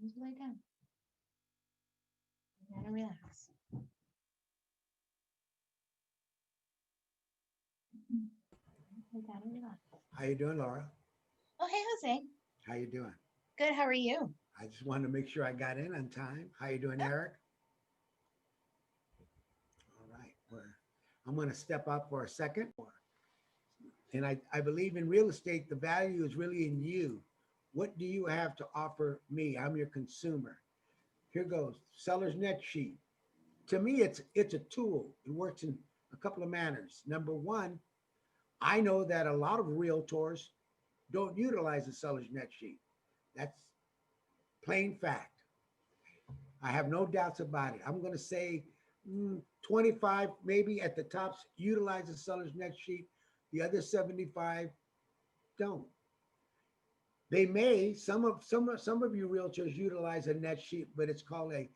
Just lay down. You gotta relax. You gotta relax. How you doing, Laura? Oh, hey, Jose. How you doing? Good. How are you? I just wanted to make sure I got in on time. How you doing, Yep. Eric? All right. I'm going to step up for a second. And I believe in real estate, the value is really in you. What do you have to offer me? I'm your consumer. Here goes. Seller's net sheet. To me, it's a tool. It works in a couple of manners. Number one, I know that a lot of realtors don't utilize the seller's net sheet. That's plain fact. I have no doubts about it. I'm going to say 25, maybe at the tops, utilize the seller's net sheet. The other 75 don't. They may, some of you realtors utilize a net sheet, but it's called a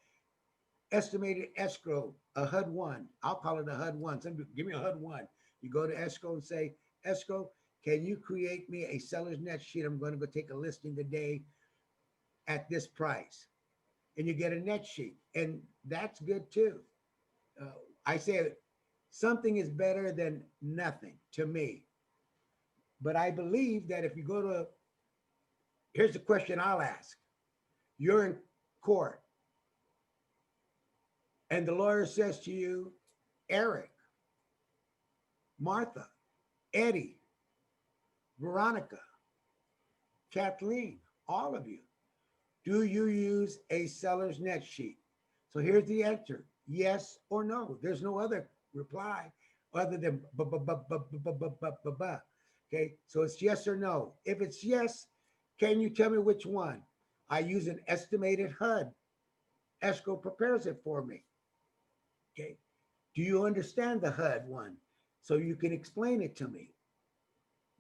estimated escrow, a HUD one. I'll call it a HUD one. Some people, give me a HUD one. You go to escrow and say, escrow, can you create me a seller's net sheet? I'm going to go take a listing today at this price. And you get a net sheet. And that's good too. Uh, I say something is better than nothing to me. But I believe that if you go to, here's the question I'll ask. You're in court and the lawyer says to you, Eric, Martha, Eddie, Veronica, Kathleen, all of you, do you use a seller's net sheet? So here's the answer, yes or no. There's no other reply other than okay, so it's yes or no. If it's yes, can you tell me which one? I use an estimated HUD. Escrow prepares it for me. Okay. Do you understand the HUD one? So you can explain it to me.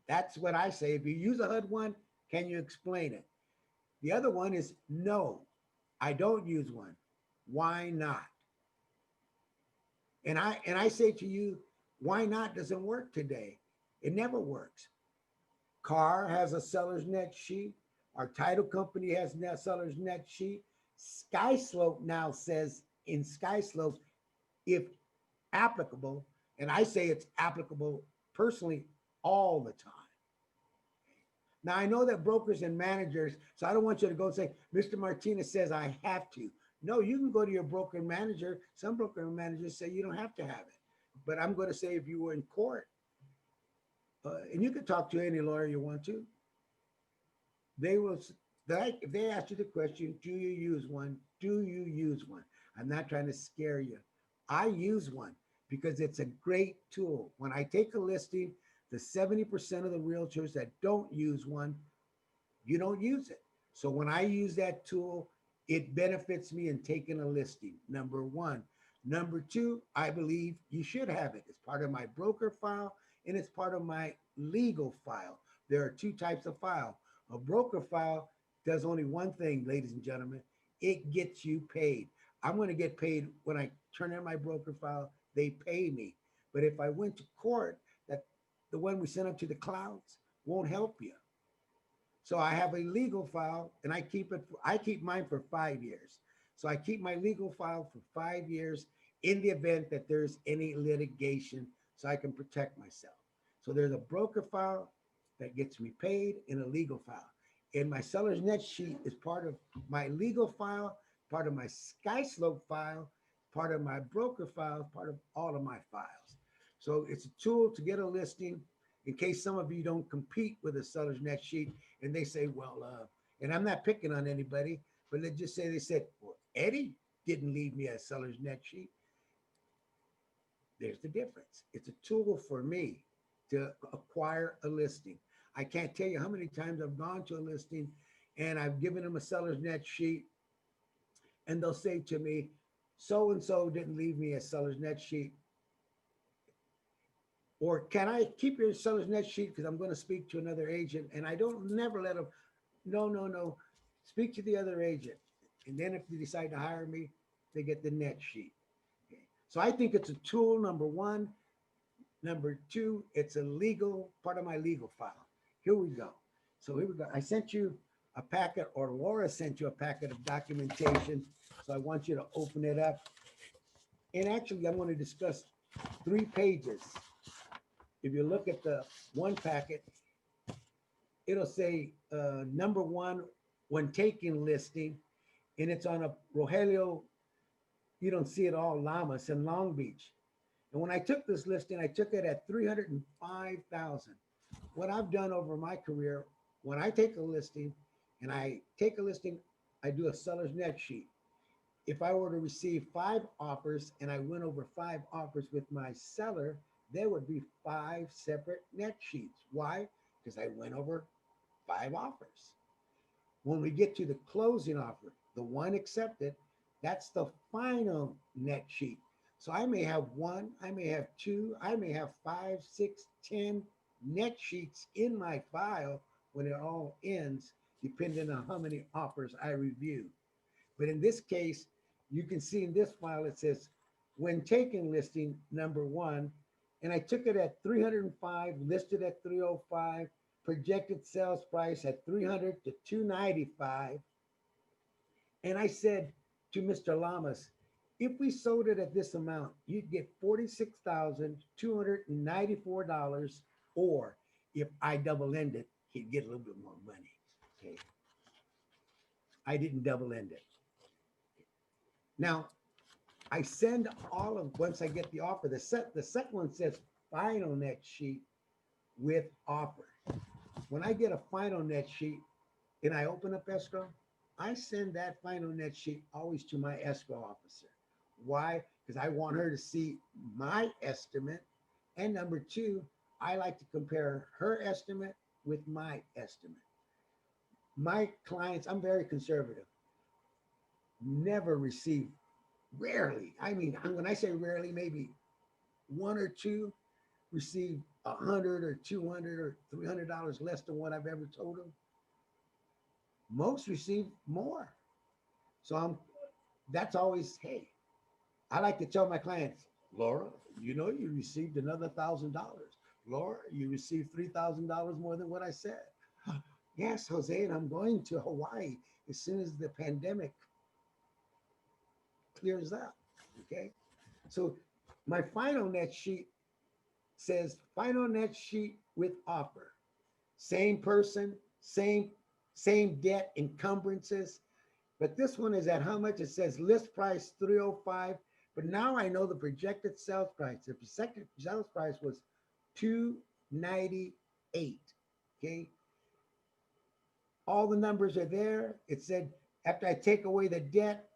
That's what I say. If you use a HUD one, can you explain it? The other one is no, I don't use one. Why not? And I say to you, why not doesn't work today. It never works. Car has a seller's net sheet. Our title company has a seller's net sheet. SkySlope now says in SkySlope, if applicable, and I say it's applicable personally all the time. Now I know that brokers and managers, so I don't want you to go and say, Mr. Martinez says I have to. No, you can go to your broker and manager. Some broker and managers say you don't have to have it. But I'm going to say if you were in court, and you can talk to any lawyer you want to, they will, if they ask you the question, do you use one? Do you use one? I'm not trying to scare you. I use one because it's a great tool. When I take a listing, the 70% of the realtors that don't use one, you don't use it. So when I use that tool, it benefits me in taking a listing, number one. Number two, I believe you should have it. It's part of my broker file and it's part of my legal file. There are two types of file. A broker file does only one thing, ladies and gentlemen. It gets you paid. I'm going to get paid when I turn in my broker file. They pay me. But if I went to court, that the one we send up to the clouds won't help you. So I have a legal file and I keep mine for 5 years. So I keep my legal file for 5 years in the event that there's any litigation so I can protect myself. So there's a broker file that gets me paid and a legal file. And my seller's net sheet is part of my legal file, part of my SkySlope file, part of my broker file, part of all of my files. So it's a tool to get a listing in case some of you don't compete with a seller's net sheet and they say, well, and I'm not picking on anybody, but let's just say they said, well, Eddie didn't leave me a seller's net sheet. There's the difference. It's a tool for me to acquire a listing. I can't tell you how many times I've gone to a listing and I've given them a seller's net sheet and they'll say to me, so and so didn't leave me a seller's net sheet. Or can I keep your seller's net sheet because I'm going to speak to another agent? And I don't never let them, no, no, no, speak to the other agent. And then if they decide to hire me, they get the net sheet. Okay. So I think it's a tool, number one. Number two, it's a legal part of my legal file. Here we go. So here we go. I sent you a packet, or Laura sent you a packet of documentation. So I want you to open it up. And actually, I'm going to discuss 3 pages. If you look at the one packet, it'll say number one, when taking listing, and it's on a Rogelio, you don't see it all, Llamas in Long Beach. And when I took this listing, I took it at 305,000. What I've done over my career, when I take a listing I do a seller's net sheet. If I were to receive 5 offers and I went over 5 offers with my seller, there would be 5 separate net sheets. Why? Because I went over 5 offers. When we get to the closing offer, the one accepted, that's the final net sheet. So I may have one, I may have two, I may have 5, 6, 10 net sheets in my file when it all ends, depending on how many offers I review. But in this case, you can see in this file, it says, when taking listing number one, and I took it at 305, listed at 305, projected sales price at 300 to 295. And I said to Mr. Lamas, if we sold it at this amount, you'd get $46,294. Or if I double end it, he'd get a little bit more money. Okay. I didn't double end it. Now, I send all of, once I get the offer, the second one says final net sheet with offer. When I get a final net sheet and I open up escrow, I send that final net sheet always to my escrow officer. Why? Because I want her to see my estimate. And number two, I like to compare her estimate with my estimate. My clients, I'm very conservative, never receive, rarely. I mean, when I say rarely, maybe one or two receive $100 or $200 or $300 less than what I've ever told them. Most receive more. So that's always, hey, I like to tell my clients, Laura, you received another $1,000. Laura, you received $3,000 more than what I said. Yes, Jose, and I'm going to Hawaii as soon as the pandemic clears up. Okay. So my final net sheet says final net sheet with offer. Same person, same debt, encumbrances. But this one is at how much? It says list price 305. But now I know the projected sales price. The projected sales price was 298. Okay. All the numbers are there. It said after I take away the debt,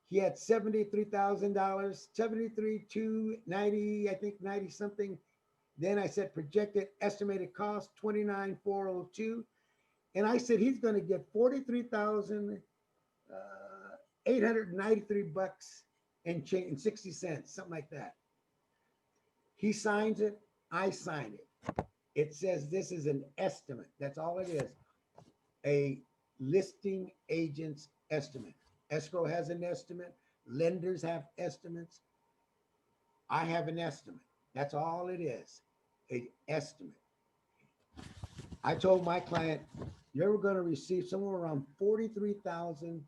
he had $73,000, 73,290, I think 90 something. Then I said projected estimated cost 29,402. And I said he's going to get 43,893 bucks and change and 60 cents, something like that. He signs it, I sign it. It says this is an estimate. That's all it is. A listing agent's estimate. Escrow has an estimate. Lenders have estimates. I have an estimate. That's all it is. An estimate. I told my client, you're going to receive somewhere around 43,000,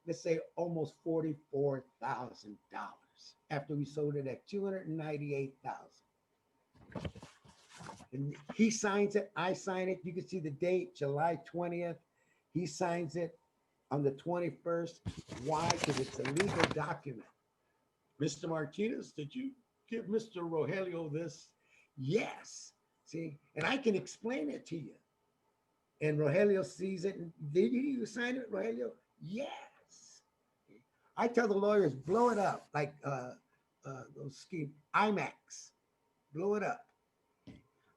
let's say almost $44,000 after we sold it at 298,000. And he signs it, I sign it. You can see the date, July 20th. He signs it on the 21st. Why? Because it's a legal document. Mr. Martinez, did you give Mr. Rogelio this? Yes. See, and I can explain it to you. And Rogelio sees it. And did you sign it, Rogelio? Yes. I tell the lawyers, blow it up like those scheme IMAX. Blow it up.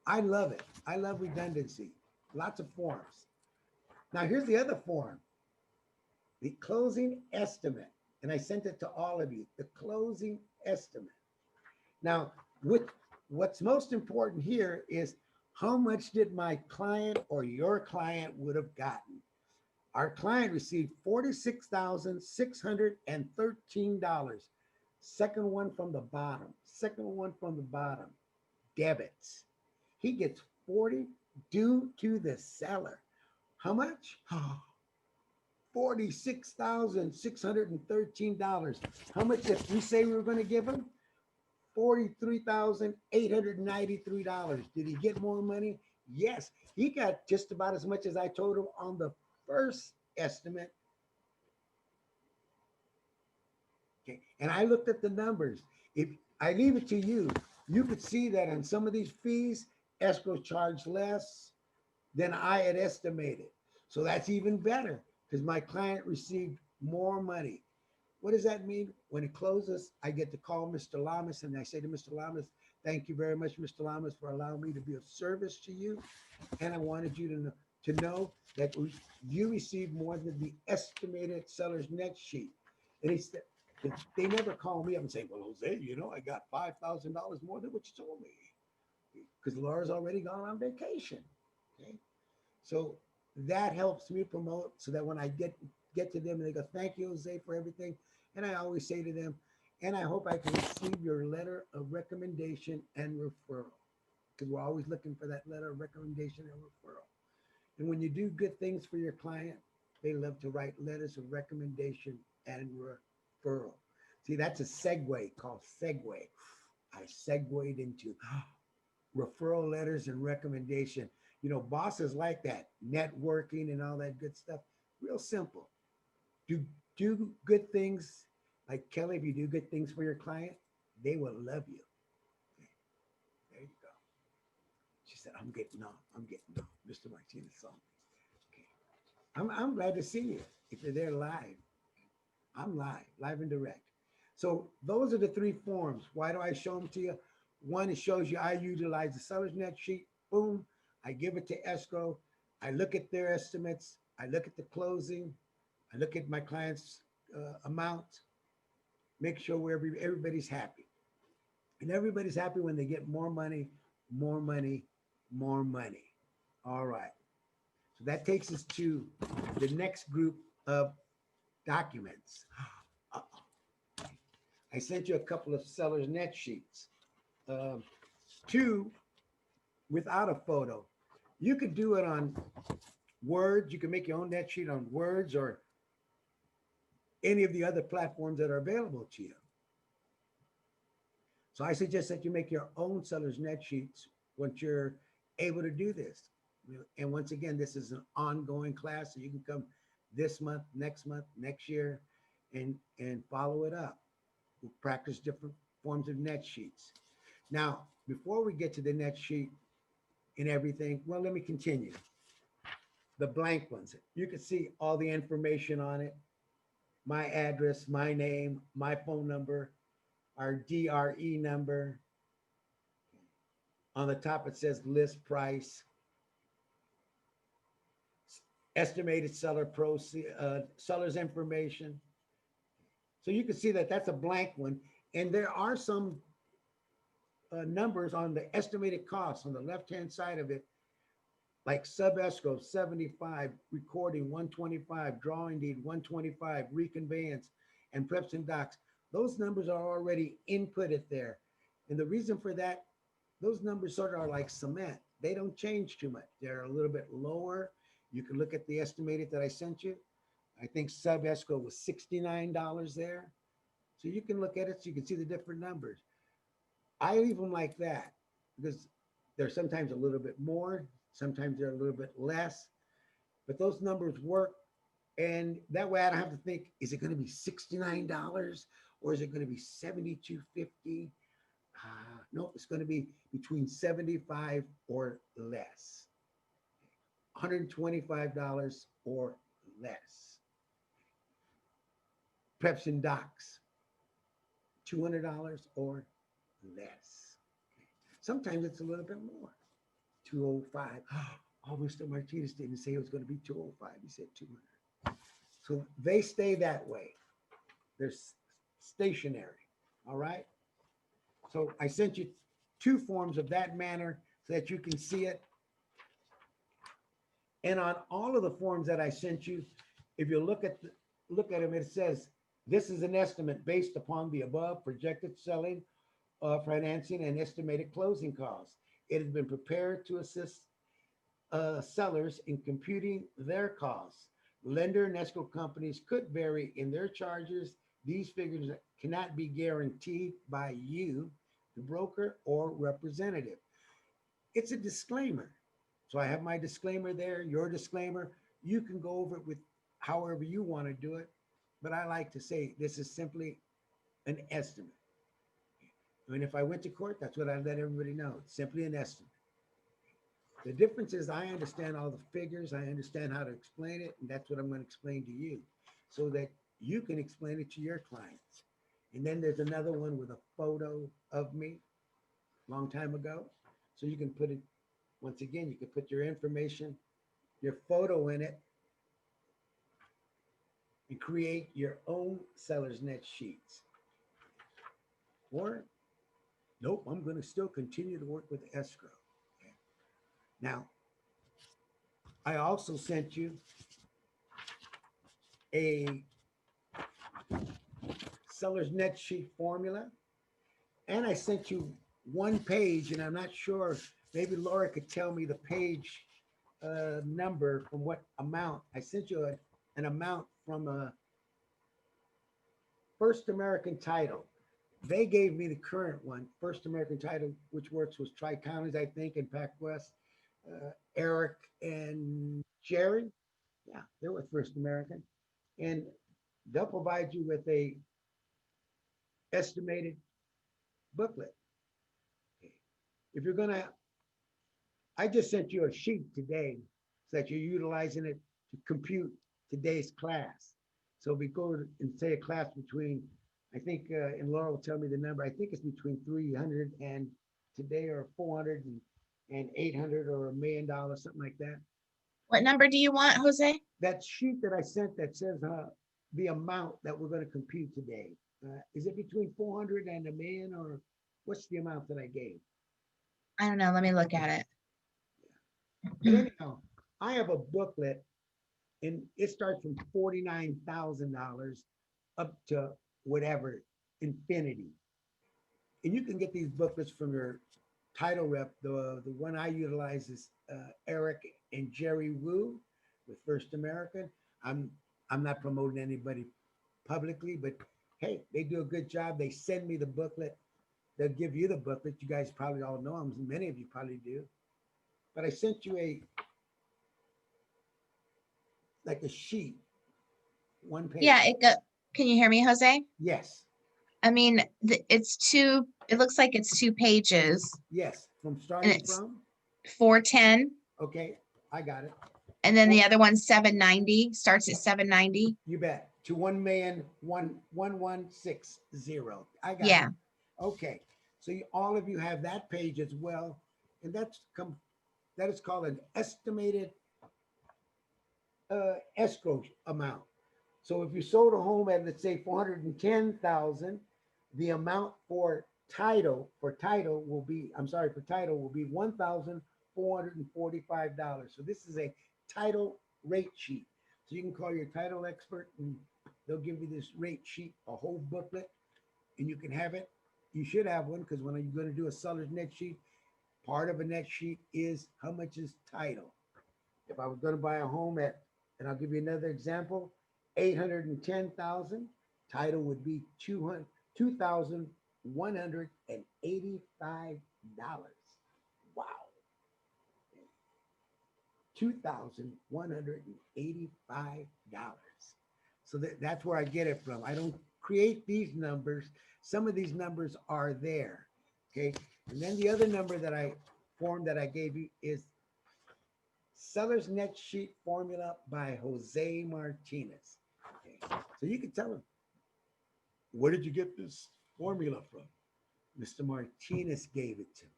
I love it. I love redundancy. Lots of forms. Now here's the other form. The closing estimate. And I sent it to all of you. The closing estimate. Now, what's most important here is how much did my client or your client would have gotten? Our client received $46,613. Second one from the bottom. Second one from the bottom. Debits. He gets 40 due to the seller. How much? $46,613. How much did we say we were going to give him? $43,893. Did he get more money? Yes, he got just about as much as I told him on the first estimate. Okay. And I looked at the numbers. If I leave it to you, you could see that on some of these fees, escrow charged less than I had estimated. So that's even better because my client received more money. What does that mean? When it closes, I get to call Mr. Lamas and I say to Mr. Lamas, thank you very much, Mr. Lamas, for allowing me to be of service to you. And I wanted you to know that you received more than the estimated seller's net sheet. And he said, they never call me up and say, well, Jose, I got $5,000 more than what you told me. Because Laura's already gone on vacation. Okay. So that helps me promote so that when I get to them and they go, thank you, Jose, for everything. And I always say to them, and I hope I can receive your letter of recommendation and referral. Because we're always looking for that letter of recommendation and referral. And when you do good things for your client, they love to write letters of recommendation and referral. See, that's a segue called segue. I segued into referral letters and recommendation. Bosses like that, networking and all that good stuff. Real simple. Do good things. Like Kelly, if you do good things for your client, they will love you. Okay. There you go. She said, I'm getting off. Mr. Martinez saw me. Okay. I'm glad to see you. If you're there live, I'm live and direct. So those are the three forms. Why do I show them to you? One, it shows you I utilize the seller's net sheet. Boom. I give it to escrow. I look at their estimates. I look at the closing. I look at my client's amount. Make sure everybody's happy. And everybody's happy when they get more money, more money, more money. All right. So that takes us to the next group of documents. I sent you a couple of seller's net sheets. Two without a photo. You could do it on Word. You can make your own net sheet on Words or any of the other platforms that are available to you. So I suggest that you make your own seller's net sheets once you're able to do this. And once again, this is an ongoing class, so you can come this month, next year, and follow it up. We'll practice different forms of net sheets. Now, before we get to the net sheet and everything, well, let me continue. The blank ones, you can see all the information on it. My address, my name, my phone number, our DRE number. On the top, it says list price, estimated seller proceed, seller's information. So you can see that that's a blank one. And there are some numbers on the estimated costs on the left-hand side of it, like sub-escrow 75, recording 125, drawing deed 125, reconveyance, and preps and docs. Those numbers are already inputted there. And the reason for that, those numbers sort of are like cement. They don't change too much. They're a little bit lower. You can look at the estimated that I sent you. I think sub-escrow was $69 there. So you can look at it so you can see the different numbers. I leave them like that because they're sometimes a little bit more, sometimes they're a little bit less, but those numbers work. And that way I don't have to think, is it going to be $69 or is it going to be $72.50? No, it's going to be between 75 or less, $125 or less. Preps and docs, $200 or less. Sometimes it's a little bit more, 205. Oh, Mr. Martinez didn't say it was going to be 205. He said 200. So they stay that way. They're stationary. All right. So I sent you two forms of that manner so that you can see it. And on all of the forms that I sent you, if you look at them, it says this is an estimate based upon the above projected selling, financing, and estimated closing costs. It has been prepared to assist sellers in computing their costs. Lender and escrow companies could vary in their charges. These figures cannot be guaranteed by you, the broker, or representative. It's a disclaimer. So I have my disclaimer there, your disclaimer. You can go over it with however you want to do it. But I like to say this is simply an estimate. And if I went to court, that's what I let everybody know. It's simply an estimate. The difference is I understand all the figures, I understand how to explain it, and that's what I'm going to explain to you so that you can explain it to your clients. And then there's another one with a photo of me long time ago. So you can put it, once again, you can put your information, your photo in it, and create your own seller's net sheets. Or, nope, I'm going to still continue to work with escrow. Okay. Now, I also sent you a seller's net sheet formula, and I sent you one page, and I'm not sure, maybe Laura could tell me the page number from what amount. I sent you an amount from a First American Title. They gave me the current one, First American Title, which works with Tri-Counties, I think, and Pac West. Eric and Jerry, yeah, they're with First American. And they'll provide you with a estimated booklet. Okay. If you're gonna, I just sent you a sheet today so that you're utilizing it to compute today's class. So if we go and say a class between, I think, and Laura will tell me the number, I think it's between 300 and today or 400 and 800 or $1,000,000, something like that. What number do you want, Jose? That sheet that I sent that says the amount that we're going to compute today. Is it between 400 and $1,000,000, or what's the amount that I gave? I don't know. Let me look at But it. anyhow, I have a booklet and it starts from $49,000 up to whatever, infinity. And you can get these booklets from your title rep. The one I utilize is Eric and Jerry Wu with First American. I'm not promoting anybody publicly, but hey, they do a good job. They send me the booklet. They'll give you the booklet. You guys probably all know them. Many of you probably do. But I sent you like a sheet, one page. Yeah, can you hear me, Jose? Yes, I mean, it looks like it's 2 pages, yes. From and starting it's from, 410, okay, I got it. and then the other one's 790, starts at 790. You bet. To 1,000,01160. I got Yeah. it. Okay. So all of you have that page as well. And that is called an estimated escrow amount. So if you sold a home at, let's say, 410,000, the amount for title will be $1,445. So this is a title rate sheet. So you can call your title expert and they'll give you this rate sheet, a whole booklet, and you can have it. You should have one because when you're going to do a seller's net sheet, part of a net sheet is how much is title. If I was going to buy a home at, and I'll give you another example, 810,000, title would be $2,185. Wow. $2,185. So that's where I get it from. I don't create these numbers. Some of these numbers are there. Okay. And then the other number that I gave you is Seller's Net Sheet Formula by Jose Martinez. Okay. So you can tell him, where did you get this formula from? Mr. Martinez gave it to me.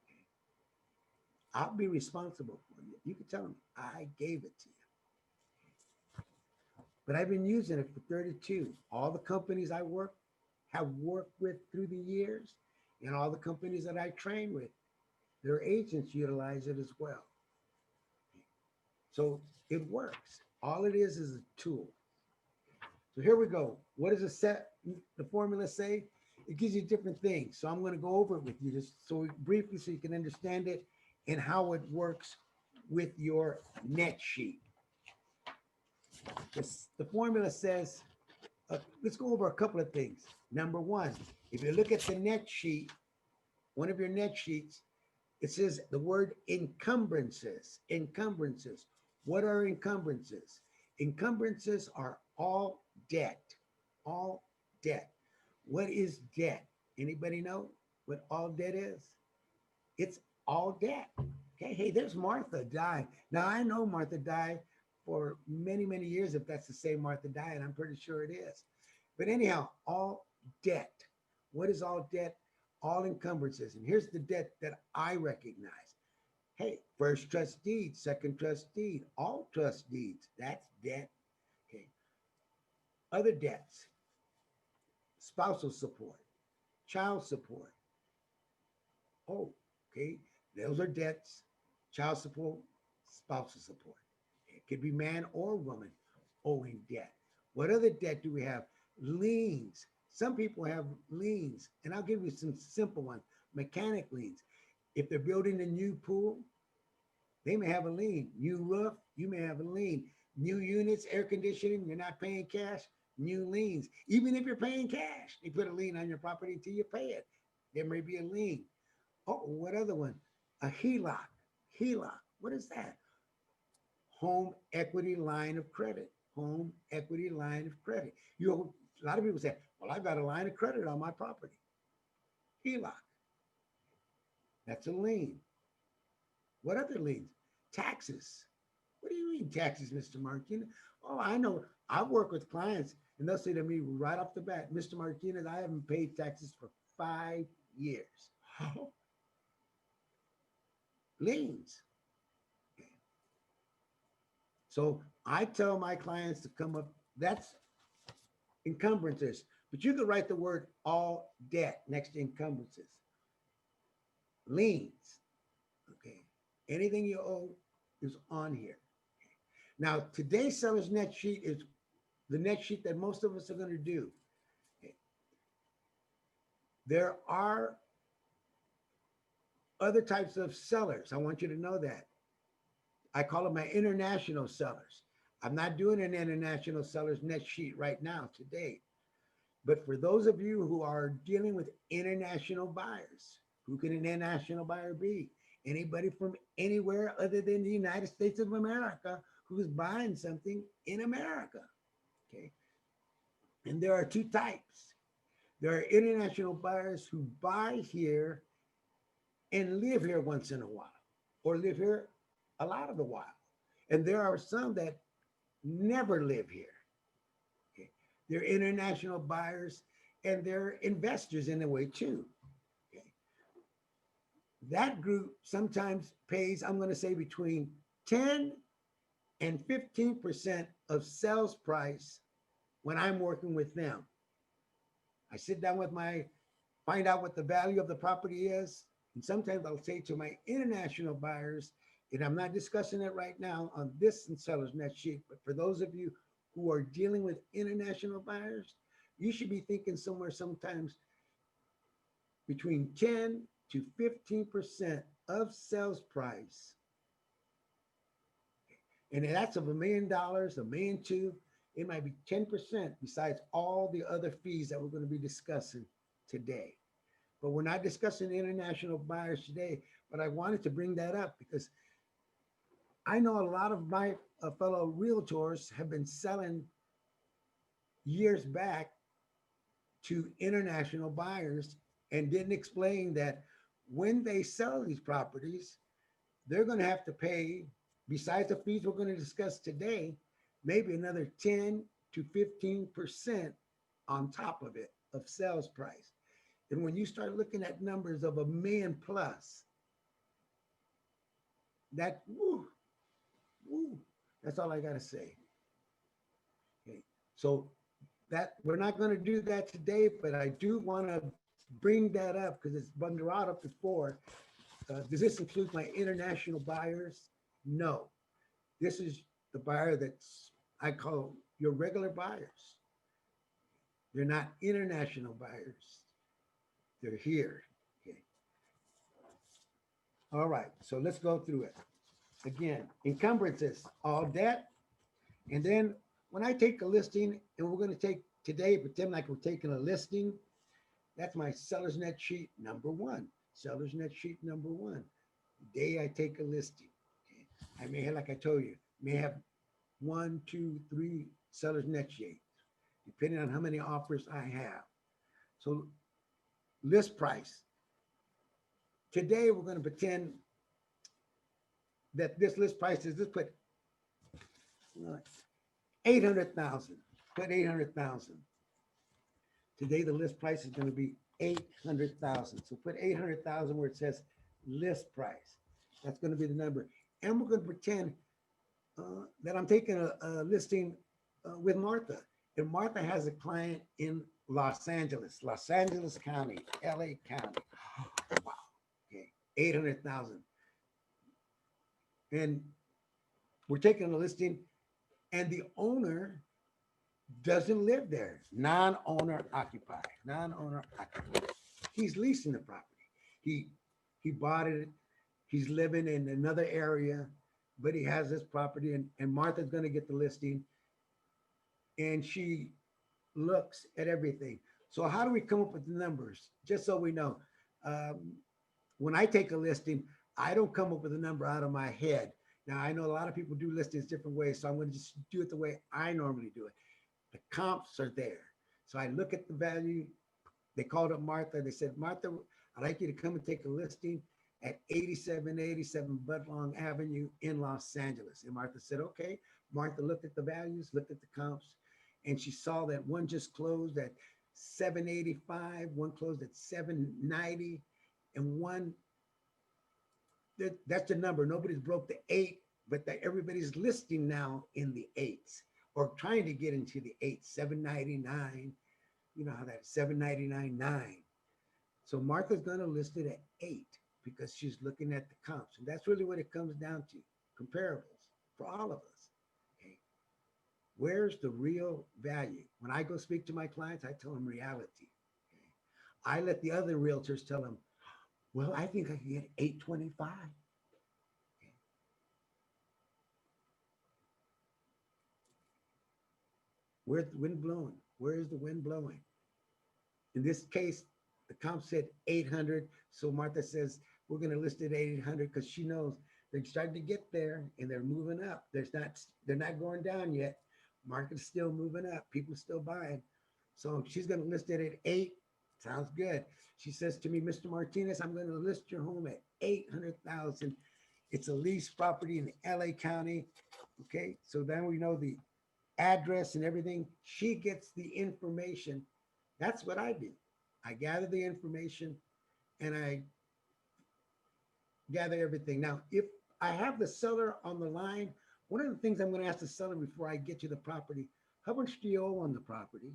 Okay. I'll be responsible for you. You can tell him I gave it to you. But I've been using it for 32. All the companies I have worked with through the years, and all the companies that I train with, their agents utilize it as well. So it works. All it is a tool. So here we go. What does the formula say? It gives you different things. So I'm going to go over it with you just so briefly so you can understand it and how it works with your net sheet. The formula says, let's go over a couple of things. Number one, if you look at the net sheet, one of your net sheets, it says the word encumbrances. Encumbrances. What are encumbrances? Encumbrances are all debt. All debt. What is debt? Anybody know what all debt is? It's all debt. Okay. Hey, there's Martha died. Now I know Martha died for many, many years, if that's the same Martha died, I'm pretty sure it is. But anyhow, all debt. What is all debt? All encumbrances. And here's the debt that I recognize. Hey, first trust deed, second trust deed, all trust deeds. That's debt. Okay. Other debts, spousal support, child support. Oh, okay. Those are debts, child support, spousal support. It could be man or woman owing debt. What other debt do we have? Liens. Some people have liens, and I'll give you some simple ones. Mechanic liens. If they're building a new pool, they may have a lien. New roof, you may have a lien. New units, air conditioning, you're not paying cash, new liens. Even if you're paying cash, they put a lien on your property until you pay it. There may be a lien. Oh, what other one? A HELOC. HELOC. What is that? Home equity line of credit. Home equity line of credit. A lot of people say, well, I've got a line of credit on my property. HELOC. That's a lien. What other liens? Taxes. What do you mean taxes, Mr. Martinez? Oh, I know. I work with clients and they'll say to me right off the bat, Mr. Martinez, I haven't paid taxes for 5 years. Liens. So I tell my clients to come up, that's encumbrances, but you could write the word all debt next to encumbrances. Liens. Okay. Anything you owe is on here. Now, today's seller's net sheet is the net sheet that most of us are going to do. Okay. There are other types of sellers. I want you to know that. I call them my international sellers. I'm not doing an international seller's net sheet right now today. But for those of you who are dealing with international buyers, who can an international buyer be? Anybody from anywhere other than the United States of America who's buying something in America. Okay. And there are two types. There are international buyers who buy here and live here once in a while, or live here a lot of the while. And there are some that never live here. Okay. They're international buyers and they're investors in a way too. Okay. That group sometimes pays, I'm going to say between 10 and 15% of sales price when I'm working with them. I sit down with find out what the value of the property is. And sometimes I'll say to my international buyers, and I'm not discussing it right now on this seller's net sheet, but for those of you who are dealing with international buyers, you should be thinking somewhere sometimes between 10 to 15% of sales price. And that's of $1 million, $1.2 million. It might be 10% besides all the other fees that we're going to be discussing today. But we're not discussing international buyers today, but I wanted to bring that up because I know a lot of my fellow realtors have been selling years back to international buyers and didn't explain that when they sell these properties, they're going to have to pay, besides the fees we're going to discuss today, maybe another 10 to 15% on top of it of sales price. And when you start looking at numbers of $1 million plus, that, woo, that's all I got to say. Okay. So that we're not going to do that today, but I do want to bring that up because it's been brought up before. Does this include my international buyers? No. This is the buyer that's, I call your regular buyers. They're not international buyers. They're here. Okay. All right. So let's go through it. Again, encumbrances, all debt. And then when I take a listing, and we're going to take today, pretend like we're taking a listing, that's my seller's net sheet number one. Seller's net sheet number one. The day I take a listing. Okay. I may have, like I told you, may have one, two, three seller's net sheets, depending on how many offers I have. So list price. Today we're going to pretend that this list price is, let's put 800,000. Put 800,000. Today the list price is going to be 800,000. So put 800,000 where it says list price. That's going to be the number. And we're going to pretend that I'm taking a listing with Martha. And Martha has a client in Los Angeles County, LA County. Wow. Okay. 800,000. And we're taking a listing, and the owner doesn't live there. Non-owner occupied. Non-owner occupied. He's leasing the property. He bought it. He's living in another area, but he has this property, and Martha's going to get the listing, and she looks at everything. So how do we come up with the numbers? Just so we know. When I take a listing, I don't come up with a number out of my head. Now, I know a lot of people do listings different ways, so I'm going to just do it the way I normally do it. The comps are there. So I look at the value. They called up Martha. They said, Martha, I'd like you to come and take a listing at 8787 Budlong Avenue in Los Angeles. And Martha said, okay. Martha looked at the values, looked at the comps, and she saw that one just closed at 785, one closed at 790, and one, that's the number. Nobody's broke the 8, but everybody's listing now in the 8s or trying to get into the 8, 799. You know how that is, 799.9. So Martha's going to list it at 8 because she's looking at the comps. And that's really what it comes down to, comparables for all of us. Okay. Where's the real value? When I go speak to my clients, I tell them reality. Okay. I let the other realtors tell them, well, I think I can get 825. Okay. Where's the wind blowing? Where is the wind blowing? In this case, the comp said 800. So Martha says, we're going to list it at 800 because she knows they're starting to get there and they're moving up. They're not going down yet. Market's still moving up. People still buying. So she's going to list it at 8. Sounds good. She says to me, Mr. Martinez, I'm going to list your home at 800,000. It's a lease property in LA County. Okay. So then we know the address and everything. She gets the information. That's what I do. I gather the information and I gather everything. Now, if I have the seller on the line, one of the things I'm going to ask the seller before I get to the property, how much do you owe on the property?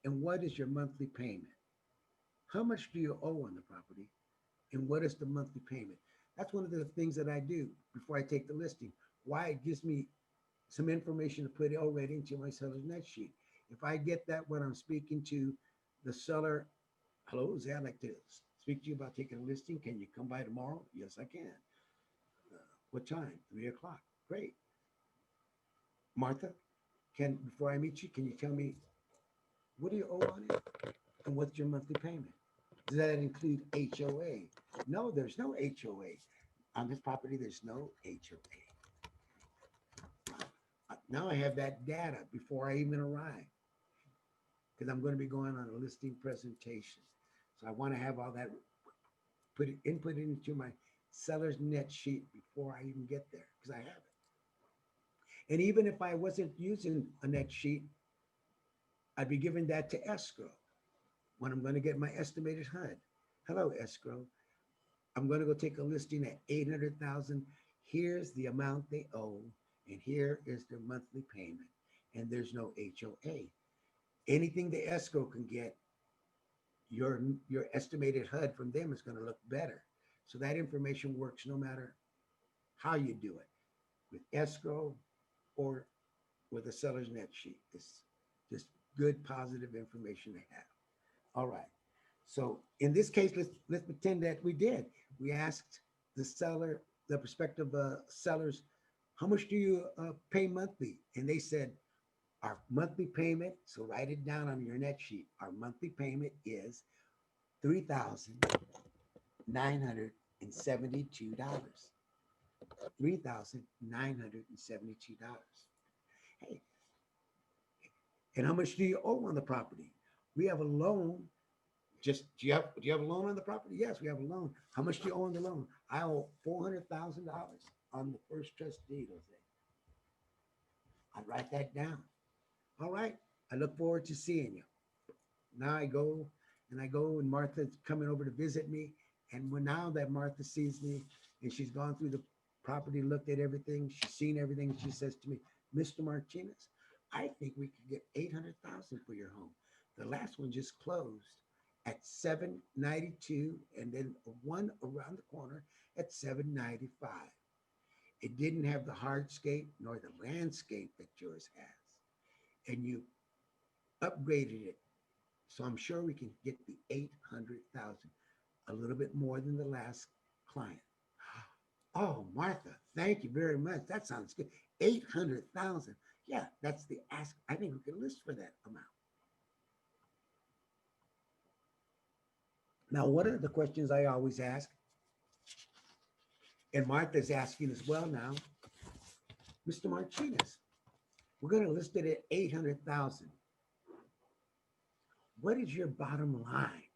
And what is your monthly payment? How much do you owe on the property? And what is the monthly payment? That's one of the things that I do before I take the listing. Why? It gives me some information to put already into my seller's net sheet. If I get that when I'm speaking to the seller, hello, Jose, I'd like to speak to you about taking a listing. Can you come by tomorrow? Yes, I can. What time? 3 o'clock. Great. Martha, before I meet you, can you tell me what do you owe on it? And what's your monthly payment? Does that include HOA? No, there's no HOA. On this property, there's no HOA. Now I have that data before I even arrive because I'm going to be going on a listing presentation. So I want to have all that input into my seller's net sheet before I even get there because I have it. And even if I wasn't using a net sheet, I'd be giving that to escrow when I'm going to get my estimated HUD. Hello, escrow. I'm going to go take a listing at 800,000. Here's the amount they owe, and here is their monthly payment. And there's no HOA. Anything the escrow can get, your estimated HUD from them is going to look better. So that information works no matter how you do it, with escrow or with a seller's net sheet. It's just good, positive information to have. All right. So in this case, let's pretend that we did. We asked the seller, the prospective sellers, how much do you pay monthly? And they said, Our monthly payment, so write it down on your net sheet. Our monthly payment is $3,972. $3,972. Hey, and how much do you owe on the property? We have a loan. Just do you have a loan on the property? Yes, we have a loan. How much do you owe on the loan? I owe $400,000 on the first trust deed, Jose. I write that down. All right. I look forward to seeing you. Now I go and Martha's coming over to visit me. And when now that Martha sees me and she's gone through the property, looked at everything, she's seen everything, she says to me, Mr. Martinez, I think we could get 800,000 for your home. The last one just closed at 792, and then one around the corner at 795. It didn't have the hardscape nor the landscape that yours has. And you upgraded it. So I'm sure we can get the 800,000, a little bit more than the last client. Oh, Martha, thank you very much. That sounds good. 800,000. Yeah, that's the ask. I think we can list for that amount. Now, what are the questions I always ask? And Martha's asking as well now, Mr. Martinez, we're going to list it at 800,000. What is your bottom line?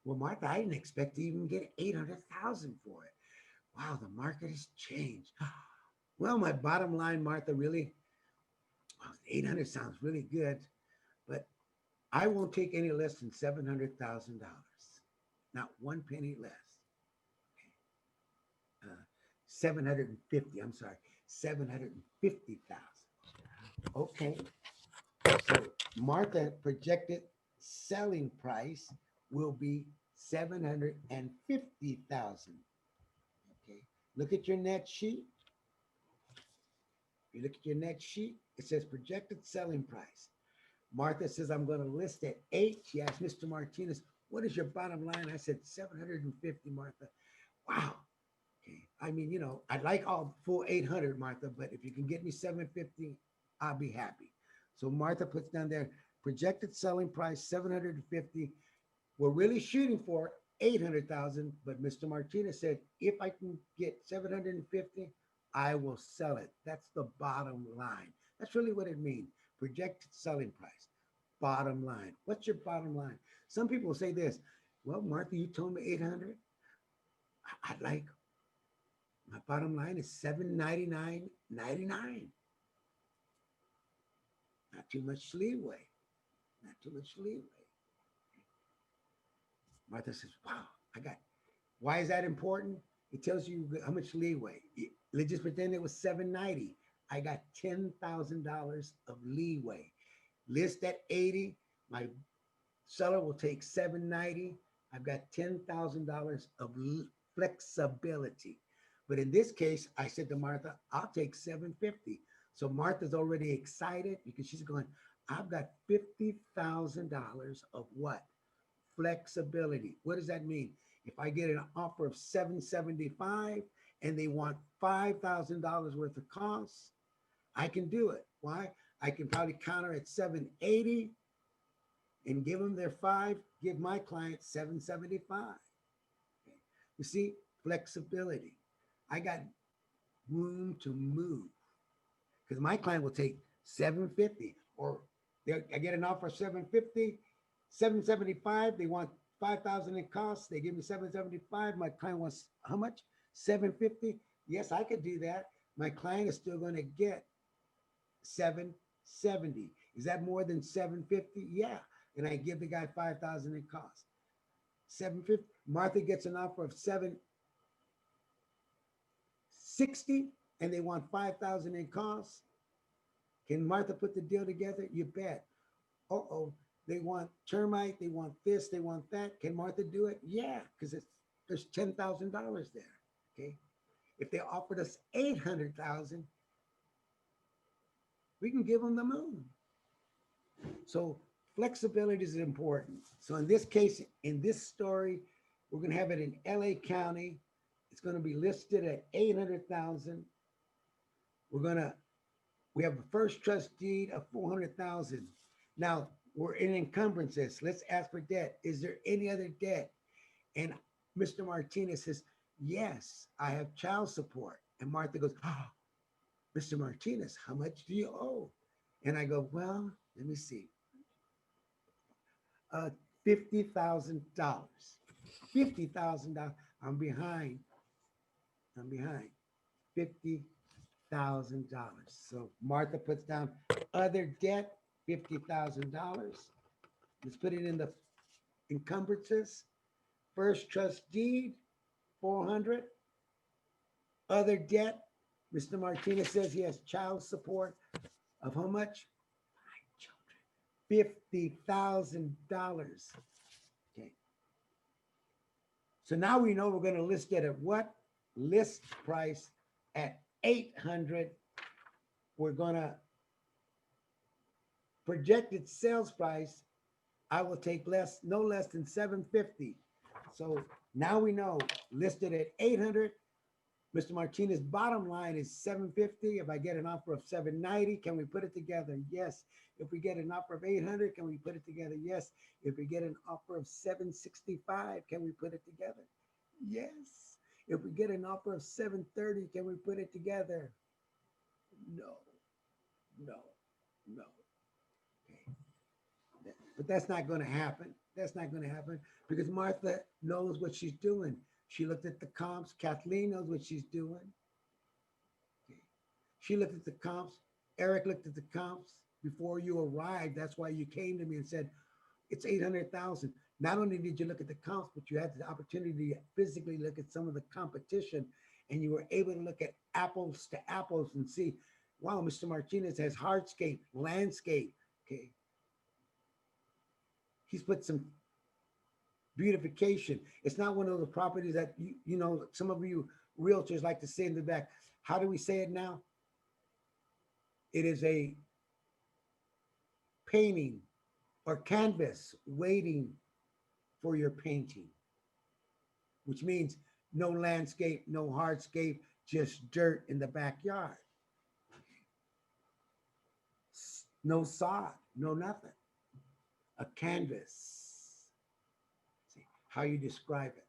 Well, Martha, I didn't expect to even get 800,000 for it. Wow, the market has changed. Well, my bottom line, Martha, really, well, 800 sounds really good, but I won't take any less than $700,000. Not one penny less. 750, I'm sorry, 750,000. Okay. So Martha projected selling price will be 750,000. Okay. Look at your net sheet. You look at your net sheet, it says projected selling price. Martha says, I'm going to list at 8. She asked Mr. Martinez, what is your bottom line? I said 750, Martha. Wow. Okay. I mean, I'd like all full 800, Martha, but if you can get me 750, I'll be happy. So Martha puts down there projected selling price 750. We're really shooting for 800,000, but Mr. Martinez said, if I can get 750, I will sell it. That's the bottom line. That's really what it means. Projected selling price, bottom line. What's your bottom line? Some people say this, well, Martha, you told me 800. I'd like, my bottom line is 799.99. Not too much leeway. Not too much leeway. Martha says, wow, why is that important? It tells you how much leeway. Let's just pretend it was 790. I got $10,000 of leeway. List at 80. My seller will take 790. I've got $10,000 of flexibility. But in this case, I said to Martha, I'll take 750. So Martha's already excited because she's going, I've got $50,000 of what? Flexibility. What does that mean? If I get an offer of 775 and they want $5,000 worth of costs, I can do it. Why? I can probably counter at 780 and give them their 5, give my client 775. Okay. You see, flexibility. I got room to move because my client will take 750 or I get an offer of 750, 775. They want 5,000 in costs. They give me 775. My client wants how much? 750. Yes, I could do that. My client is still going to get 770. Is that more than 750? Yeah. And I give the guy 5,000 in costs. 750. Martha gets an offer of 760 and they want 5,000 in costs. Can Martha put the deal together? You bet. Uh-oh. They want termite. They want this. They want that. Can Martha do it? Yeah, because there's $10,000 there. Okay. If they offered us 800,000, we can give them the moon. So flexibility is important. So in this case, in this story, we're going to have it in LA County. It's going to be listed at 800,000. We have a first trust deed of 400,000. Now we're in encumbrances. Let's ask for debt. Is there any other debt? And Mr. Martinez says, yes, I have child support. And Martha goes, oh, Mr. Martinez, how much do you owe? And I go, well, let me see. Uh, $50,000. $50,000. I'm behind. I'm behind. $50,000. So Martha puts down other debt, $50,000. Let's put it in the encumbrances. First trust deed, 400. Other debt, Mr. Martinez says he has child support of how much? $50,000. Okay. So now we know we're going to list it at what? List price at 800. We're going to projected sales price. I will take no less than 750. So now we know listed at 800. Mr. Martinez, bottom line is 750. If I get an offer of 790, can we put it together? Yes. If we get an offer of 800, can we put it together? Yes. If we get an offer of 765, can we put it together? Yes. If we get an offer of 730, can we put it together? No, no, no. Okay. But that's not going to happen. That's not going to happen because Martha knows what she's doing. She looked at the comps. Kathleen knows what she's doing. Okay. She looked at the comps. Eric looked at the comps before you arrived. That's why you came to me and said, it's 800,000. Not only did you look at the comps, but you had the opportunity to physically look at some of the competition and you were able to look at apples to apples and see, wow, Mr. Martinez has hardscape, landscape. Okay. He's put some beautification. It's not one of the properties that you know, some of you realtors like to say in the back. How do we say it now? It is a painting or canvas waiting for your painting, which means no landscape, no hardscape, just dirt in the backyard. No sod, no nothing. A canvas. How you describe it.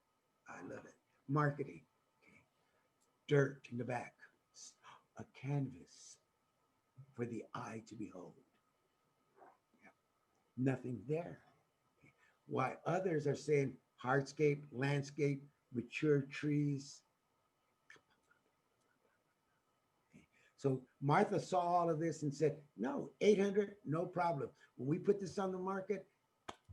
I love it. Marketing. Okay. Dirt in the back. A canvas for the eye to behold. Yeah. Nothing there. Okay. Why others are saying hardscape, landscape, mature trees. Okay. So Martha saw all of this and said, no, 800, no problem. When we put this on the market,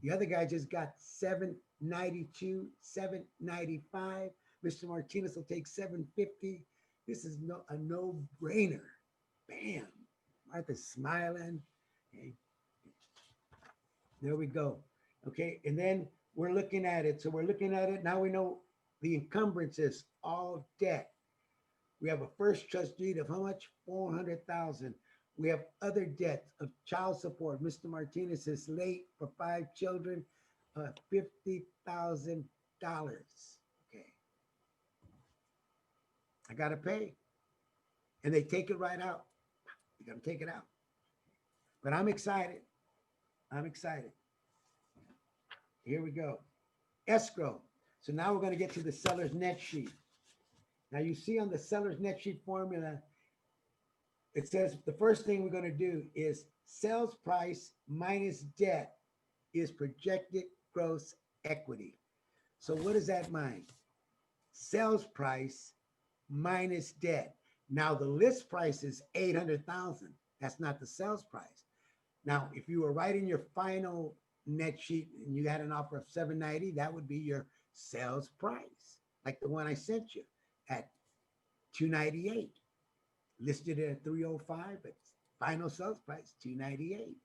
the other guy just got 792, 795. Mr. Martinez will take 750. This is a no-brainer. Bam. Martha's smiling. Okay. There we go. Okay. And then we're looking at it. So we're looking at it. Now we know the encumbrances, all debt. We have a first trust deed of how much? 400,000. We have other debts of child support. Mr. Martinez is late for 5 children, $50,000. Okay. I got to pay. And they take it right out. You got to take it out. But I'm excited. I'm excited. Here we go. Escrow. So now we're going to get to the seller's net sheet. Now you see on the seller's net sheet formula, it says the first thing we're going to do is sales price minus debt is projected gross equity. So what does that mean? Sales price minus debt. Now the list price is 800,000. That's not the sales price. Now, if you were writing your final net sheet and you had an offer of 790, that would be your sales price, like the one I sent you at 298. Listed it at 305, but final sales price 298.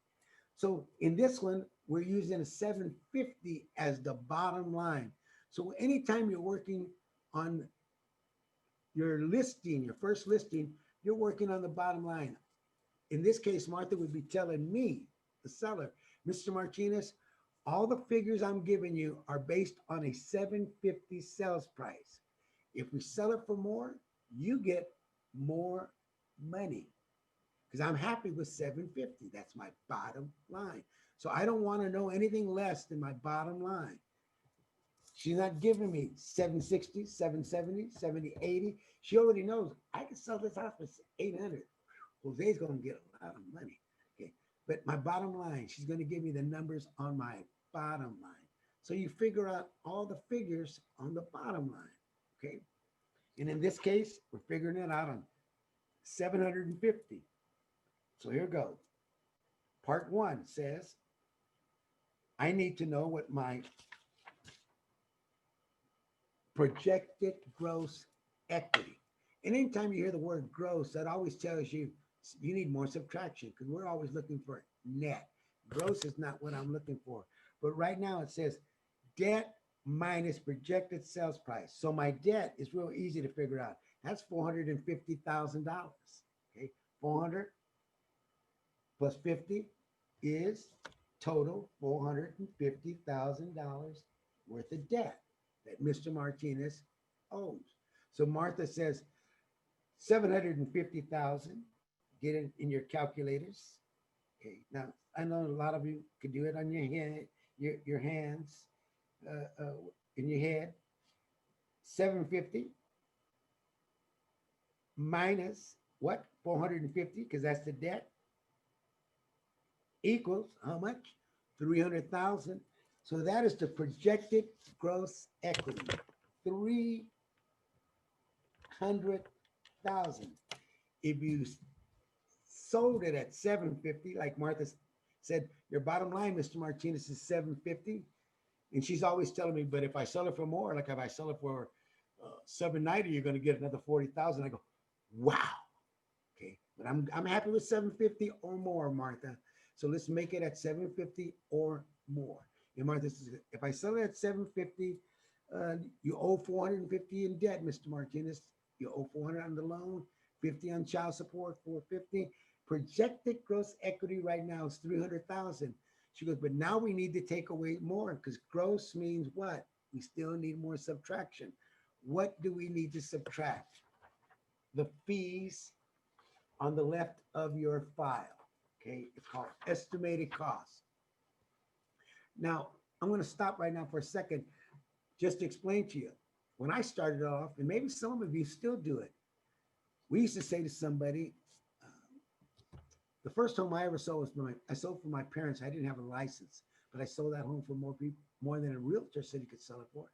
So in this one, we're using a 750 as the bottom line. So anytime you're working on your listing, your first listing, you're working on the bottom line. In this case, Martha would be telling me, the seller, Mr. Martinez, all the figures I'm giving you are based on a 750 sales price. If we sell it for more, you get more money because I'm happy with 750. That's my bottom line. So I don't want to know anything less than my bottom line. She's not giving me 760, 770, 70, 80. She already knows I can sell this house for 800. Jose's going to get a lot of money. Okay. But my bottom line, she's going to give me the numbers on my bottom line. So you figure out all the figures on the bottom line. Okay. And in this case, we're figuring it out on 750. So here goes. Part one says, I need to know what my projected gross equity. And anytime you hear the word gross, that always tells you you need more subtraction because we're always looking for net. Gross is not what I'm looking for. But right now it says debt minus projected sales price. So my debt is real easy to figure out. That's $450,000. Okay, 400 plus 50 is total $450,000 worth of debt that Mr. Martinez owes. So Martha says 750,000. Get it in your calculators. Okay. Now I know a lot of you could do it on your head, your hands, in your head. 750 minus what? 450 because that's the debt equals how much? 300,000. So that is the projected gross equity. 300,000. If you sold it at 750, like Martha said, your bottom line, Mr. Martinez, is 750. And she's always telling me, but if I sell it for more, like if I sell it for 790, you're going to get another 40,000. I go, wow. Okay, but I'm happy with 750 or more, Martha. So let's make it at 750 or more. And Martha says, if I sell it at 750, you owe 450 in debt, Mr. Martinez. You owe 400 on the loan, 50 on child support, 450. Projected gross equity right now is 300,000. She goes, but now we need to take away more because gross means what? We still need more subtraction. What do we need to subtract? The fees on the left of your file. Okay, it's called estimated cost. Now, I'm going to stop right now for a second just to explain to you. When I started off, and maybe some of you still do it, we used to say to somebody, the first home I ever sold was I sold for my parents. I didn't have a license, but I sold that home for more than a realtor said he could sell it for.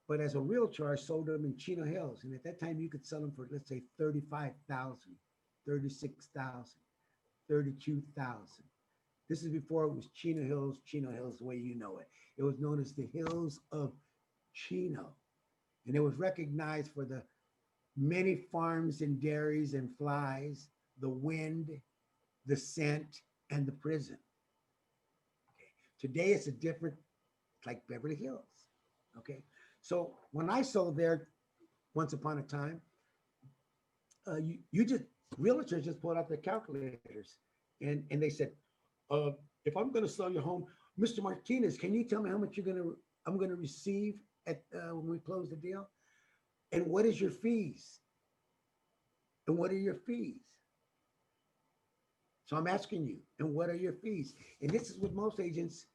But as a realtor, I sold them in Chino Hills. And at that time, you could sell them for, let's say, 35,000, 36,000, 32,000. This is before it was Chino Hills the way you know it. It was known as the Hills of Chino. And it was recognized for the many farms and dairies and flies, the wind, the scent, and the prison. Okay. Today, it's a different, like Beverly Hills. Okay. So when I sold there once upon a time, realtors just pulled out their calculators and they said, if I'm going to sell your home, Mr. Martinez, can you tell me how much I'm going to receive at when we close the deal? And what is your fees? And what are your fees? So I'm asking you, and what are your fees? And this is what most agents,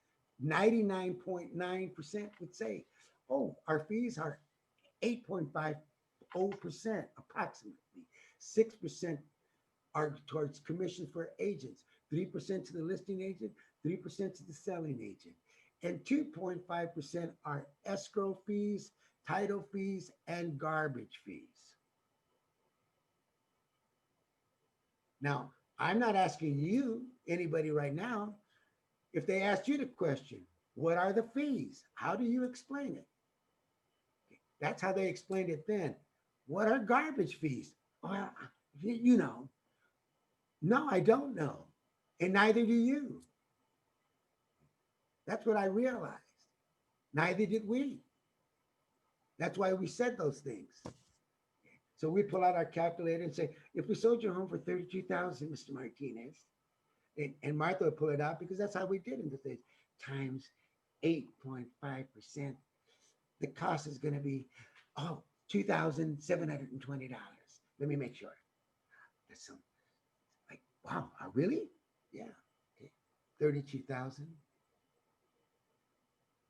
99.9% would say. Oh, our fees are 8.50% approximately. 6% are towards commissions for agents, 3% to the listing agent, 3% to the selling agent, and 2.5% are escrow fees, title fees, and garbage fees. Now, I'm not asking you, anybody right now, if they asked you the question, what are the fees? How do you explain it? That's how they explained it then. What are garbage fees? Well, you know. No, I don't know. And neither do you. That's what I realized. Neither did we. That's why we said those things. So we pull out our calculator and say, if we sold your home for $32,000, Mr. Martinez, and Martha would pull it out because that's how we did in the days, times 8.5%. The cost is going to be, $2,720. Let me make sure. That's some like, wow, really? Yeah. Okay. 32,000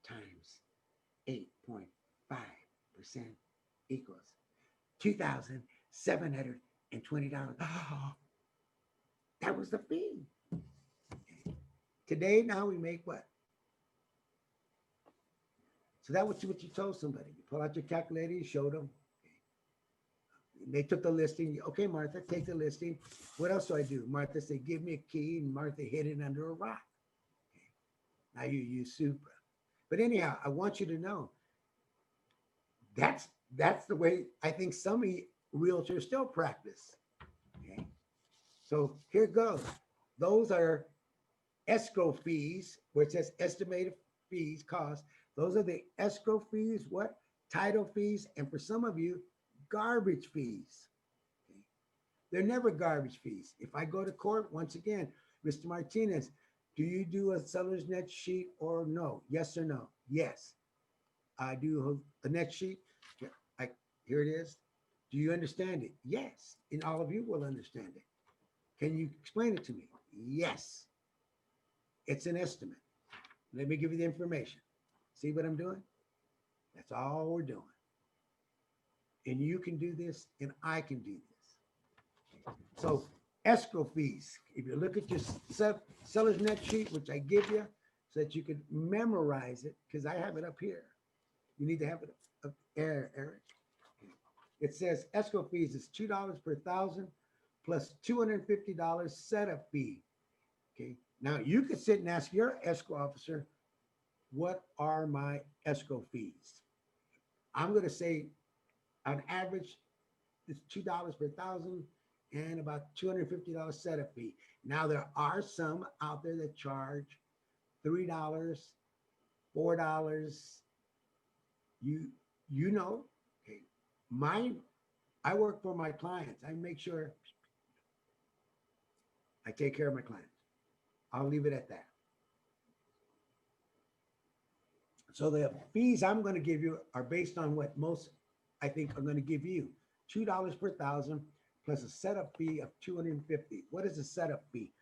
times 8.5% equals $2,720. Oh, that was the fee. Today, now we make what? So that was what you told somebody. You pull out your calculator, you showed them. They took the listing. Okay, Martha, take the listing. What else do I do? Martha said, give me a key, and Martha hid it under a rock. Okay. Now you use Supra. But anyhow, I want you to know that's the way I think some realtors still practice. Okay. So here goes. Those are escrow fees, where it says estimated fees, costs. Those are the escrow fees, what? Title fees, and for some of you, garbage fees. Okay. They're never garbage fees. If I go to court, once again, Mr. Martinez, do you do a seller's net sheet or no? Yes or no? Yes. I do a net sheet. I, here it is. Do you understand it? Yes. And all of you will understand it. Can you explain it to me? Yes. It's an estimate. Let me give you the information. See what I'm doing? That's all we're doing. And you can do this, and I can do this. So escrow fees. If you look at your seller's net sheet, which I give you, so that you can memorize it, because I have it up here. You need to have it up there, Eric. It says escrow fees is $2 per thousand plus $250 setup fee. Okay. Now you could sit and ask your escrow officer, what are my escrow fees? I'm going to say on average, it's $2 per thousand and about $250 setup fee. Now there are some out there that charge $3, $4. You know, okay. I work for my clients. I make sure I take care of my clients. I'll leave it at that. So the fees I'm going to give you are based on what most I think are going to give you. $2 per thousand plus a setup fee of $250. What is a setup fee?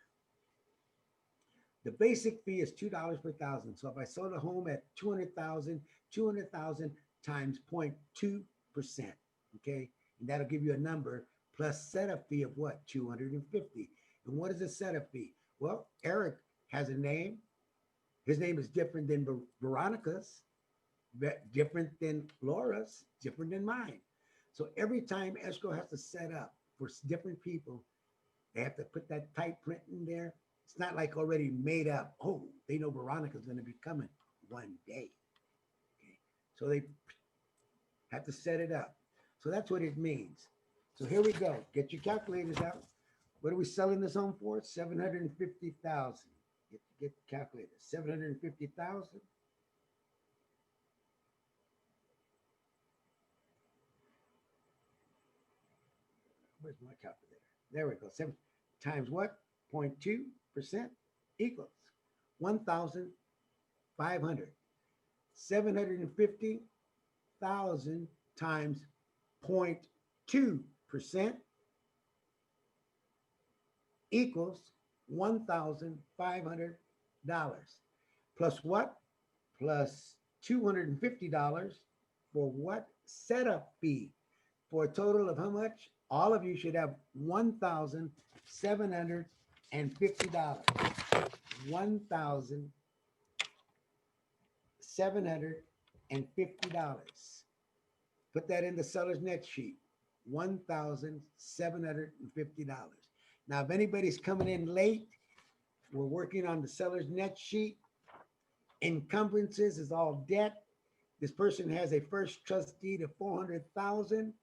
The basic fee is $2 per thousand. So if I sold a home at 200,000, 200,000 times 0.2%, okay? And that'll give you a number plus setup fee of what? 250. And what is a setup fee? Well, Eric has a name. His name is different than Veronica's, different than Laura's, different than mine. So every time escrow has to set up for different people, they have to put that type print in there. It's not like already made up. Oh, they know Veronica's going to be coming one day. Okay. So they have to set it up. So that's what it means. So here we go. Get your calculators out. What are we selling this home for? 750,000. Get the calculator. 750,000. Where's my calculator? There we go. 7 times what? 0.2% equals 1,500. 750,000 times 0.2% equals $1,500. Plus what? Plus $250 for what? Setup fee. For a total of how much? All of you should have $1,750. $1,750. Put that in the seller's net sheet. $1,750. Now, if anybody's coming in late, we're working on the seller's net sheet. Encumbrances is all debt. This person has a first trust deed of $400,000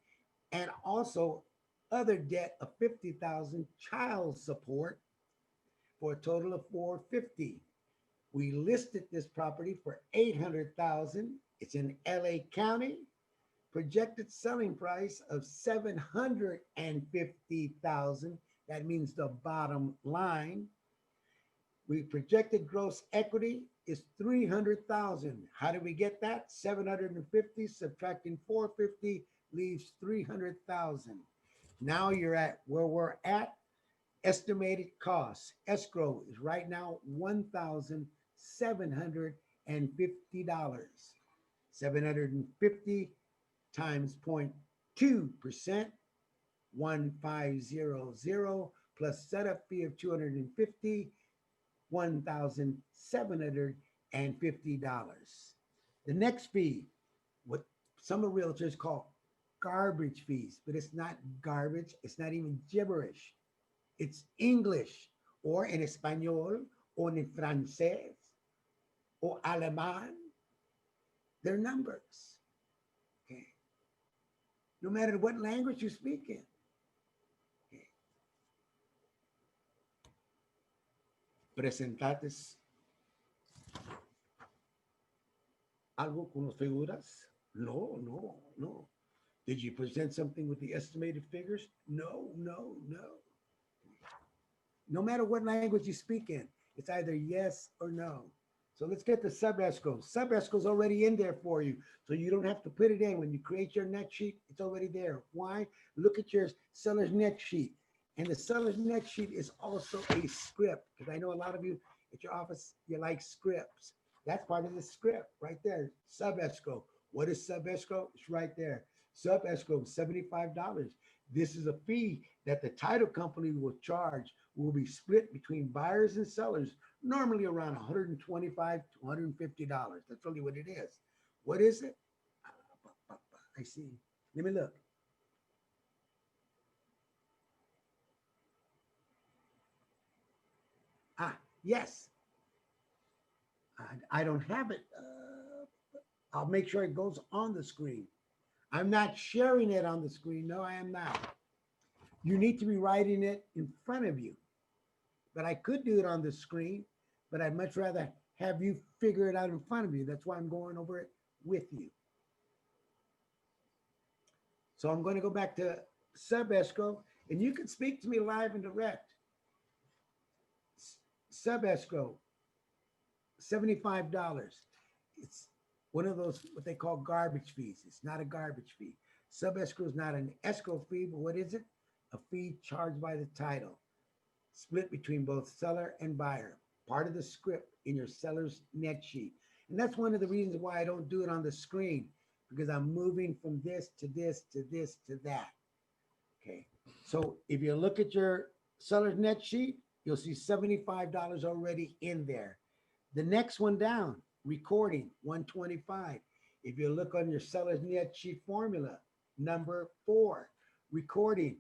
and also other debt of $50,000, child support for a total of $450,000. We listed this property for $800,000. It's in LA County. Projected selling price of $750,000. That means the bottom line. We projected gross equity is $300,000. How do we get that? 750 subtracting 450 leaves $300,000. Now you're at where we're at. Estimated cost. Escrow is right now $1,750. 750 times 0.2%, 1500 plus setup fee of 250, $1,750. The next fee, what some realtors call garbage fees, but it's not garbage. It's not even gibberish. It's English or en español or en francés or alemán. They're numbers. Okay. No matter what language you speak in. Okay. ¿Presentaste algo con las figuras? No, no, no. Did you present something with the estimated figures? No, no, no. No matter what language you speak in, it's either yes or no. So let's get the sub escrow. Sub escrow is already in there for you. So you don't have to put it in. When you create your net sheet, it's already there. Why? Look at your seller's net sheet. And the seller's net sheet is also a script, because I know a lot of you at your office, you like scripts. That's part of the script right there. Sub escrow. What is sub escrow? It's right there. Sub escrow, $75. This is a fee that the title company will charge, will be split between buyers and sellers, normally around $125 to $150. That's really what it is. What is it? I see. Let me look. Yes. I don't have it. I'll make sure it goes on the screen. I'm not sharing it on the screen. No, I am not. You need to be writing it in front of you. But I could do it on the screen, but I'd much rather have you figure it out in front of you. That's why I'm going over it with you. So I'm going to go back to sub escrow, and you can speak to me live and direct. Sub escrow, $75. It's one of those, what they call garbage fees. It's not a garbage fee. Sub escrow is not an escrow fee, but what is it? A fee charged by the title, split between both seller and buyer, part of the script in your seller's net sheet. And that's one of the reasons why I don't do it on the screen, because I'm moving from this to this to this to that. Okay. So if you look at your seller's net sheet, you'll see $75 already in there. The next one down, recording, $125. If you look on your seller's net sheet formula, number 4, recording,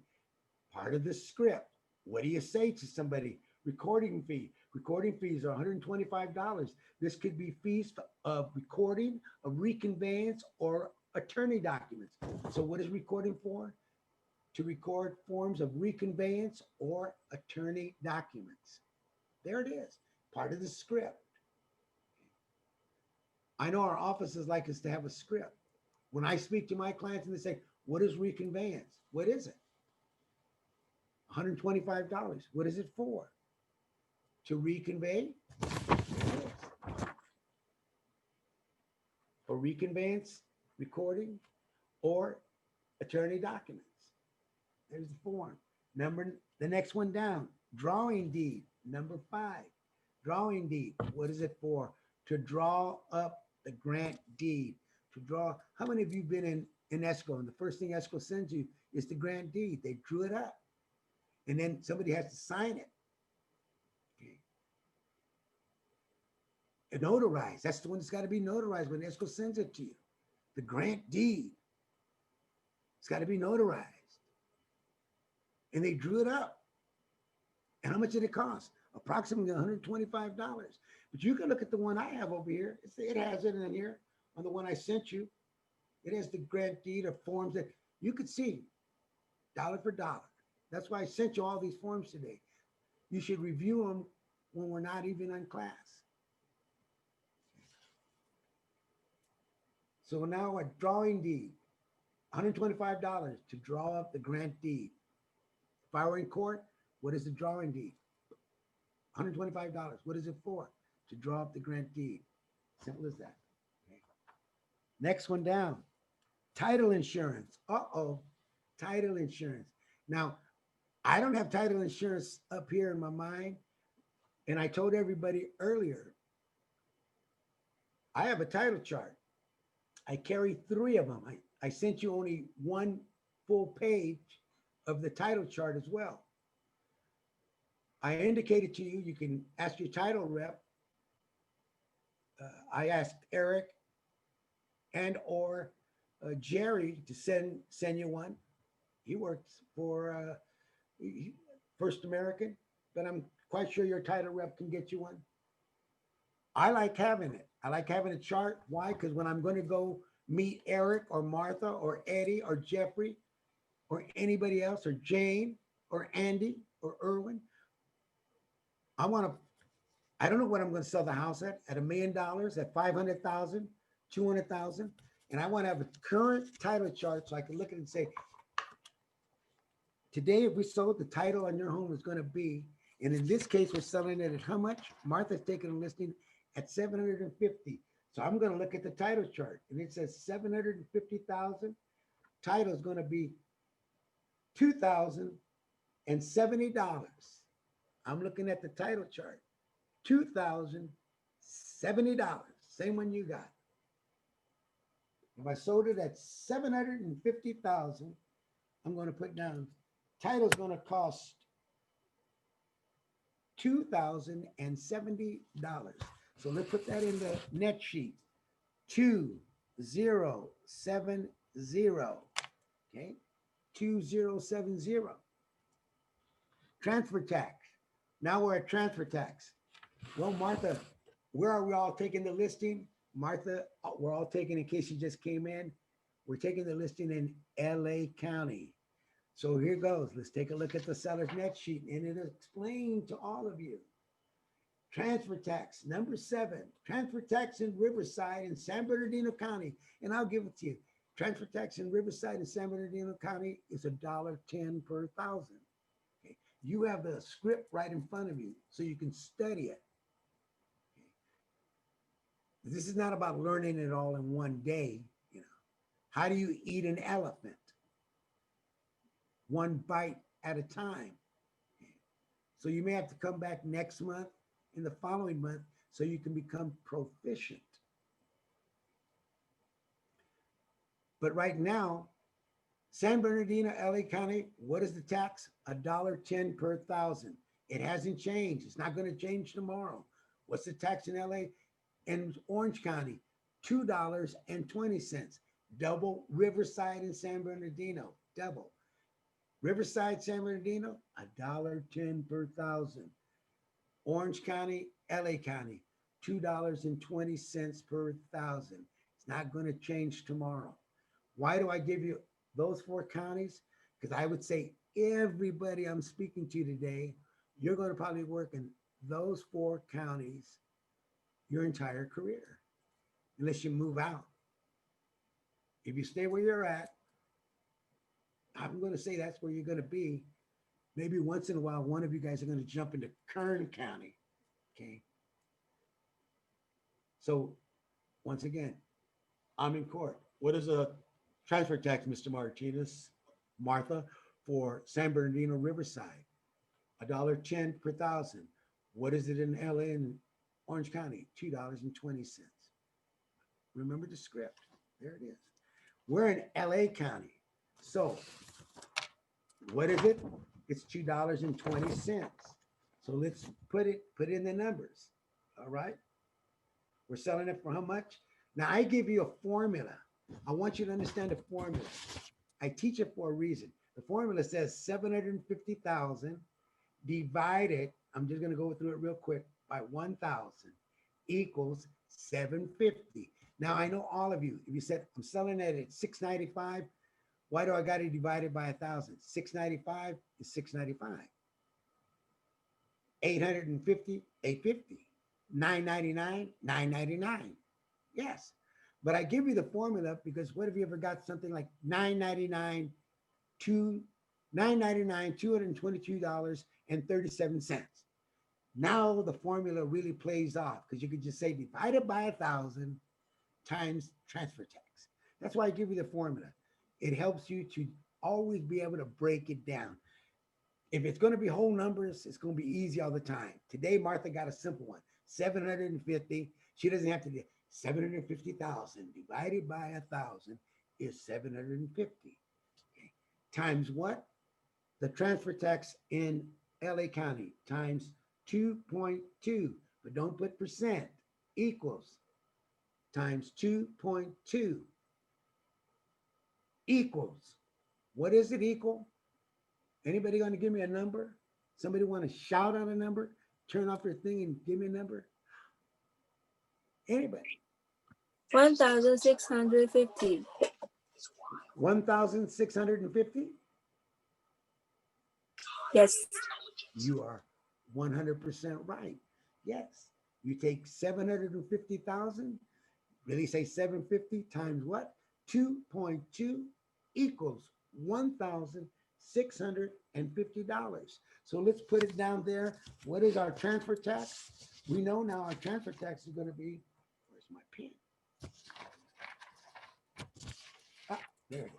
part of the script. What do you say to somebody? Recording fee. Recording fees are $125. This could be fees of recording, of reconveyance, or attorney documents. So what is recording for? To record forms of reconveyance or attorney documents. There it is, part of the script. I know our offices like us to have a script. When I speak to my clients and they say, what is reconveyance? What is it? $125. What is it for? To reconvey? For reconveyance, recording, or attorney documents. There's the form. The next one down, drawing deed, number 5. Drawing deed, what is it for? To draw up the grant deed. To draw, how many of you been in escrow? And the first thing escrow sends you is the grant deed. They drew it up. And then somebody has to sign it. Okay. And notarized. That's the one that's got to be notarized when escrow sends it to you. The grant deed. It's got to be notarized. And they drew it up. And how much did it cost? Approximately $125. But you can look at the one I have over here. It has it in here on the one I sent you. It has the grant deed of forms that you could see dollar for dollar. That's why I sent you all these forms today. You should review them when we're not even in class. So now a drawing deed, $125 to draw up the grant deed. If I were in court, what is the drawing deed? $125. What is it for? To draw up the grant deed. Simple as that. Okay. Next one down, title insurance. Title insurance. Now, I don't have title insurance up here in my mind. And I told everybody earlier, I have a title chart. I carry three of them. I sent you only one full page of the title chart as well. I indicated to you, you can ask your title rep. I asked Eric and or Jerry to send you one. He works for First American, but I'm quite sure your title rep can get you one. I like having it. I like having a chart. Why? Because when I'm going to go meet Eric or Martha or Eddie or Jeffrey or anybody else or Jane or Andy or Irwin, I want to, I don't know what I'm going to sell the house at $1 million, at 500,000, 200,000. And I want to have a current title chart so I can look at it and say, today, if we sold, the title on your home is going to be, and in this case, we're selling it at how much? Martha's taking a listing at 750. So I'm going to look at the title chart and it says 750,000. Title is going to be $2,070. I'm looking at the title chart. $2,070. Same one you got. If I sold it at 750,000, I'm going to put down title's going to cost $2,070. So let's put that in the net sheet. 2070. Okay. 2070. Transfer tax. Now we're at transfer tax. Well, Martha, where are we all taking the listing? Martha, we're all taking, in case you just came in, we're taking the listing in LA County. So here goes. Let's take a look at the seller's net sheet and it'll explain to all of you. Transfer tax, number 7, transfer tax in Riverside and San Bernardino County. And I'll give it to you. Transfer tax in Riverside and San Bernardino County is $1.10 per thousand. Okay. You have the script right in front of you so you can study it. Okay. This is not about learning it all in one day. You know, how do you eat an elephant? One bite at a time. Okay. So you may have to come back next month, in the following month, so you can become proficient. But right now, San Bernardino, LA County, what is the tax? $1.10 per thousand. It hasn't changed. It's not going to change tomorrow. What's the tax in LA? In Orange County, $2.20. Double Riverside and San Bernardino, double. Riverside, San Bernardino, $1.10 per thousand. Orange County, LA County, $2.20 per thousand. It's not going to change tomorrow. Why do I give you those 4 counties? Because I would say everybody I'm speaking to today, you're going to probably work in those 4 counties your entire career, unless you move out. If you stay where you're at, I'm going to say that's where you're going to be. Maybe once in a while, one of you guys are going to jump into Kern County. Okay. So once again, I'm in court. What is a transfer tax, Mr. Martinez, Martha, for San Bernardino Riverside? $1.10 per thousand. What is it in LA and Orange County? $2.20. Remember the script. There it is. We're in LA County. So what is it? It's $2.20. So let's put in the numbers. All right. We're selling it for how much? Now I give you a formula. I want you to understand the formula. I teach it for a reason. The formula says 750,000 divided, I'm just going to go through it real quick, by 1,000 equals 750. Now I know all of you, if you said I'm selling it at 695, why do I got to divide it by 1,000? 695 is 695. 850, 850. 999, 999. Yes. But I give you the formula because what if you ever got something like 999, $222.37. Now the formula really plays off because you could just say divided by 1,000 times transfer tax. That's why I give you the formula. It helps you to always be able to break it down. If it's going to be whole numbers, it's going to be easy all the time. Today, Martha got a simple one, 750. She doesn't have to do 750,000 divided by 1,000 is 750. Okay. Times what? The transfer tax in LA County times 2.2, but don't put percent, equals times 2.2 equals. What is it equal? Anybody going to give me a number? Somebody want to shout out a number? Turn off your thing and give me a number? Anybody? 1,650. 1,650? Yes. You are 100% right. Yes. You take 750,000, really say 750 times what? 2.2 equals $1,650. So let's put it down there. What is our transfer tax? We know now our transfer tax is going to be, where's my pen? Ah, there it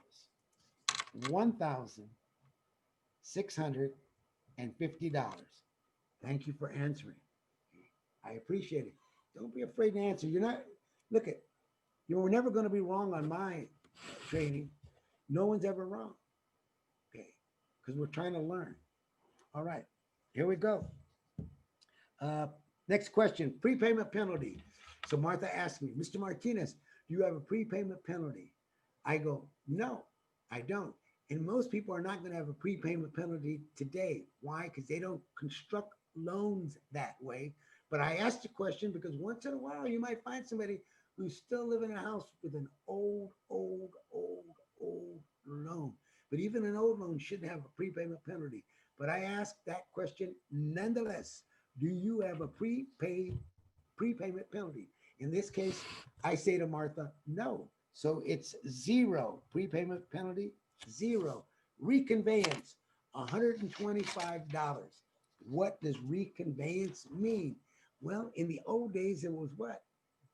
is. $1,650. Thank you for answering. I appreciate it. Don't be afraid to answer. You're not, look at, you're never going to be wrong on my training. No one's ever wrong. Okay. Because we're trying to learn. All right. Here we go. Next question, prepayment penalty. So Martha asked me, Mr. Martinez, do you have a prepayment penalty? I go, no, I don't. And most people are not going to have a prepayment penalty today. Why? Because they don't construct loans that way. But I asked the question because once in a while you might find somebody who's still living in a house with an old loan. But even an old loan shouldn't have a prepayment penalty. But I asked that question nonetheless. Do you have a prepayment penalty? In this case, I say to Martha, no. So it's zero. Prepayment penalty, zero. Reconveyance, $125. What does reconveyance mean? Well, in the old days, it was what?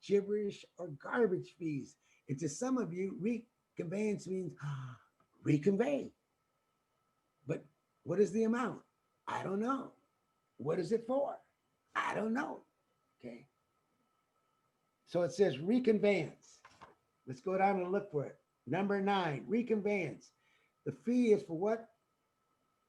Gibberish or garbage fees. And to some of you, reconveyance means reconvey. But what is the amount? I don't know. What is it for? I don't know. Okay. So it says reconveyance. Let's go down and look for it. Number 9, reconveyance. The fee is for what?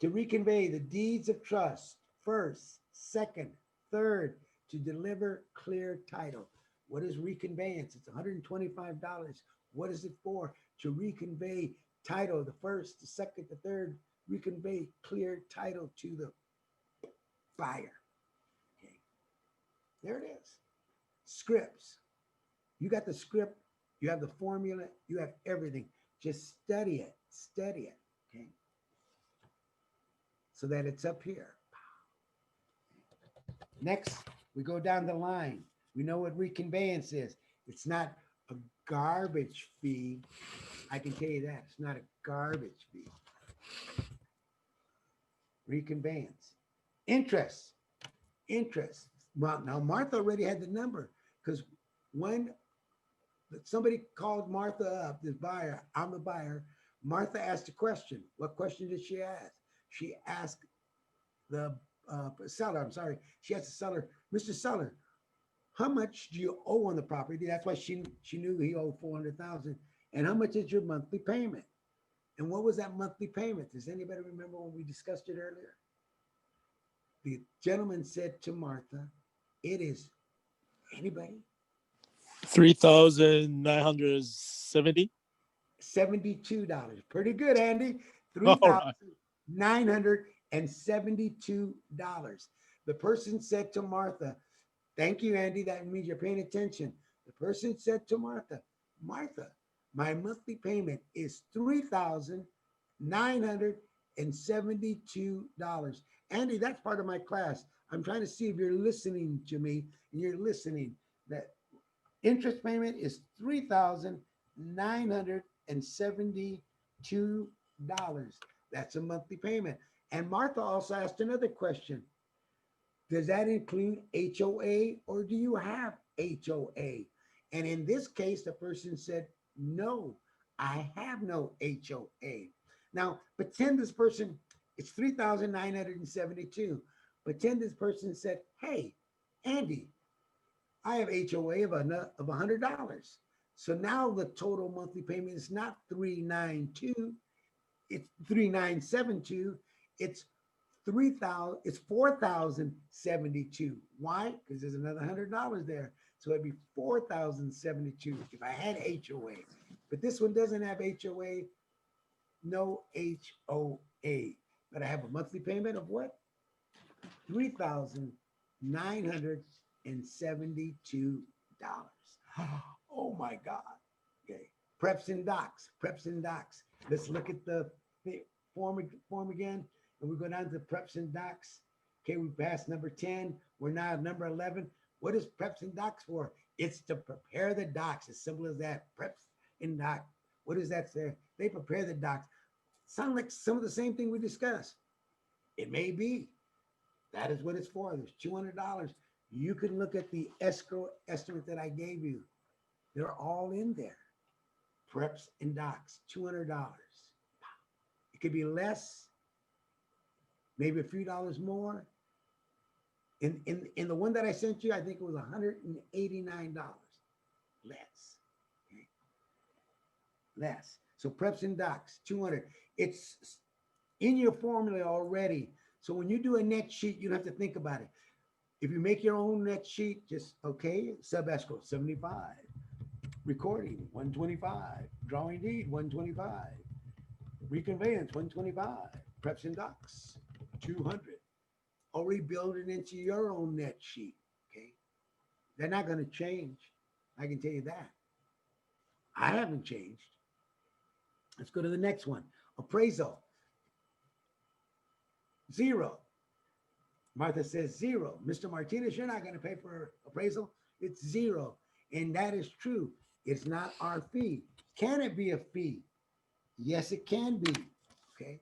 To reconvey the deeds of trust, first, second, third, to deliver clear title. What is reconveyance? It's $125. What is it for? To reconvey title, the first, the second, the third, reconvey clear title to the buyer. Okay. There it is. Scripts. You got the script, you have the formula, you have everything. Just study it, okay? So that it's up here. Next, we go down the line. We know what reconveyance is. It's not a garbage fee. I can tell you that. It's not a garbage fee. Reconveyance. Interest. Well, now Martha already had the number because when somebody called Martha up, this buyer, I'm the buyer, Martha asked a question. What question did she ask? She asked the seller, I'm sorry, she asked the seller, Mr. Seller, how much do you owe on the property? That's why she knew he owed 400,000. And how much is your monthly payment? And what was that monthly payment? Does anybody remember when we discussed it earlier? The gentleman said to Martha, it is, anybody? 3,970. $72. Pretty good, Andy. All right. $3,972. The person said to Martha, thank you, Andy. That means you're paying attention. The person said to Martha, Martha, my monthly payment is $3,972. Andy, that's part of my class. I'm trying to see if you're listening to me and you're listening. That interest payment is $3,972. That's a monthly payment. And Martha also asked another question. Does that include HOA or do you have HOA? And in this case, the person said, no, I have no HOA. Now, pretend this person, it's 3,972. Pretend this person said, hey, Andy, I have HOA of $100. So now the total monthly payment is not 392, it's 3972. It's 3,000, it's 4,072. Why? Because there's another $100 there. So it'd be 4,072 if I had HOA. But this one doesn't have HOA, no HOA. But I have a monthly payment of what? $3,972. Oh my God. Okay. Preps and docs. Preps and docs. Let's look at the form again. And we go down to preps and docs. Okay, we passed number 10. We're now at number 11. What is preps and docs for? It's to prepare the docs. As simple as that. Preps and docs. What does that say? They prepare the docs. Sound like some of the same thing we discussed. It may be. That is what it's for. There's $200. You can look at the escrow estimate that I gave you. They're all in there. Preps and docs, $200. It could be less, maybe a few dollars more. In the one that I sent you, I think it was $189 less. Okay. Less. So preps and docs, 200. It's in your formula already. So when you do a net sheet, you don't have to think about it. If you make your own net sheet, just okay, sub escrow 75, recording 125, drawing deed 125, reconveyance 125, preps and docs 200. Already build it into your own net sheet. Okay, they're not going to change. I can tell you that. I haven't changed. Let's go to the next one. Appraisal. 0. Martha says 0. Mr. Martinez, you're not going to pay for appraisal. It's 0. And that is true. It's not our fee. Can it be a fee? Yes, it can be. Okay.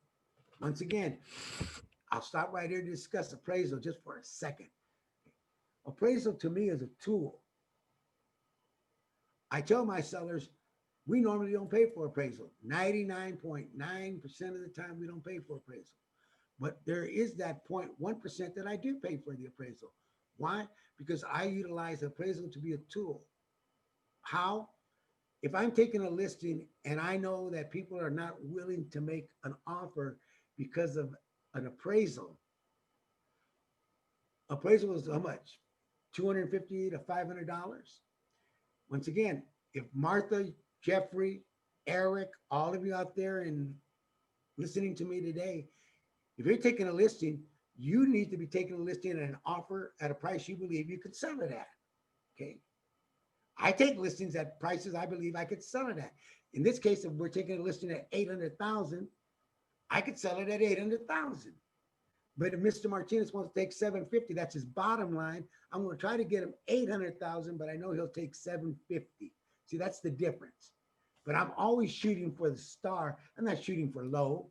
Once again, I'll stop right here to discuss appraisal just for a second. Appraisal to me is a tool. I tell my sellers, we normally don't pay for appraisal. 99.9% of the time, we don't pay for appraisal. But there is that 0.1% that I do pay for the appraisal. Why? Because I utilize appraisal to be a tool. How? If I'm taking a listing and I know that people are not willing to make an offer because of an appraisal, appraisal is how much? $250 to $500. Once again, if Martha, Jeffrey, Eric, all of you out there and listening to me today, if you're taking a listing, you need to be taking a listing at an offer at a price you believe you could sell it at. Okay. I take listings at prices I believe I could sell it at. In this case, if we're taking a listing at 800,000, I could sell it at 800,000. But if Mr. Martinez wants to take 750, that's his bottom line. I'm going to try to get him 800,000, but I know he'll take 750. See, that's the difference. But I'm always shooting for the star. I'm not shooting for low.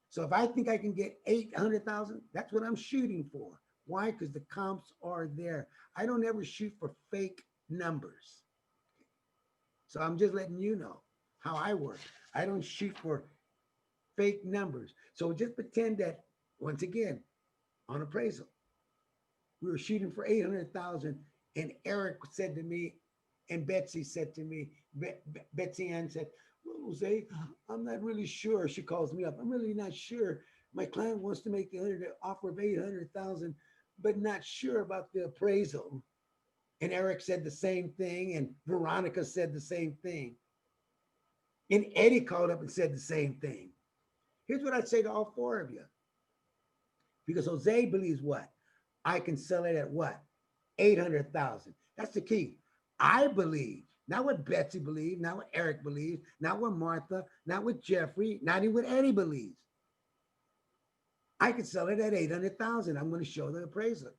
So if I think I can get 800,000, that's what I'm shooting for. Why? Because the comps are there. I don't ever shoot for fake numbers. So I'm just letting you know how I work. I don't shoot for fake numbers. So just pretend that, once again, on appraisal, we were shooting for 800,000, and Eric said to me, and Betsy said to me, Betsy Ann said, well, Jose, I'm not really sure. She calls me up. I'm really not sure. My client wants to make the offer of 800,000, but not sure about the appraisal. And Eric said the same thing, and Veronica said the same thing. And Eddie called up and said the same thing. Here's what I'd say to all four of you. Because Jose believes what? I can sell it at what? 800,000. That's the key. I believe, not what Betsy believes, not what Eric believes, not what Martha, not what Jeffrey, not even what Eddie believes. I could sell it at 800,000. I'm going to show the appraiser.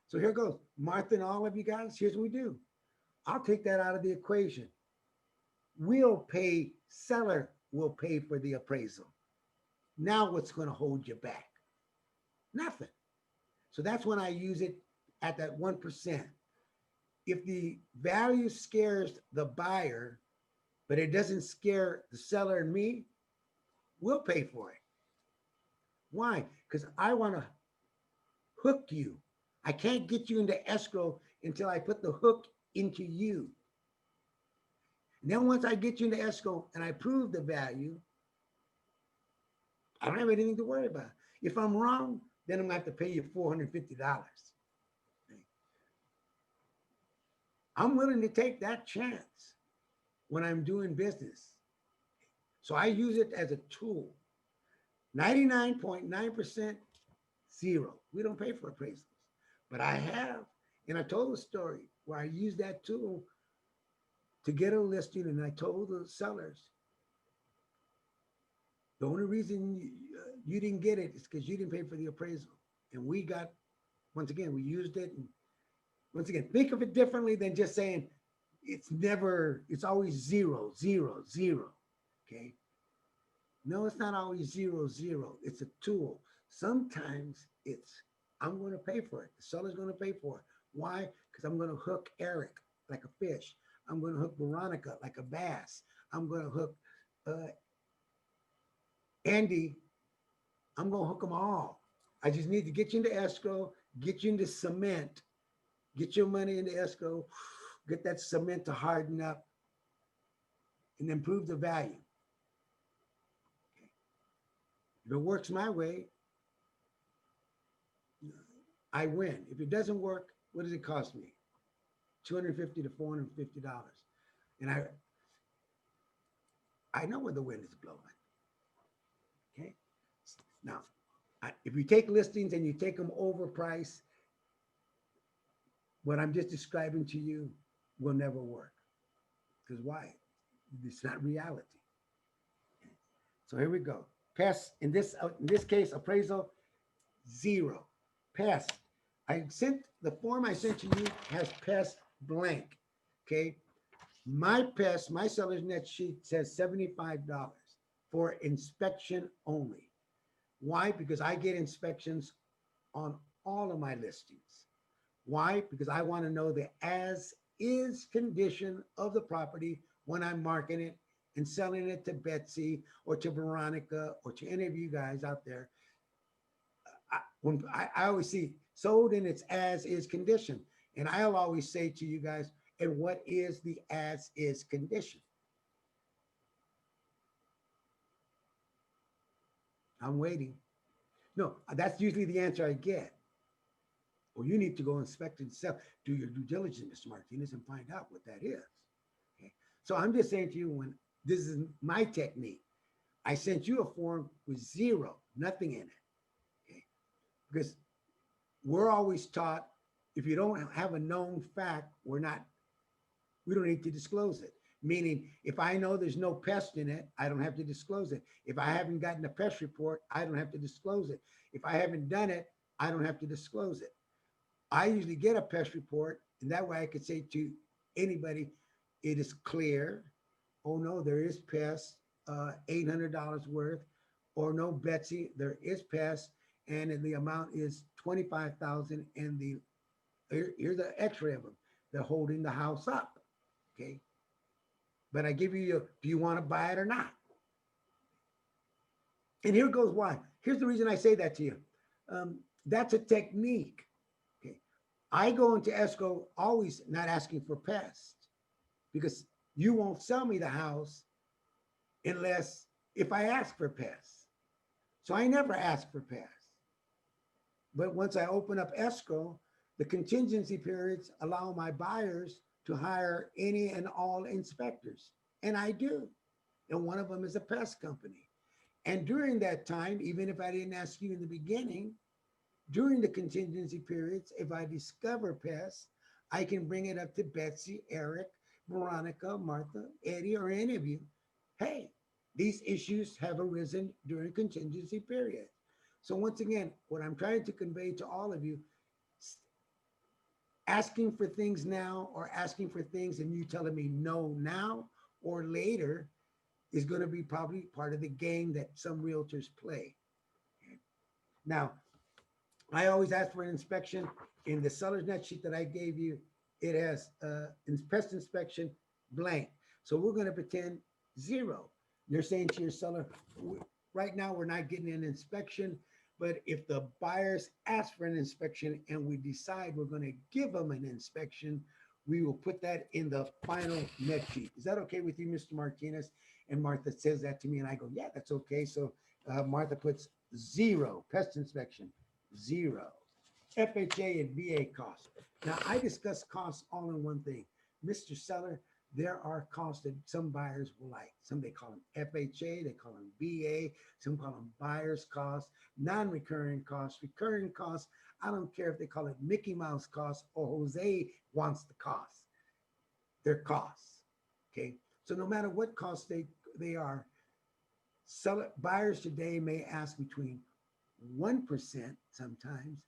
So here goes. Martha and all of you guys, here's what we do. I'll take that out of the equation. Seller will pay for the appraisal. Now what's going to hold you back? Nothing. So that's when I use it at that 1%. If the value scares the buyer, but it doesn't scare the seller and me, we'll pay for it. Why? Because I want to hook you. I can't get you into escrow until I put the hook into you. And then once I get you into escrow and I prove the value, I don't have anything to worry about. If I'm wrong, then I'm gonna have to pay you $450. I'm willing to take that chance when I'm doing business. So I use it as a tool. 99.9% zero. We don't pay for appraisals. But I have, and I told a story where I used that tool to get a listing, and I told the sellers, the only reason you didn't get it is because you didn't pay for the appraisal. And we got, once again, we used it. And once again, think of it differently than just saying it's never, it's always 0, 0, 0. Okay. No, it's not always 0, 0. It's a tool. Sometimes it's, I'm going to pay for it. The seller's going to pay for it. Why? Because I'm going to hook Eric like a fish. I'm going to hook Veronica like a bass. I'm going to hook Andy. I'm going to hook them all. I just need to get you into escrow, get you into cement, get your money into escrow, get that cement to harden up, and then prove the value. If it works my way, I win. If it doesn't work, what does it cost me? $250 to $450. And I know where the wind is blowing. Okay. Now, if you take listings and you take them overpriced, what I'm just describing to you will never work. Because why? It's not reality. So here we go. Pass in this case, appraisal 0. Pass. I sent the form I sent to you has pass blank. Okay. My pass, my seller's net sheet says $75 for inspection only. Why? Because I get inspections on all of my listings. Why? Because I want to know the as is condition of the property when I'm marketing it and selling it to Betsy or to Veronica or to any of you guys out there. I always see sold in its as is condition. And I'll always say to you guys, and what is the as is condition? I'm waiting. No, that's usually the answer I get. Well, you need to go inspect and sell. Do your due diligence, Mr. Martinez, and find out what that is. Okay. So I'm just saying to you, when this is my technique, I sent you a form with 0, nothing in it. Okay. Because we're always taught if you don't have a known fact, we don't need to disclose it. Meaning, if I know there's no pest in it, I don't have to disclose it. If I haven't gotten a pest report, I don't have to disclose it. If I haven't done it, I don't have to disclose it. I usually get a pest report, and that way I could say to anybody, it is clear. Oh no, there is pest, $800 worth. Or no, Betsy, there is pest, and the amount is $25,000. And here's the X-ray of them. They're holding the house up. Okay. But I give you, do you want to buy it or not? And here goes why. Here's the reason I say that to you. That's a technique. Okay. I go into escrow always not asking for pests because you won't sell me the house unless if I ask for pests. So I never ask for pests. But once I open up escrow, the contingency periods allow my buyers to hire any and all inspectors. And I do. And one of them is a pest company. And during that time, even if I didn't ask you in the beginning, during the contingency periods, if I discover pests, I can bring it up to Betsy, Eric, Veronica, Martha, Eddie, or any of you. Hey, these issues have arisen during contingency period. So once again, what I'm trying to convey to all of you, asking for things now or asking for things and you telling me no now or later is going to be probably part of the game that some realtors play. Now, I always ask for an inspection. In the seller's net sheet that I gave you, it has pest inspection blank. So we're going to pretend 0. You're saying to your seller, right now we're not getting an inspection, but if the buyers ask for an inspection and we decide we're going to give them an inspection, we will put that in the final net sheet. Is that okay with you, Mr. Martinez? And Martha says that to me, and I go, yeah, that's okay. So Martha puts 0 pest inspection, 0 FHA and VA costs. Now I discuss costs all in one thing, Mr. Seller. There are costs that some buyers will like. Some they call them FHA, they call them VA, some call them buyer's costs, non-recurring costs, recurring costs. I don't care if they call it Mickey Mouse costs or Jose wants the costs. They're costs. Okay. So no matter what costs they are, buyers today may ask between 1% sometimes,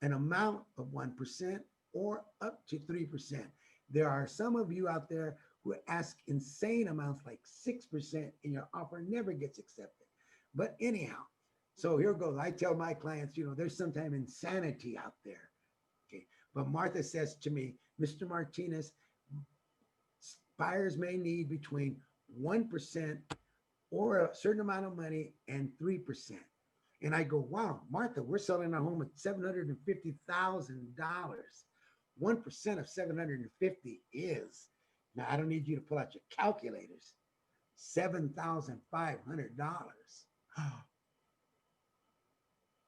an amount of 1%, or up to 3%. There are some of you out there who ask insane amounts like 6%, and your offer never gets accepted. But anyhow, so here goes. I tell my clients, there's sometimes insanity out there. Okay. But Martha says to me, Mr. Martinez, buyers may need between 1% or a certain amount of money and 3%. And I go, wow, Martha, we're selling our home at $750,000. 1% of 750 is, now I don't need you to pull out your calculators, $7,500.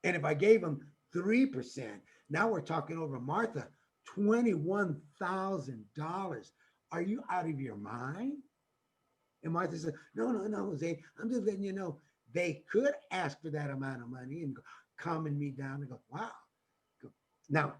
And if I gave them 3%, now we're talking over, Martha, $21,000. Are you out of your mind? And Martha said, no, Jose, I'm just letting you know, they could ask for that amount of money and calming me down and go, wow. Now,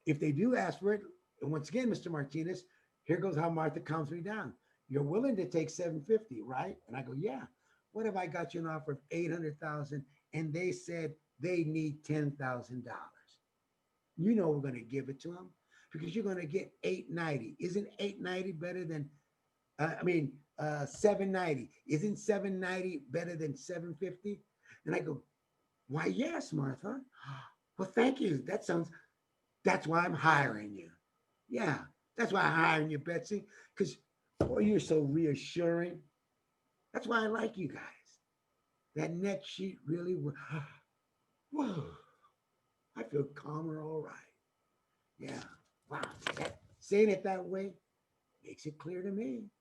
if they do ask for it, and once again, Mr. Martinez, here goes how Martha calms me down. You're willing to take 750, right? And I go, yeah. What if I got you an offer of 800,000 and they said they need $10,000? You know we're going to give it to them because you're going to get 890. Isn't 890 better than 790? Isn't 790 better than 750? And I go, why, yes, Martha. Well, thank you. That's why I'm hiring you. Yeah, that's why I'm hiring you, Betsy, because, boy, you're so reassuring. That's why I like you guys. That net sheet really, whoa, I feel calmer, all right. Yeah, wow. Saying it that way makes it clear to me.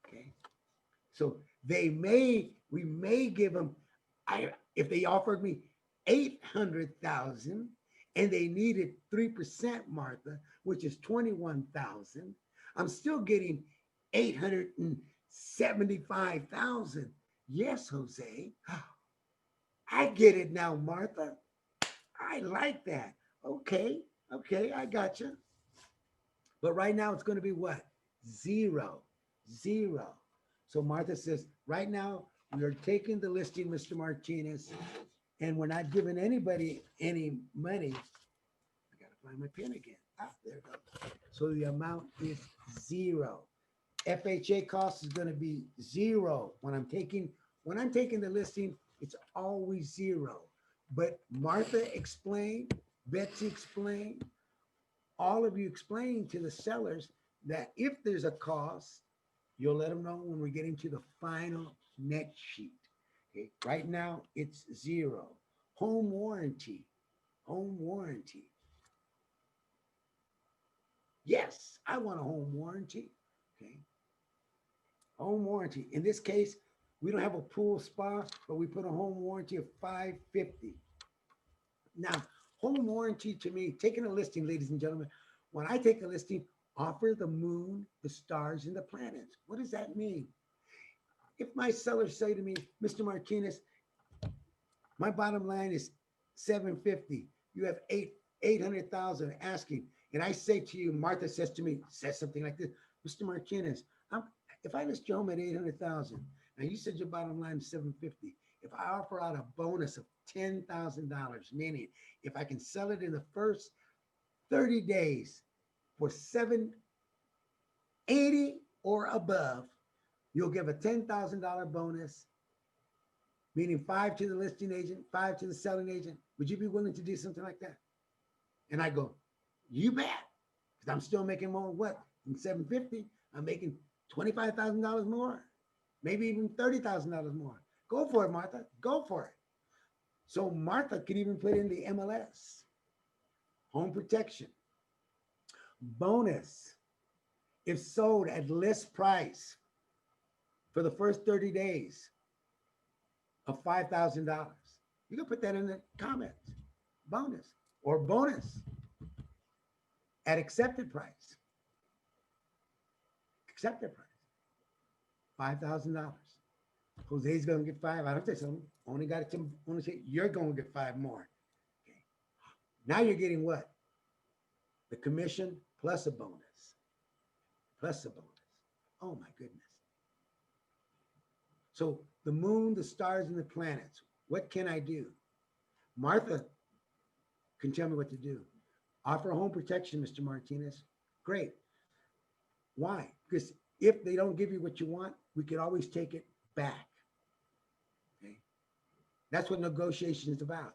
Okay. So we may give them, if they offered me 800,000 and they needed 3%, Martha, which is 21,000, I'm still getting 875,000. Yes, Jose. I get it now, Martha. I like that. Okay, I got you. But right now it's going to be what? 0. So Martha says, right now we are taking the listing, Mr. Martinez, and we're not giving anybody any money. I got to find my pen again. There it goes. So the amount is 0. FHA cost is going to be 0. When I'm taking the listing, it's always 0. But Martha explained, Betsy explained, all of you explained to the sellers that if there's a cost, you'll let them know when we're getting to the final net sheet. Okay, right now it's 0. Home warranty. Yes, I want a home warranty. Okay. Home warranty. In this case, we don't have a pool spa, but we put a home warranty of $550. Now, home warranty to me, taking a listing, ladies and gentlemen, when I take a listing, offer the moon, the stars, and the planets. What does that mean? If my sellers say to me, Mr. Martinez, my bottom line is 750. You have 800,000 asking. And I say to you, Martha says something like this, Mr. Martinez, if I list your home at 800,000, and you said your bottom line is 750, if I offer out a bonus of $10,000, meaning if I can sell it in the first 30 days for 780 or above, you'll give a $10,000 bonus, meaning 5 to the listing agent, 5 to the selling agent. Would you be willing to do something like that? And I go, you bet, because I'm still making more what than 750. I'm making $25,000 more, maybe even $30,000 more. Go for it, Martha. Go for it. So Martha could even put in the MLS, home protection, bonus, if sold at list price for the first 30 days of $5,000. You can put that in the comments, bonus or bonus at accepted price. Accepted price, $5,000. Jose's gonna get five. I don't say something. Only got it. Only say you're gonna get five more. Okay. Now you're getting what? The commission plus a bonus. Plus a bonus. Oh my goodness. So the moon, the stars, and the planets. What can I do? Martha can tell me what to do. Offer home protection, Mr. Martinez. Great. Why? Because if they don't give you what you want, we could always take it back. Okay. That's what negotiation is about.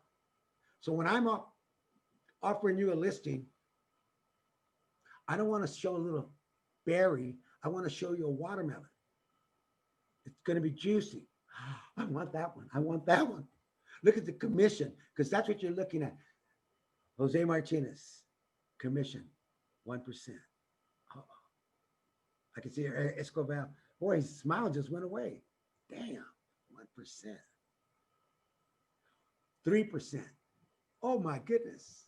So when I'm offering you a listing, I don't want to show a little berry. I want to show you a watermelon. It's going to be juicy. I want that one. I want that one. Look at the commission, because that's what you're looking at. Jose Martinez, commission, 1%. Uh-oh. I can see Escobar. Boy, his smile just went away. Damn, 1%. 3%. Oh my goodness.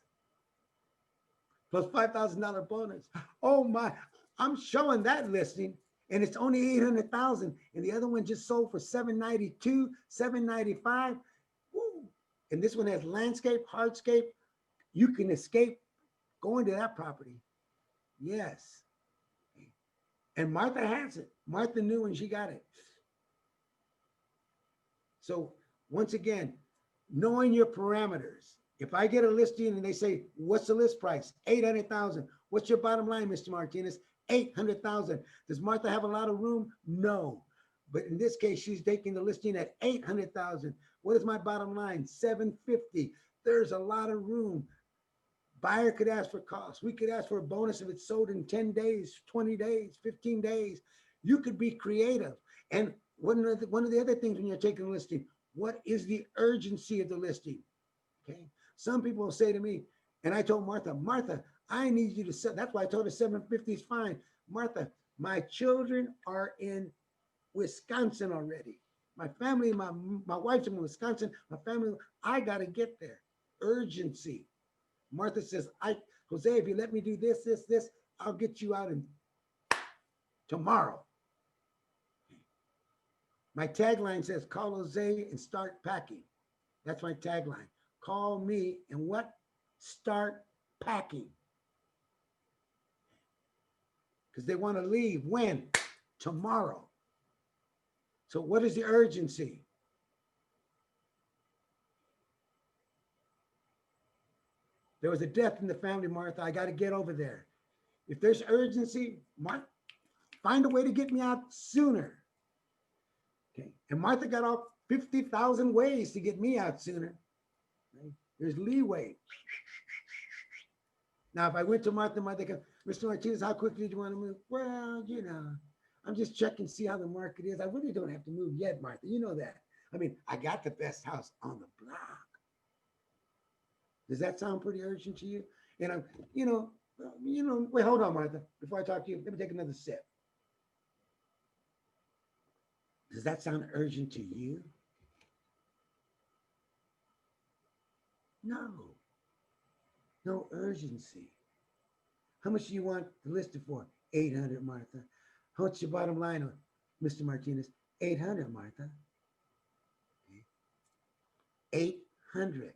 Plus $5,000 bonus. Oh my, I'm showing that listing and it's only 800,000 and the other one just sold for 792, 795. Woo. And this one has landscape, hardscape. You can escape going to that property. Yes. And Martha has it. Martha knew when she got it. So once again, knowing your parameters. If I get a listing and they say, what's the list price? 800,000. What's your bottom line, Mr. Martinez? 800,000. Does Martha have a lot of room? No. But in this case, she's taking the listing at 800,000. What is my bottom line? 750. There's a lot of room. Buyer could ask for costs. We could ask for a bonus if it's sold in 10 days, 20 days, 15 days. You could be creative. And one of the other things when you're taking a listing, what is the urgency of the listing? Okay. Some people will say to me, and I told Martha, Martha, I need you to sell. That's why I told her 750 is fine. Martha, my children are in Wisconsin already. My family, my wife's in Wisconsin. My family, I got to get there. Urgency. Martha says, Jose, if you let me do this, I'll get you out in tomorrow. My tagline says, call Jose and start packing. That's my tagline. Call me and what? Start packing. Because they want to leave. When? Tomorrow. So what is the urgency? There was a death in the family, Martha. I got to get over there. If there's urgency, find a way to get me out sooner. Okay. And Martha got off 50,000 ways to get me out sooner. Okay. There's leeway. Now, if I went to Martha goes, Mr. Martinez, how quickly do you want to move? Well, you know, I'm just checking to see how the market is. I really don't have to move yet, Martha. You know that. I mean, I got the best house on the block. Does that sound pretty urgent to you? And I'm, wait, hold on, Martha. Before I talk to you, let me take another sip. Does that sound urgent to you? No. No urgency. How much do you want to list it for? 800, Martha. What's your bottom line, Mr. Martinez? 800, Martha. Okay. 800.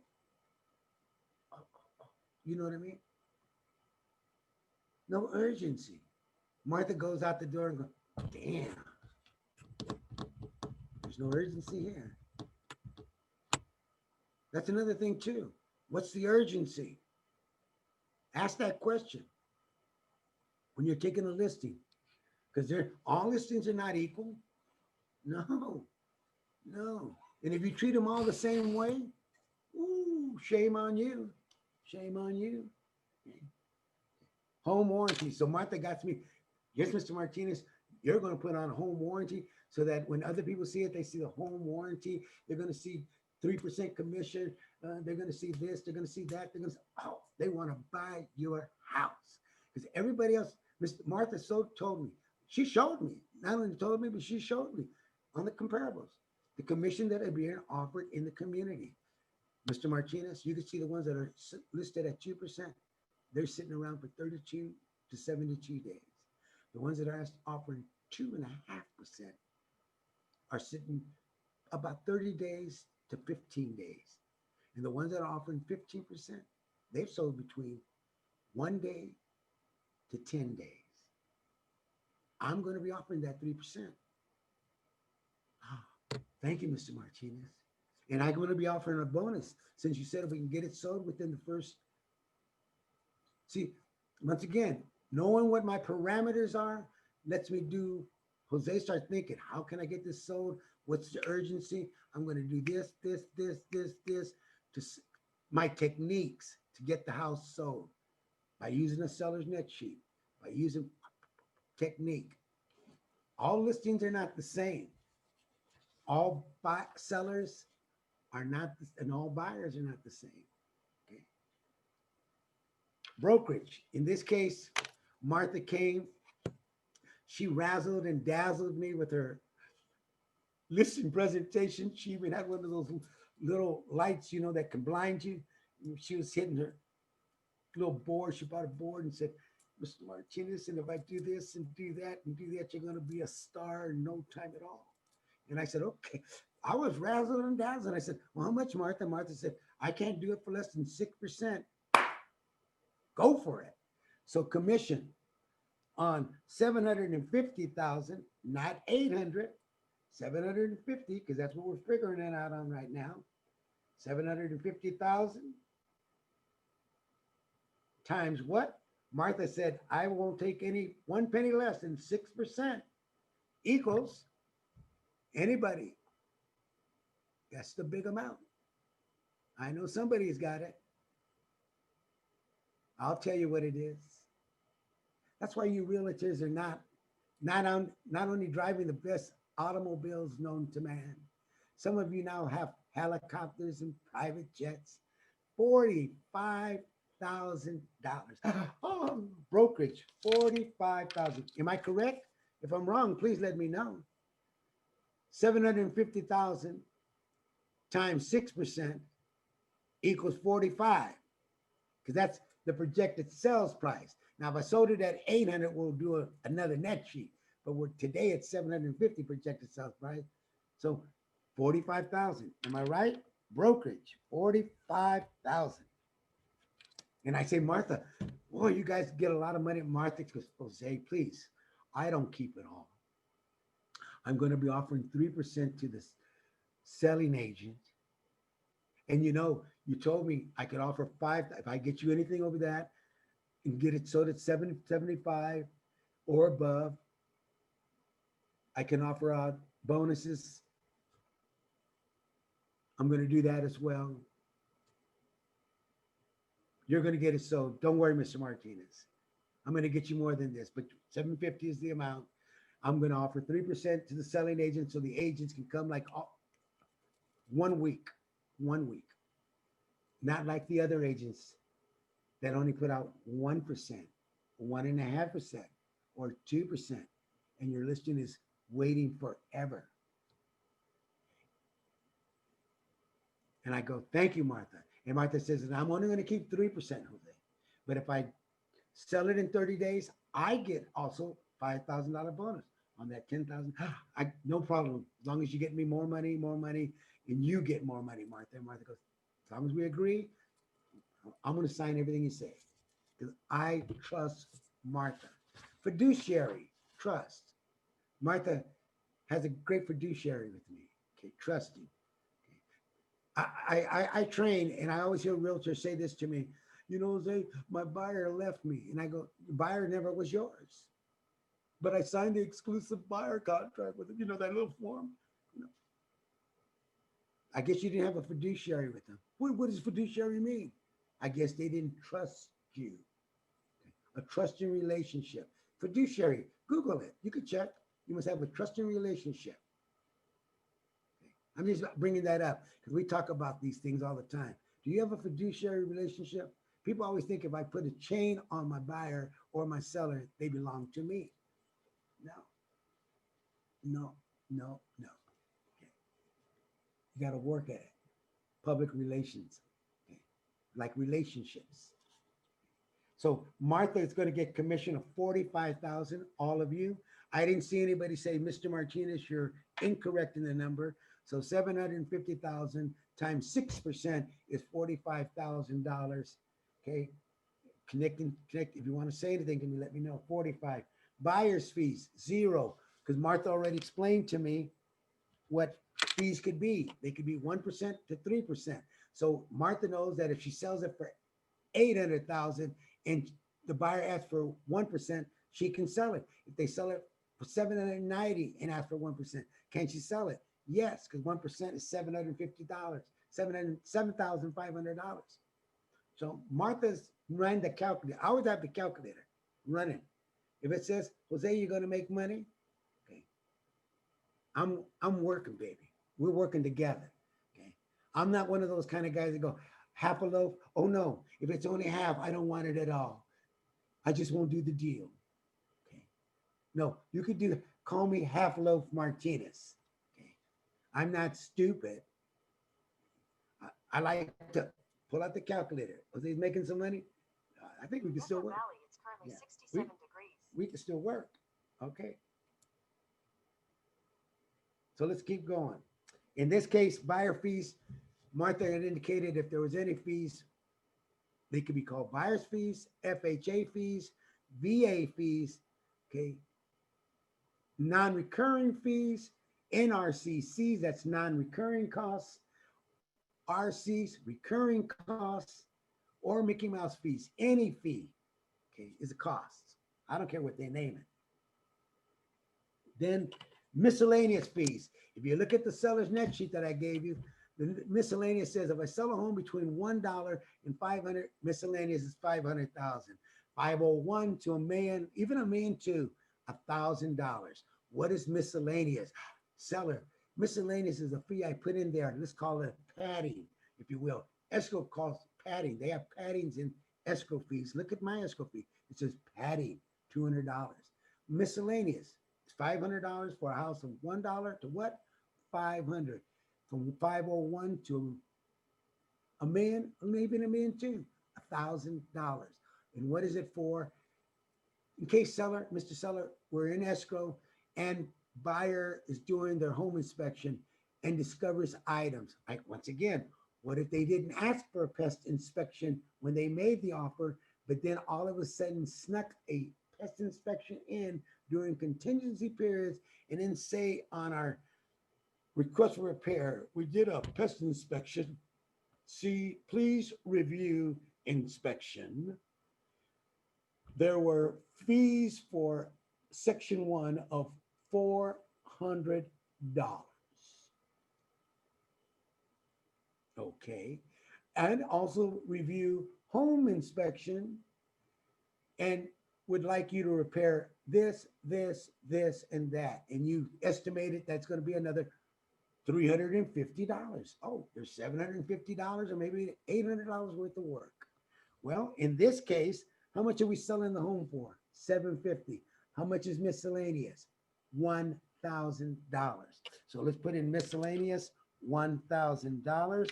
You know what I mean? No urgency. Martha goes out the door and goes, damn. There's no urgency here. That's another thing too. What's the urgency? Ask that question when you're taking a listing. Because all listings are not equal. No. And if you treat them all the same way, ooh, shame on you. Shame on you. Home warranty. So Martha got to me. Yes, Mr. Martinez, you're going to put on a home warranty. so that when other people see it, they see the home warranty. They're going to see 3% commission. They're going to see this. They're going to see that. They're going to oh, they want to buy your house because everybody else. Mr. Martha so told me. She showed me. Not only told me, but she showed me on the comparables the commission that are being offered in the community. Mr. Martinez, you can see the ones that are listed at 2%. They're sitting around for 32 to 72 days. The ones that are offering 2.5% are sitting about 30 days to 15 days. And the ones that are offering 15%, they've sold between 1 day to 10 days. I'm going to be offering that 3%. Thank you, Mr. Martinez. And I'm going to be offering a bonus since you said if we can get it sold within the first. See, once again, knowing what my parameters are lets me do. Jose start thinking, how can I get this sold? What's the urgency? I'm going to do this. To my techniques to get the house sold by using a seller's net sheet, by using technique. All listings are not the same. All sellers are not, and all buyers are not the same. Okay. Brokerage. In this case, Martha came. She razzled and dazzled me with her listing presentation. She even had one of those little lights, you know, that can blind you. She was hitting her little board. She bought a board and said, Mr. Martinez, and if I do this and do that, you're going to be a star in no time at all. And I said, okay. I was razzled and dazzled. I said, well, how much, Martha? Martha said, I can't do it for less than 6%. Go for it. So commission on 750,000, not 800, 750, because that's what we're figuring it out on right now. 750,000 times what? Martha said, I won't take any 1 penny less than 6% equals anybody. That's the big amount. I know somebody's got it. I'll tell you what it is. That's why you realtors are not only driving the best automobiles known to man. Some of you now have helicopters and private jets. $45,000. Oh, brokerage, $45,000. Am I correct? If I'm wrong, please let me know. 750,000 times 6% equals 45, because that's the projected sales price. Now, if I sold it at 800, we'll do another net sheet. But today it's 750 projected sales price. So 45,000. Am I right? Brokerage, 45,000. And I say, Martha, boy, you guys get a lot of money. Martha goes, Jose, please, I don't keep it all. I'm going to be offering 3% to the selling agent. And you know, you told me I could offer 5. If I get you anything over that and get it sold at 775 or above, I can offer out bonuses. I'm going to do that as well. You're going to get it sold. Don't worry, Mr. Martinez. I'm going to get you more than this, but 750 is the amount. I'm going to offer 3% to the selling agent so the agents can come like 1 week. Not like the other agents that only put out 1%, 1.5%, or 2%, and your listing is waiting forever. And I go, thank you, Martha. And Martha says, and I'm only going to keep 3%, Jose. But if I sell it in 30 days, I get also $5,000 bonus on that 10,000. No problem. As long as you get me more money, and you get more money, Martha. And Martha goes, as long as we agree, I'm going to sign everything you say. Because I trust Martha. Fiduciary trust. Martha has a great fiduciary with me. Okay, trusting. I train, and I always hear realtors say this to me. You know, Jose, my buyer left me. And I go, the buyer never was yours. But I signed the exclusive buyer contract with him. You know, that little form. You know. I guess you didn't have a fiduciary with them. What does fiduciary mean? I guess they didn't trust you. A trusting relationship. Fiduciary, Google it. You can check. You must have a trusting relationship. I'm just bringing that up because we talk about these things all the time. Do you have a fiduciary relationship? People always think if I put a chain on my buyer or my seller, they belong to me. No, no, no, no. Okay. You got to work at it. Public relations, okay, like relationships. So Martha is going to get commission of 45,000, all of you. I didn't see anybody say, Mr. Martinez, you're incorrect in the number. So 750,000 times 6% is $45,000. Okay. Connect. If you want to say anything, can you let me know? 45. Buyer's fees, 0. Because Martha already explained to me what fees could be. They could be 1% to 3%. So Martha knows that if she sells it for 800,000 and the buyer asks for 1%, she can sell it. If they sell it for 790 and ask for 1%, can she sell it? Yes, because 1% is $750, $7,500. So Martha's running the calculator. I always have the calculator running. If it says, Jose, you're going to make money, okay, I'm working, baby. We're working together. Okay. I'm not one of those kind of guys that go, half a loaf. Oh no, if it's only half, I don't want it at all. I just won't do the deal. Okay. No, you could call me half loaf Martinez. Okay. I'm not stupid. I like to pull out the calculator. Jose's making some money. I think we can still work. Valley, it's currently Yeah. 67 degrees. We can still work. Okay. So let's keep going. In this case, buyer fees, Martha had indicated if there was any fees, they could be called buyer's fees, FHA fees, VA fees, okay, non-recurring fees, NRCCs, that's non-recurring costs, RCs, recurring costs, or Mickey Mouse fees. Any fee, okay, is a cost. I don't care what they name it. Then miscellaneous fees. If you look at the seller's net sheet that I gave you, the miscellaneous says if I sell a home between $1 and 500, miscellaneous is 500,000. 501 to $1 million, even $1 million to $1,000. What is miscellaneous? Seller. Miscellaneous is a fee I put in there. Let's call it padding, if you will. Escrow costs padding. They have paddings in escrow fees. Look at my escrow fee. It says padding, $200. Miscellaneous. It's $500 for a house of $1 to what? 500. From 501 to $1 million, maybe $1 million too, $1,000. And what is it for? In case seller, Mr. Seller, we're in escrow and buyer is doing their home inspection and discovers items. Like once again, what if they didn't ask for a pest inspection when they made the offer, but then all of a sudden snuck a pest inspection in during contingency periods, and then say on our request for repair, we did a pest inspection. See, please review inspection. There were fees for section 1 of $400. Okay. And also review home inspection and would like you to repair this, this, this, and that. And you estimated that's going to be another $350. Oh, there's $750 or maybe $800 worth of work. Well, in this case, how much are we selling the home for? $750. How much is miscellaneous? $1,000. So let's put in miscellaneous, $1,000.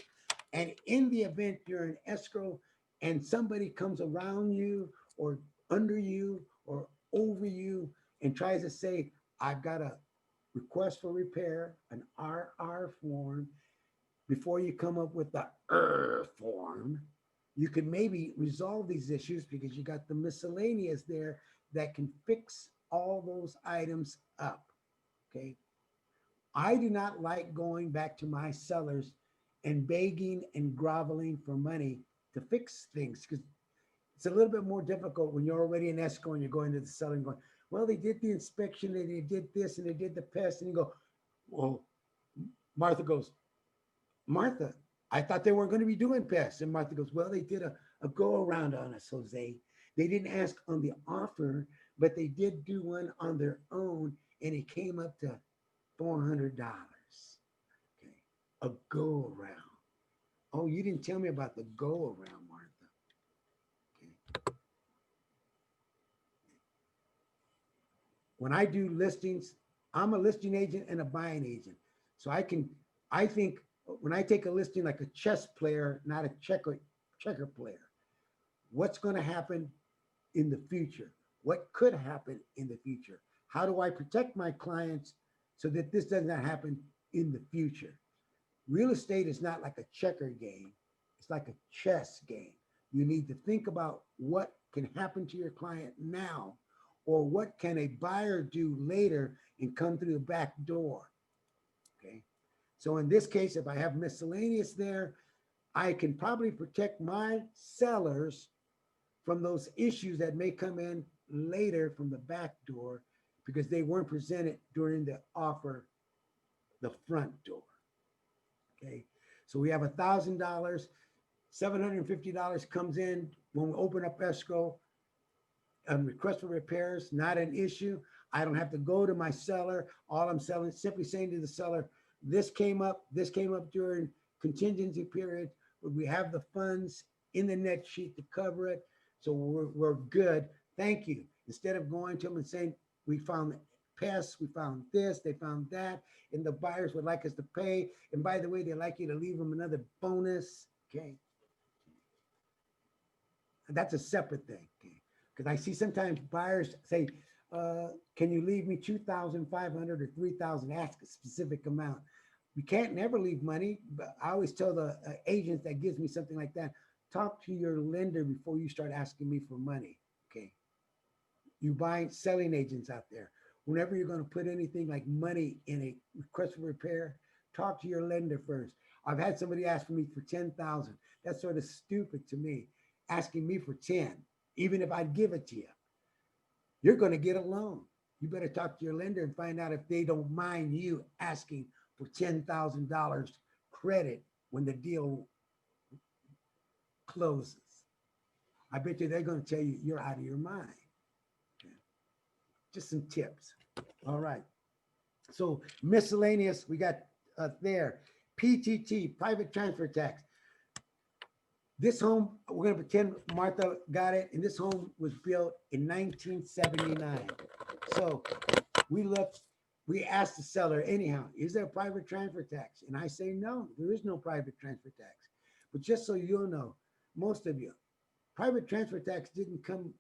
And in the event you're in escrow and somebody comes around you or under you or over you and tries to say, I've got a request for repair, an RR form, before you come up with the form, you can maybe resolve these issues because you got the miscellaneous there that can fix all those items up. Okay. I do not like going back to my sellers and begging and groveling for money to fix things because it's a little bit more difficult when you're already in escrow and you're going to the seller and going, well, they did the inspection and they did this and they did the pest. And you go, well, Martha goes, Martha, I thought they weren't going to be doing pests. And Martha goes, well, they did a go around on us, Jose. They didn't ask on the offer, but they did do one on their own and it came up to $400. Okay. A go around. Oh, you didn't tell me about the go around, Martha. Okay. When I do listings, I'm a listing agent and a buying agent. So I think when I take a listing like a chess player, not a checker player, what's going to happen in the future? What could happen in the future? How do I protect my clients so that this does not happen in the future? Real estate is not like a checker game. It's like a chess game. You need to think about what can happen to your client now, or what can a buyer do later and come through the back door. Okay. So in this case, if I have miscellaneous there, I can probably protect my sellers from those issues that may come in later from the back door because they weren't presented during the offer, the front door. Okay. So we have $1,000, $750 comes in when we open up escrow. Request for repairs, not an issue. I don't have to go to my seller. All I'm simply saying to the seller, this came up during contingency period. We have the funds in the net sheet to cover it. So we're good. Thank you. Instead of going to them and saying, we found pests, we found this, they found that, and the buyers would like us to pay. And by the way, they'd like you to leave them another bonus. Okay. And that's a separate thing. Okay. Because I see sometimes buyers say, can you leave me 2,500 or 3,000, ask a specific amount. You can't never leave money, but I always tell the agent that gives me something like that, talk to your lender before you start asking me for money, okay? You selling agents out there, whenever you're gonna put anything like money in a request for repair, talk to your lender first. I've had somebody ask for me for 10,000. That's sort of stupid to me, asking me for 10, even if I'd give it to you. You're gonna get a loan. You better talk to your lender and find out if they don't mind you asking for $10,000 credit when the deal closes. I bet you they're going to tell you you're out of your mind. Okay. Just some tips. All right. So miscellaneous, we got there. PTT, private transfer tax. This home, we're going to pretend Martha got it, and this home was built in 1979. So we asked the seller, anyhow, is there a private transfer tax? And I say, no, there is no private transfer tax. But just so you'll know, most of you, private transfer tax didn't come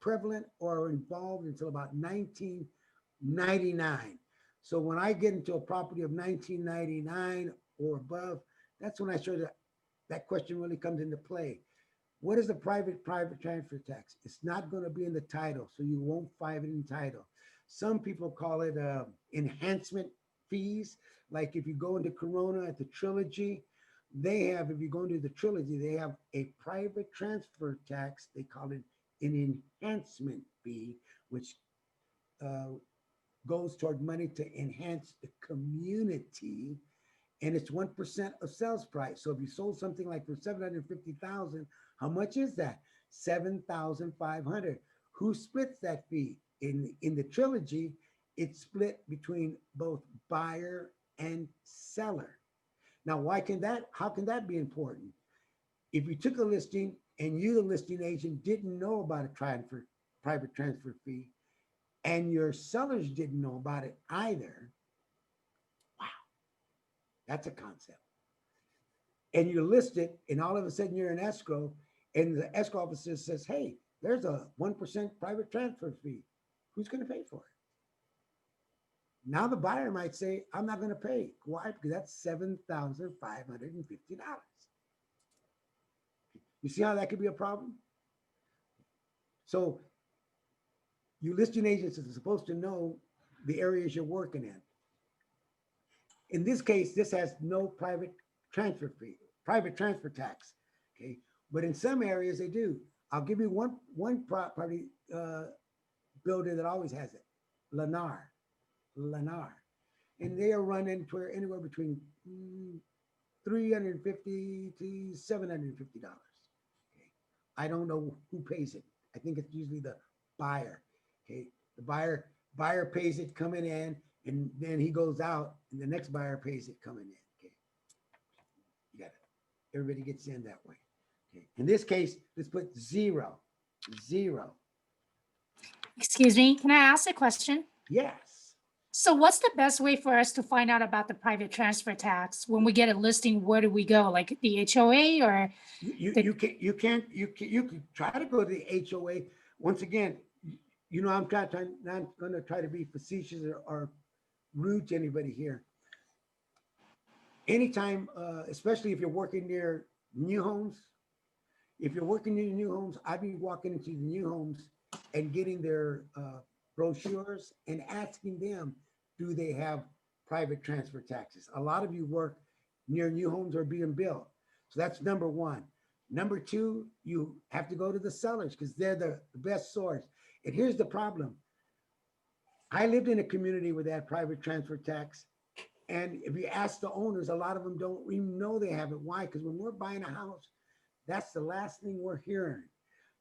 prevalent or involved until about 1999. So when I get into a property of 1999 or above, that's when I sort of, that question really comes into play. What is the private transfer tax? It's not going to be in the title, so you won't find it in title. Some people call it enhancement fees. Like if you go into Corona at the Trilogy, they have, if you go into the Trilogy, they have a private transfer tax. They call it an enhancement fee, which goes toward money to enhance the community. And it's 1% of sales price. So if you sold something like for 750,000, how much is that? 7,500. Who splits that fee? In the Trilogy, it's split between both buyer and seller. Now, how can that be important? If you took a listing and you, the listing agent, didn't know about a private transfer fee, and your sellers didn't know about it either, wow, that's a concept. And you list it, and all of a sudden you're in escrow, and the escrow officer says, hey, there's a 1% private transfer fee. Who's going to pay for it? Now the buyer might say, I'm not going to pay. Why? Because that's $7,550. You see how that could be a problem? So you listing agents are supposed to know the areas you're working in. In this case, this has no private transfer fee, private transfer tax. Okay, but in some areas they do. I'll give you one property builder that always has it, Lennar, and they are running to anywhere between $350 to $750. Okay, I don't know who pays it. I think it's usually the buyer. Okay, the buyer pays it coming in, and then he goes out, and the next buyer pays it coming in. Okay, everybody gets in that way. Okay. In this case, let's put 0, 0. Excuse me, can I ask a question? Yes. So what's the best way for us to find out about the private transfer tax? When we get a listing, where do we go? Like the HOA or? You can try to go to the HOA. Once again, I'm not going to try to be facetious or rude to anybody here. Anytime, especially if you're working near new homes, if you're working near new homes, I'd be walking into the new homes and getting their brochures and asking them, do they have private transfer taxes? A lot of you work near new homes are being built. So that's number one. Number two, you have to go to the sellers because they're the best source. And here's the problem. I lived in a community where they had private transfer tax. And if you ask the owners, a lot of them don't even know they have it. Why? Because when we're buying a house, that's the last thing we're hearing.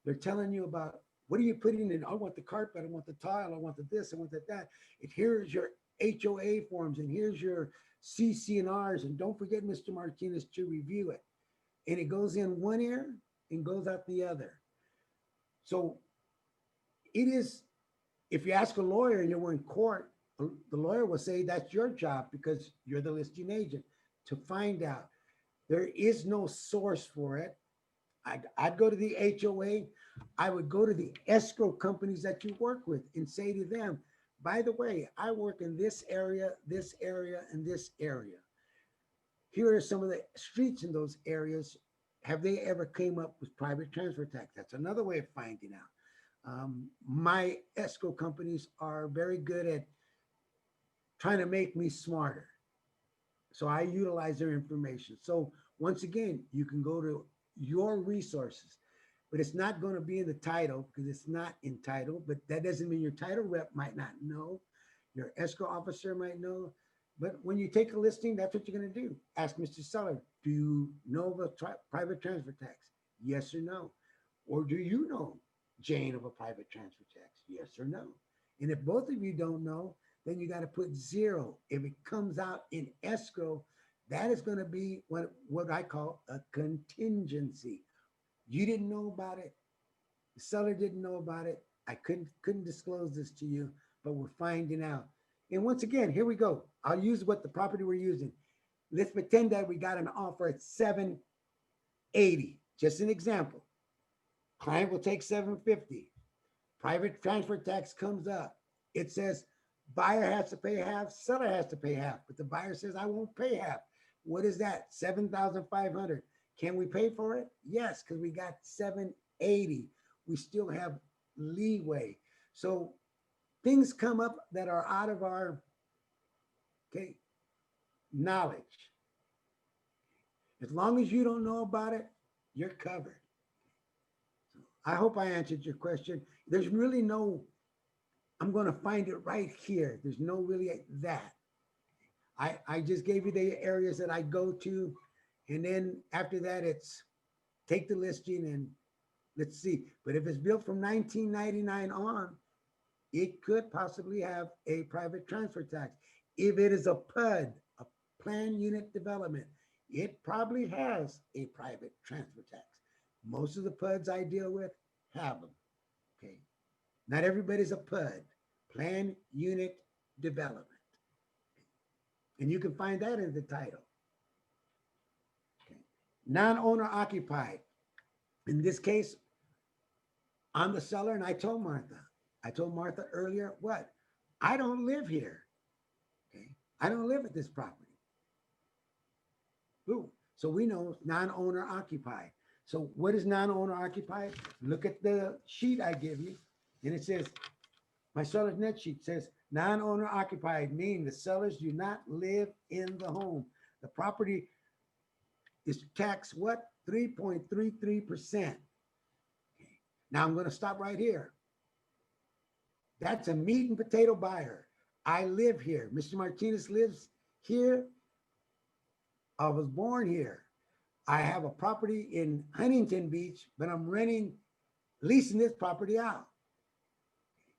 They're telling you about, what are you putting in? I want the carpet, I want the tile, I want the this, I want the that. And here's your HOA forms, and here's your CC&Rs. And don't forget, Mr. Martinez, to review it. And it goes in one ear and goes out the other. So it is, if you ask a lawyer and you're in court, the lawyer will say that's your job because you're the listing agent to find out. There is no source for it. I'd go to the HOA. I would go to the escrow companies that you work with and say to them, by the way, I work in this area, and this area. Here are some of the streets in those areas. Have they ever came up with private transfer tax? That's another way of finding out. My escrow companies are very good at trying to make me smarter. So I utilize their information. So once again, you can go to your resources, but it's not going to be in the title because it's not in title, but that doesn't mean your title rep might not know. Your escrow officer might know. But when you take a listing, that's what you're going to do. Ask Mr. Seller, do you know of a private transfer tax? Yes or no? Or do you know, Jane, of a private transfer tax? Yes or no? And if both of you don't know, then you got to put 0. If it comes out in escrow, that is going to be what I call a contingency. You didn't know about it. The seller didn't know about it. I couldn't disclose this to you, but we're finding out. And once again, here we go. I'll use what the property we're using. Let's pretend that we got an offer at $780. Just an example. Client will take $750. Private transfer tax comes up. It says buyer has to pay half, seller has to pay half, but the buyer says, I won't pay half. What is that? $7,500. Can we pay for it? Yes, because we got $780. We still have leeway. So things come up that are out of our knowledge. As long as you don't know about it, you're covered. So I hope I answered your question. There's really no, I'm going to find it right here. There's no really that. I just gave you the areas that I go to. And then after that, it's take the listing and let's see. But if it's built from 1999 on, it could possibly have a private transfer tax. If it is a PUD, a planned unit development, it probably has a private transfer tax. Most of the PUDs I deal with have them. Okay. Not everybody's a PUD, planned unit development. And you can find that in the title. Okay. Non-owner occupied. In this case, I'm the seller and I told Martha earlier, what? I don't live here. Okay. I don't live at this property. Ooh. So we know non-owner occupied. So what is non-owner occupied? Look at the sheet I give you. And it says, my seller's net sheet says non-owner occupied, meaning the sellers do not live in the home. The property is taxed what? 3.33%. Now I'm going to stop right here. That's a meat and potato buyer. I live here. Mr. Martinez lives here. I was born here. I have a property in Huntington Beach, but I'm leasing this property out.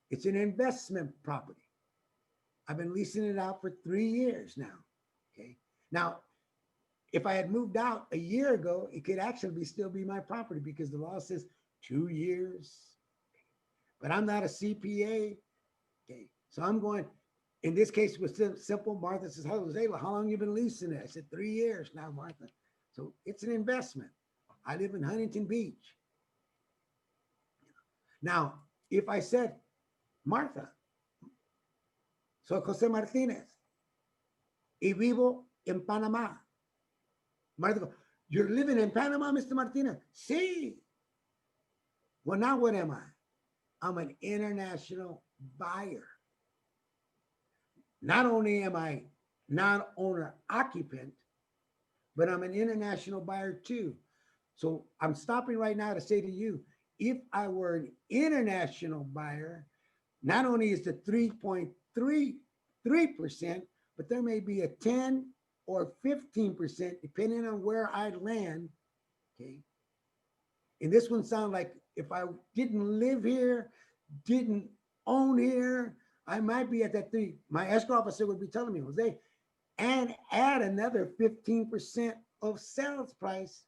It's an investment property. I've been leasing it out for 3 years now. Okay. Now, if I had moved out a year ago, it could actually still be my property because the law says 2 years. But I'm not a CPA. Okay, so I'm going, in this case, it was simple. Martha says, Jose, how long you been leasing it? I said, 3 years now, Martha. So it's an investment. I live in Huntington Beach. Now, if I said, Martha, soy Jose Martinez y vivo en Panama. Martha goes, you're living in Panama, Mr. Martinez? Sí. Well, now what am I? I'm an international buyer. Not only am I non-owner occupant, but I'm an international buyer too. So I'm stopping right now to say to you, if I were an international buyer, not only is the 3.33%, but there may be a 10 or 15%, depending on where I land. Okay. And this one sounds like if I didn't live here, didn't own here, I might be at that 3. My escrow officer would be telling me, Jose, and add another 15% of sales price.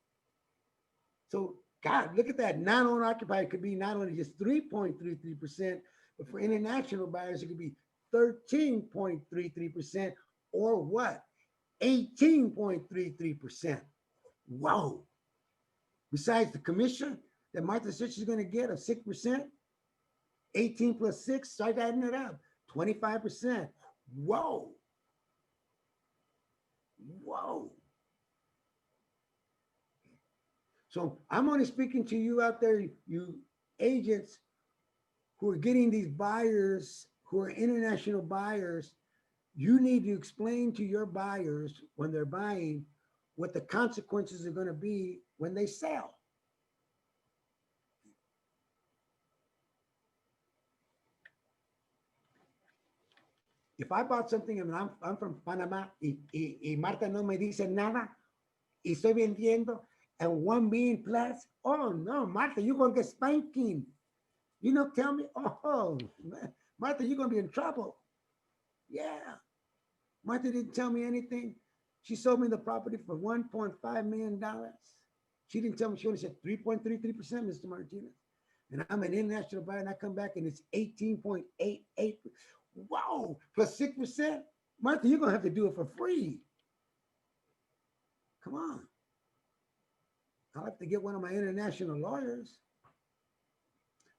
So, God, look at that. Non-owner occupied could be not only just 3.33%, but for international buyers, it could be 13.33%, or what? 18.33%. Whoa. Besides the commission that Martha said she's going to get of 6%, 18 plus 6, start adding it up, 25%. Whoa. Whoa. So I'm only speaking to you out there, you agents who are getting these buyers, who are international buyers. You need to explain to your buyers when they're buying what the consequences are going to be when they sell. If I bought something and I'm from Panama y Marta no me dice nada y estoy vendiendo and 1 million plus, oh no, Marta, you're going to get spanking. You know, tell me, oh, Marta, you're going to be in trouble. Yeah. Martha didn't tell me anything. She sold me the property for $1.5 million. She didn't tell me, she only said 3.33%, Mr. Martinez. And I'm an international buyer and I come back and it's 18.88. Whoa, plus 6%. Martha, you're going to have to do it for free. Come on. I'll have to get one of my international lawyers.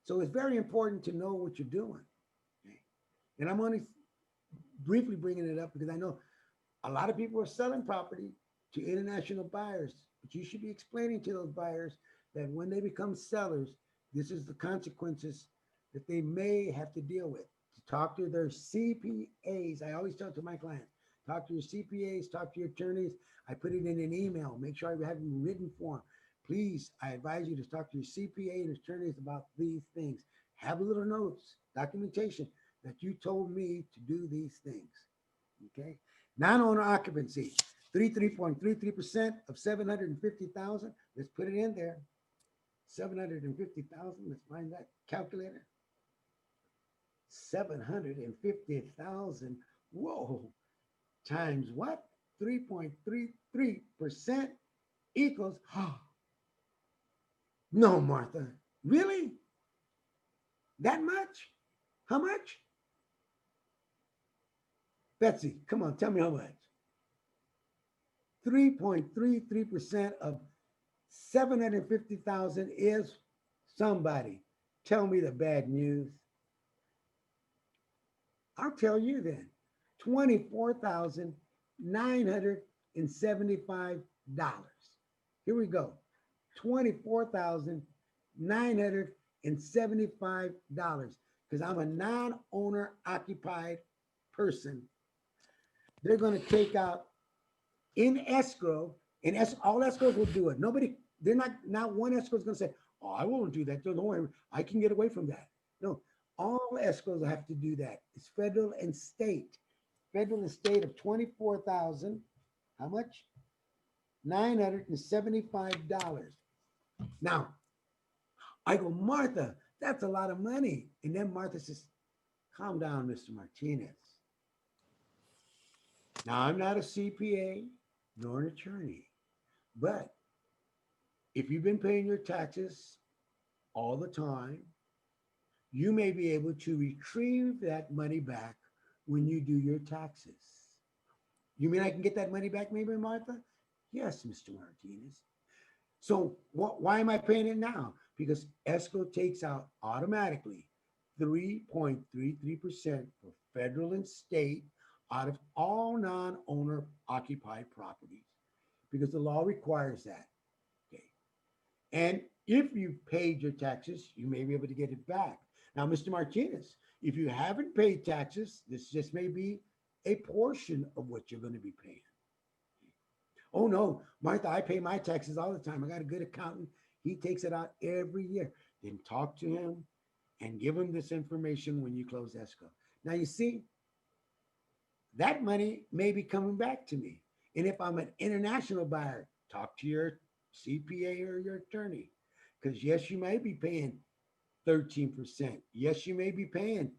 So it's very important to know what you're doing. And I'm only briefly bringing it up because I know a lot of people are selling property to international buyers, but you should be explaining to those buyers that when they become sellers, this is the consequences that they may have to deal with. To talk to their CPAs. I always tell to my clients, talk to your CPAs, talk to your attorneys. I put it in an email. Make sure I have it in written form. Please, I advise you to talk to your CPA and attorneys about these things. Have a little notes, documentation that you told me to do these things. Okay. Non-owner occupancy, 3.33% of 750,000. Let's put it in there. 750,000. Let's find that calculator. 750,000. Whoa. Times what? 3.33% equals. No, Martha. Really? That much? How much? Betsy, come on, tell me how much. 3.33% of 750,000 is somebody. Tell me the bad news. I'll tell you then. $24,975. Here we go. $24,975 because I'm a non-owner occupied person. They're going to take out in escrow, and all escrows will do it. Nobody, they're not one escrow is going to say, oh, I won't do that. Don't worry, I can get away from that. No, all escrows have to do that. It's federal and state. Federal and state of 24,000. How much? $975. Now, I go, Martha, that's a lot of money. And then Martha says, calm down, Mr. Martinez. Now, I'm not a CPA nor an attorney. But if you've been paying your taxes all the time, you may be able to retrieve that money back when you do your taxes. You mean I can get that money back, maybe, Martha? Yes, Mr. Martinez. So why am I paying it now? Because escrow takes out automatically 3.33% for federal and state out of all non-owner occupied properties, because the law requires that. Okay. And if you've paid your taxes, you may be able to get it back. Now, Mr. Martinez, if you haven't paid taxes, this just may be a portion of what you're going to be paying. Oh no, Martha, I pay my taxes all the time. I got a good accountant. He takes it out every year. Then talk to him and give him this information when you close escrow. Now you see, that money may be coming back to me. And if I'm an international buyer, talk to your CPA or your attorney. Because yes, you may be paying 13%. Yes, you may be paying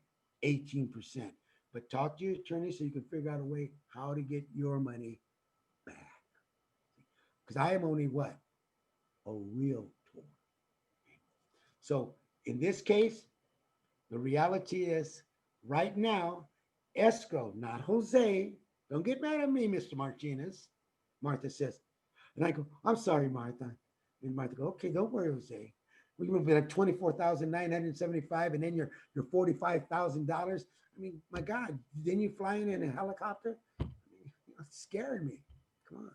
18%. But talk to your attorney so you can figure out a way how to get your money back. Because I am only what? A realtor. So in this case, the reality is right now, escrow, not Jose. Don't get mad at me, Mr. Martinez. Martha says, and I go, I'm sorry, Martha. And Martha goes, okay, don't worry, Jose. We're going to be like 24,975, and then your $45,000. I mean, my God, then you flying in a helicopter? I mean, it scared me. Come on.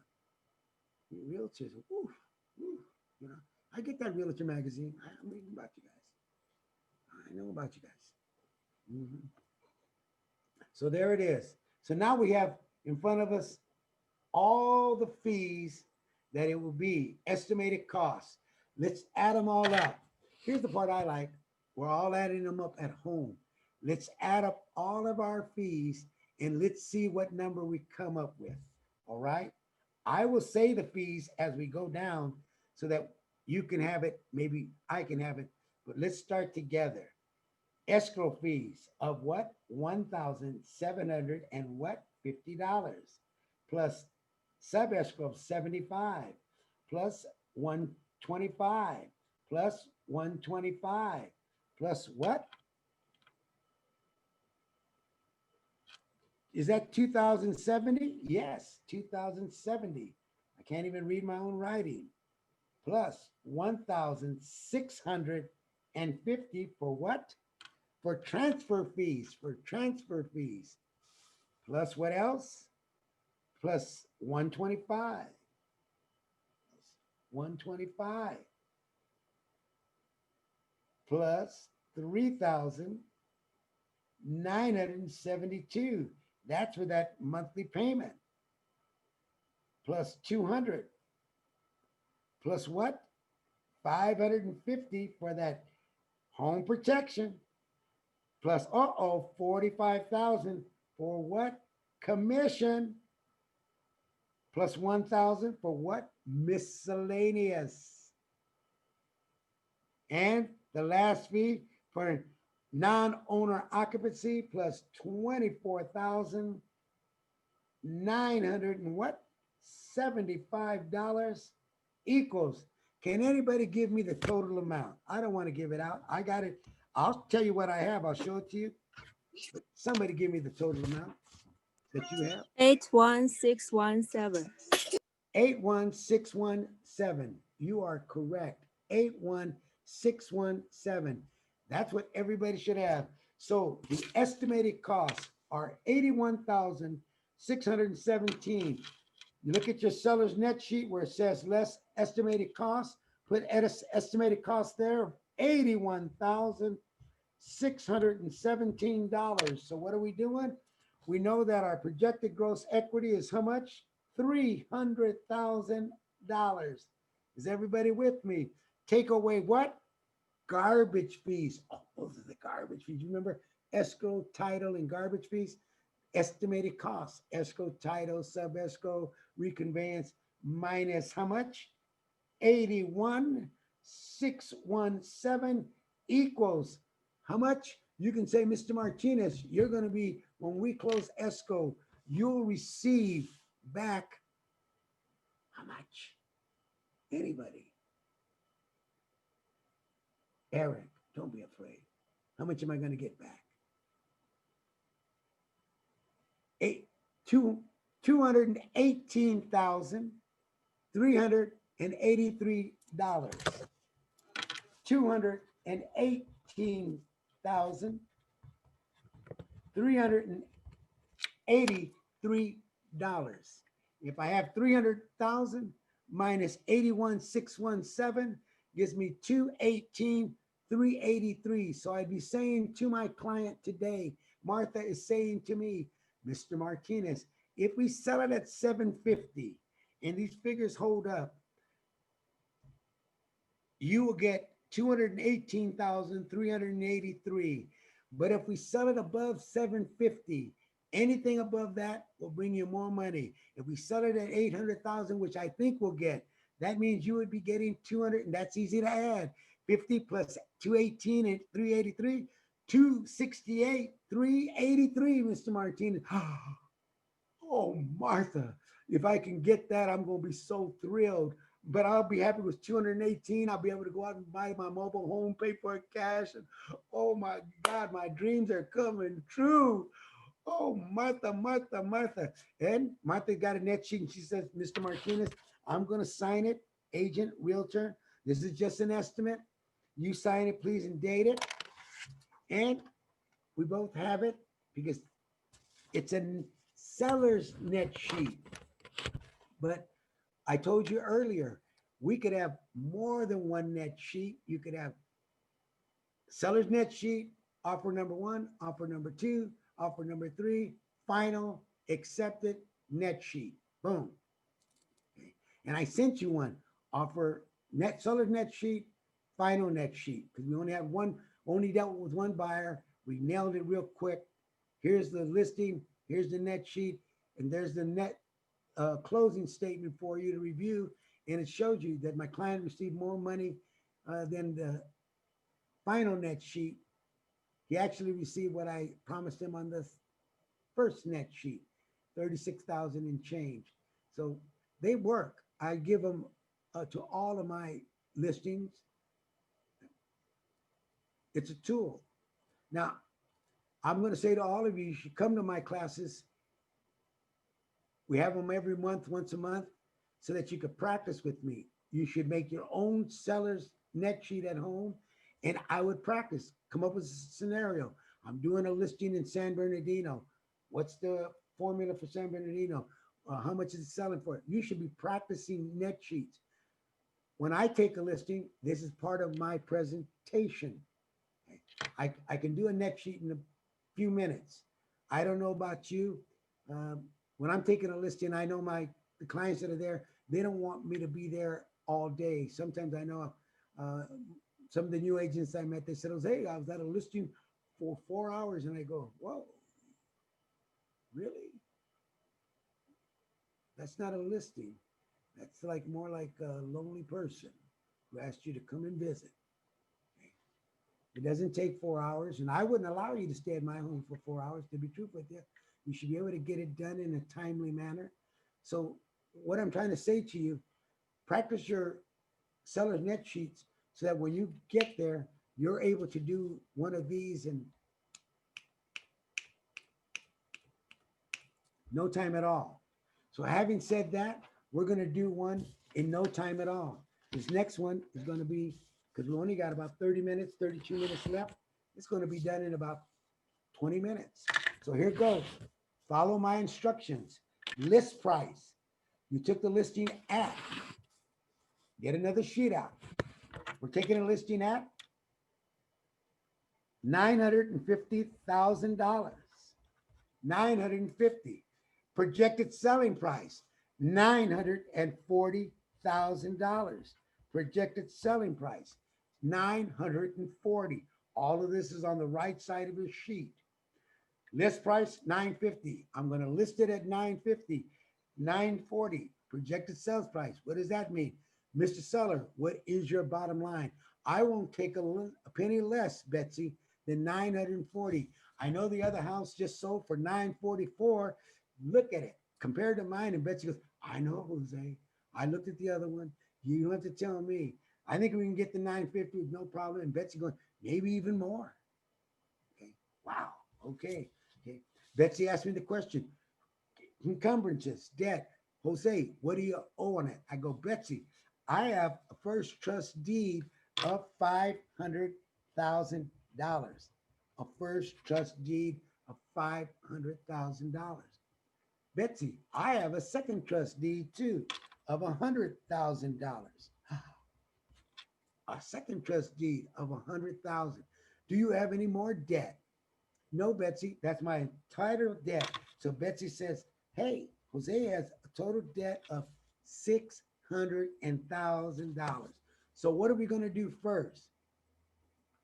Realtors, woo, woo, you know, I get that realtor magazine. I'm reading about you guys. I know about you guys. Mm-hmm. So there it is. So now we have in front of us all the fees that it will be, estimated costs. Let's add them all up. Here's the part I like. We're all adding them up at home. Let's add up all of our fees and let's see what number we come up with. All right. I will say the fees as we go down so that you can have it. Maybe I can have it, but let's start together. Escrow fees of what? $1,700 and what? $50 plus sub escrow of 75 plus 125 plus 125 plus what? Is that 2070? Yes, 2070. I can't even read my own writing. Plus 1,650 for what? For transfer fees, Plus what else? Plus 125. 125. Plus 3,972. That's for that monthly payment. Plus 200. Plus what? 550 for that home protection. Plus, 45,000 for what? Commission. Plus 1,000 for what? Miscellaneous. And the last fee for non-owner occupancy plus 24,900 and what? $75 equals. Can anybody give me the total amount? I don't want to give it out. I got it. I'll tell you what I have. I'll show it to you. But somebody give me the total amount that you have. 81617. 81617. You are correct. 81617. That's what everybody should have. So the estimated costs are 81,617. You look at your seller's net sheet where it says less estimated costs, put estimated cost there of $81,617. So what are we doing? We know that our projected gross equity is how much? $300,000. Is everybody with me? Take away what? Garbage fees. Oh, those are the garbage fees. You remember escrow, title, and garbage fees? Estimated costs, escrow, title, sub escrow, reconveyance, minus how much? 81,617 equals how much? You can say, Mr. Martinez, you're going to be, when we close escrow, you'll receive back how much? Anybody? Eric, don't be afraid. How much am I going to get back? $218,383. $218,383. If I have 300,000 minus 81,617 gives me 218,383. So I'd be saying to my client today, Martha is saying to me, Mr. Martinez, if we sell it at 750 and these figures hold up, you will get 218,383. But if we sell it above 750, anything above that will bring you more money. If we sell it at 800,000, which I think we'll get, that means you would be getting 200, and that's easy to add. 50 plus 218 and 383, 268, 383, Mr. Martinez. Oh, Martha, if I can get that, I'm going to be so thrilled. But I'll be happy with 218. I'll be able to go out and buy my mobile home, pay for it cash. And oh my God, my dreams are coming true. Oh, Martha, Martha, Martha. And Martha got a net sheet and she says, Mr. Martinez, I'm going to sign it. Agent, realtor, this is just an estimate. You sign it, please, and date it. And we both have it because it's a seller's net sheet. But I told you earlier, we could have more than one net sheet. You could have seller's net sheet, offer number one, offer number two, offer number three, final, accepted, net sheet. Boom. Okay. And I sent you one, offer net, seller's net sheet, final net sheet, because we only have one, only dealt with one buyer. We nailed it real quick. Here's the listing, here's the net sheet, and there's the net closing statement for you to review. And it shows you that my client received more money than the final net sheet. He actually received what I promised him on the first net sheet, 36,000 and change. So they work. I give them to all of my listings. It's a tool. Now, I'm going to say to all of you, you should come to my classes. We have them every month, once a month, so that you could practice with me. You should make your own seller's net sheet at home, and I would practice, come up with a scenario. I'm doing a listing in San Bernardino. What's the formula for San Bernardino? How much is it selling for? You should be practicing net sheets. When I take a listing, this is part of my presentation. I can do a net sheet in a few minutes. I don't know about you. When I'm taking a listing, I know the clients that are there, they don't want me to be there all day. Sometimes I know some of the new agents I met, they said, hey, I was at a listing for 4 hours. And I go, whoa, really? That's not a listing. That's like more like a lonely person who asked you to come and visit. It doesn't take 4 hours, and I wouldn't allow you to stay at my home for 4 hours. To be truthful with you, you should be able to get it done in a timely manner. So what I'm trying to say to you, practice your seller's net sheets so that when you get there, you're able to do one of these in no time at all. So having said that, we're going to do one in no time at all. This next one is going to be, because we only got about 30 minutes, 32 minutes left. It's going to be done in about 20 minutes. So here goes. Follow my instructions. List price. You took the listing at. Get another sheet out. We're taking a listing at $950,000. 950. Projected selling price, $940,000. Projected selling price, 940. All of this is on the right side of your sheet. List price, 950. I'm going to list it at 950. 940. Projected sales price. What does that mean? Mr. Seller, what is your bottom line? I won't take a penny less, Betsy, than 940. I know the other house just sold for 944. Look at it compared to mine. And Betsy goes, I know, Jose. I looked at the other one. You don't have to tell me. I think we can get the 950 with no problem. And Betsy going, maybe even more. Okay. Wow. Okay. Okay. Betsy asked me the question. Encumbrances, debt. Jose, what do you owe on it? I go, Betsy, I have a first trust deed of $500,000. A first trust deed of $500,000. Betsy, I have a second trust deed too of $100,000. A second trust deed of $100,000. Do you have any more debt? No, Betsy, that's my entire debt. So Betsy says, hey, Jose has a total debt of $600,000. So what are we going to do first?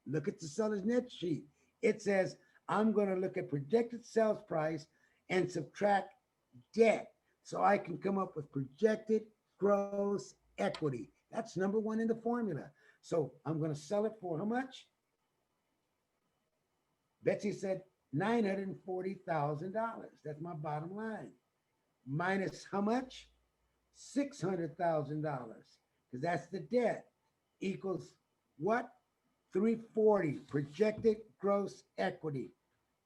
Look at the seller's net sheet. It says, I'm going to look at projected sales price and subtract debt so I can come up with projected gross equity. That's number one in the formula. So I'm going to sell it for how much? Betsy said $940,000. That's my bottom line. Minus how much? $600,000, because that's the debt, equals what? 340 projected gross equity,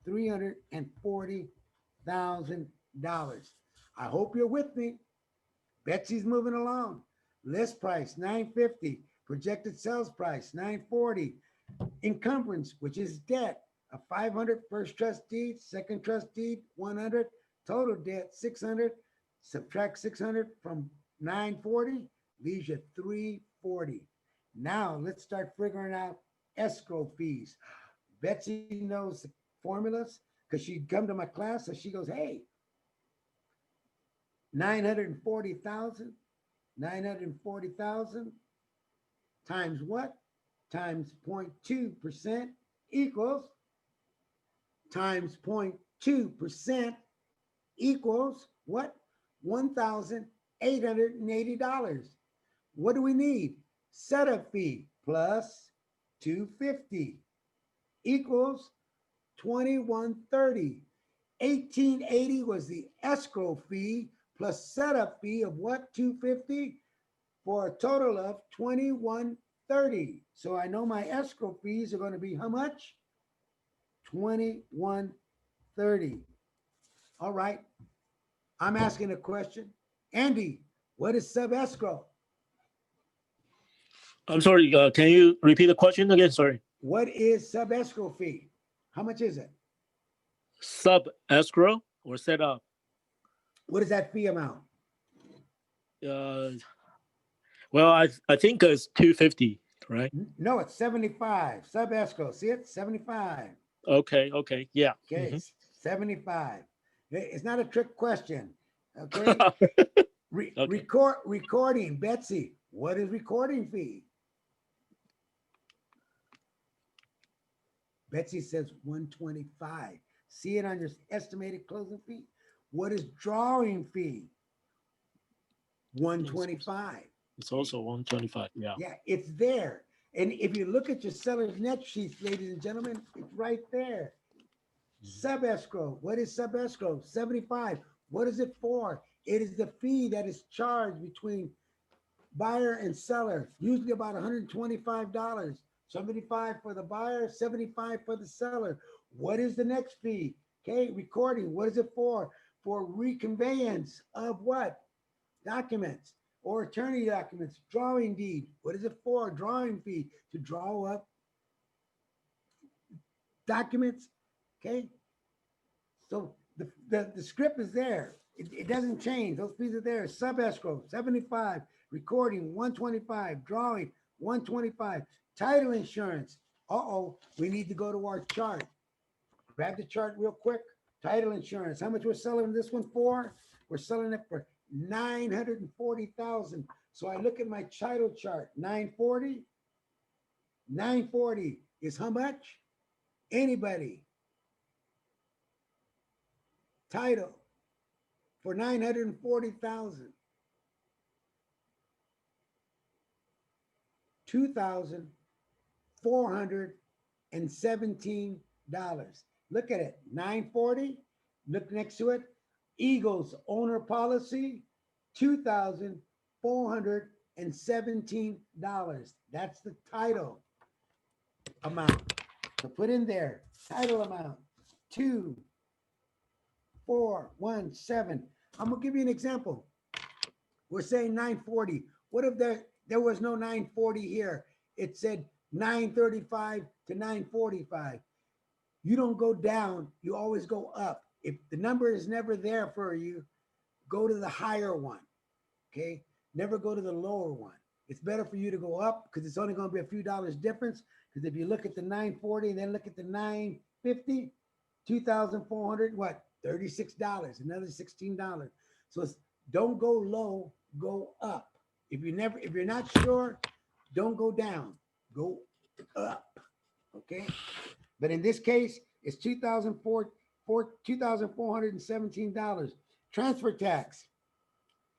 $340,000. I hope you're with me. Betsy's moving along. List price 950, projected sales price 940, encumbrance, which is debt, a 500 first trust deed, second trust deed 100, total debt 600. Subtract 600 from 940, leaves you 340. Now let's start figuring out escrow fees. Betsy knows the formulas because she'd come to my class, so she goes, hey, 940,000 times what? Times 0.2% equals, times 0.2% equals what? $1,880. What do we need? Setup fee plus 250 equals 2130. 1880 was the escrow fee plus setup fee of what? 250 for a total of 2130. So I know my escrow fees are going to be how much? 2130. All right. I'm asking a question. Andy, what is sub escrow? I'm sorry, can you repeat the question again? Sorry. What is sub escrow fee? How much is it? Sub escrow or set up? What is that fee amount? Well, I think it's 250, right? No, it's 75. Sub escrow. See it? 75. Okay, yeah. Okay, Mhm. 75. It's not a trick question. Okay. Okay. Recording. Betsy, what is recording fee? Betsy says 125. See it on your estimated closing fee? What is drawing fee? 125. It's also 125, yeah. Yeah, it's there. And if you look at your seller's net sheets, ladies and gentlemen, it's right there. Sub escrow. What is sub escrow? 75. What is it for? It is the fee that is charged between buyer and seller, usually about $125. 75 for the buyer, 75 for the seller. What is the next fee? Okay, recording. What is it for? For reconveyance of what? Documents or attorney documents. Drawing deed. What is it for? Drawing fee to draw up documents. Okay. So the script is there. It doesn't change. Those fees are there. Sub escrow, 75. Recording, 125. Drawing, 125. Title insurance. Uh-oh, we need to go to our chart. Grab the chart real quick. Title insurance. How much we're selling this one for? We're selling it for $940,000. So I look at my title chart. 940. 940 is how much? Anybody? Title for $940,000. $2,417. Look at it. 940. Look next to it. Eagles owner policy, $2,417. That's the title amount. So put in there, title amount, 2417. I'm gonna give you an example. We're saying 940. What if there was no 940 here? It said 935 to 945. You don't go down, you always go up. If the number is never there for you, go to the higher one. Okay, never go to the lower one. It's better for you to go up because it's only going to be a few dollars difference. Because if you look at the 940 and then look at the 950, 2,400, what? $36, another $16. So don't go low, go up. If you're not sure, don't go down, go up. Okay. But in this case, it's $2,417. Transfer tax.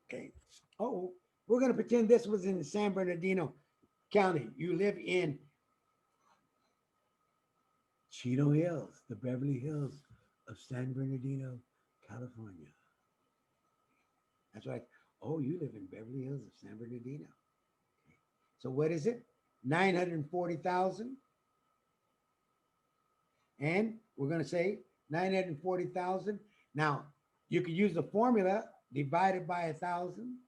Okay. Oh, we're going to pretend this was in San Bernardino County. You live in Chino Hills, the Beverly Hills of San Bernardino, California. That's right. Oh, you live in Beverly Hills of San Bernardino. So what is it? 940,000. And we're going to say 940,000. Now, you could use the formula divided by 1,000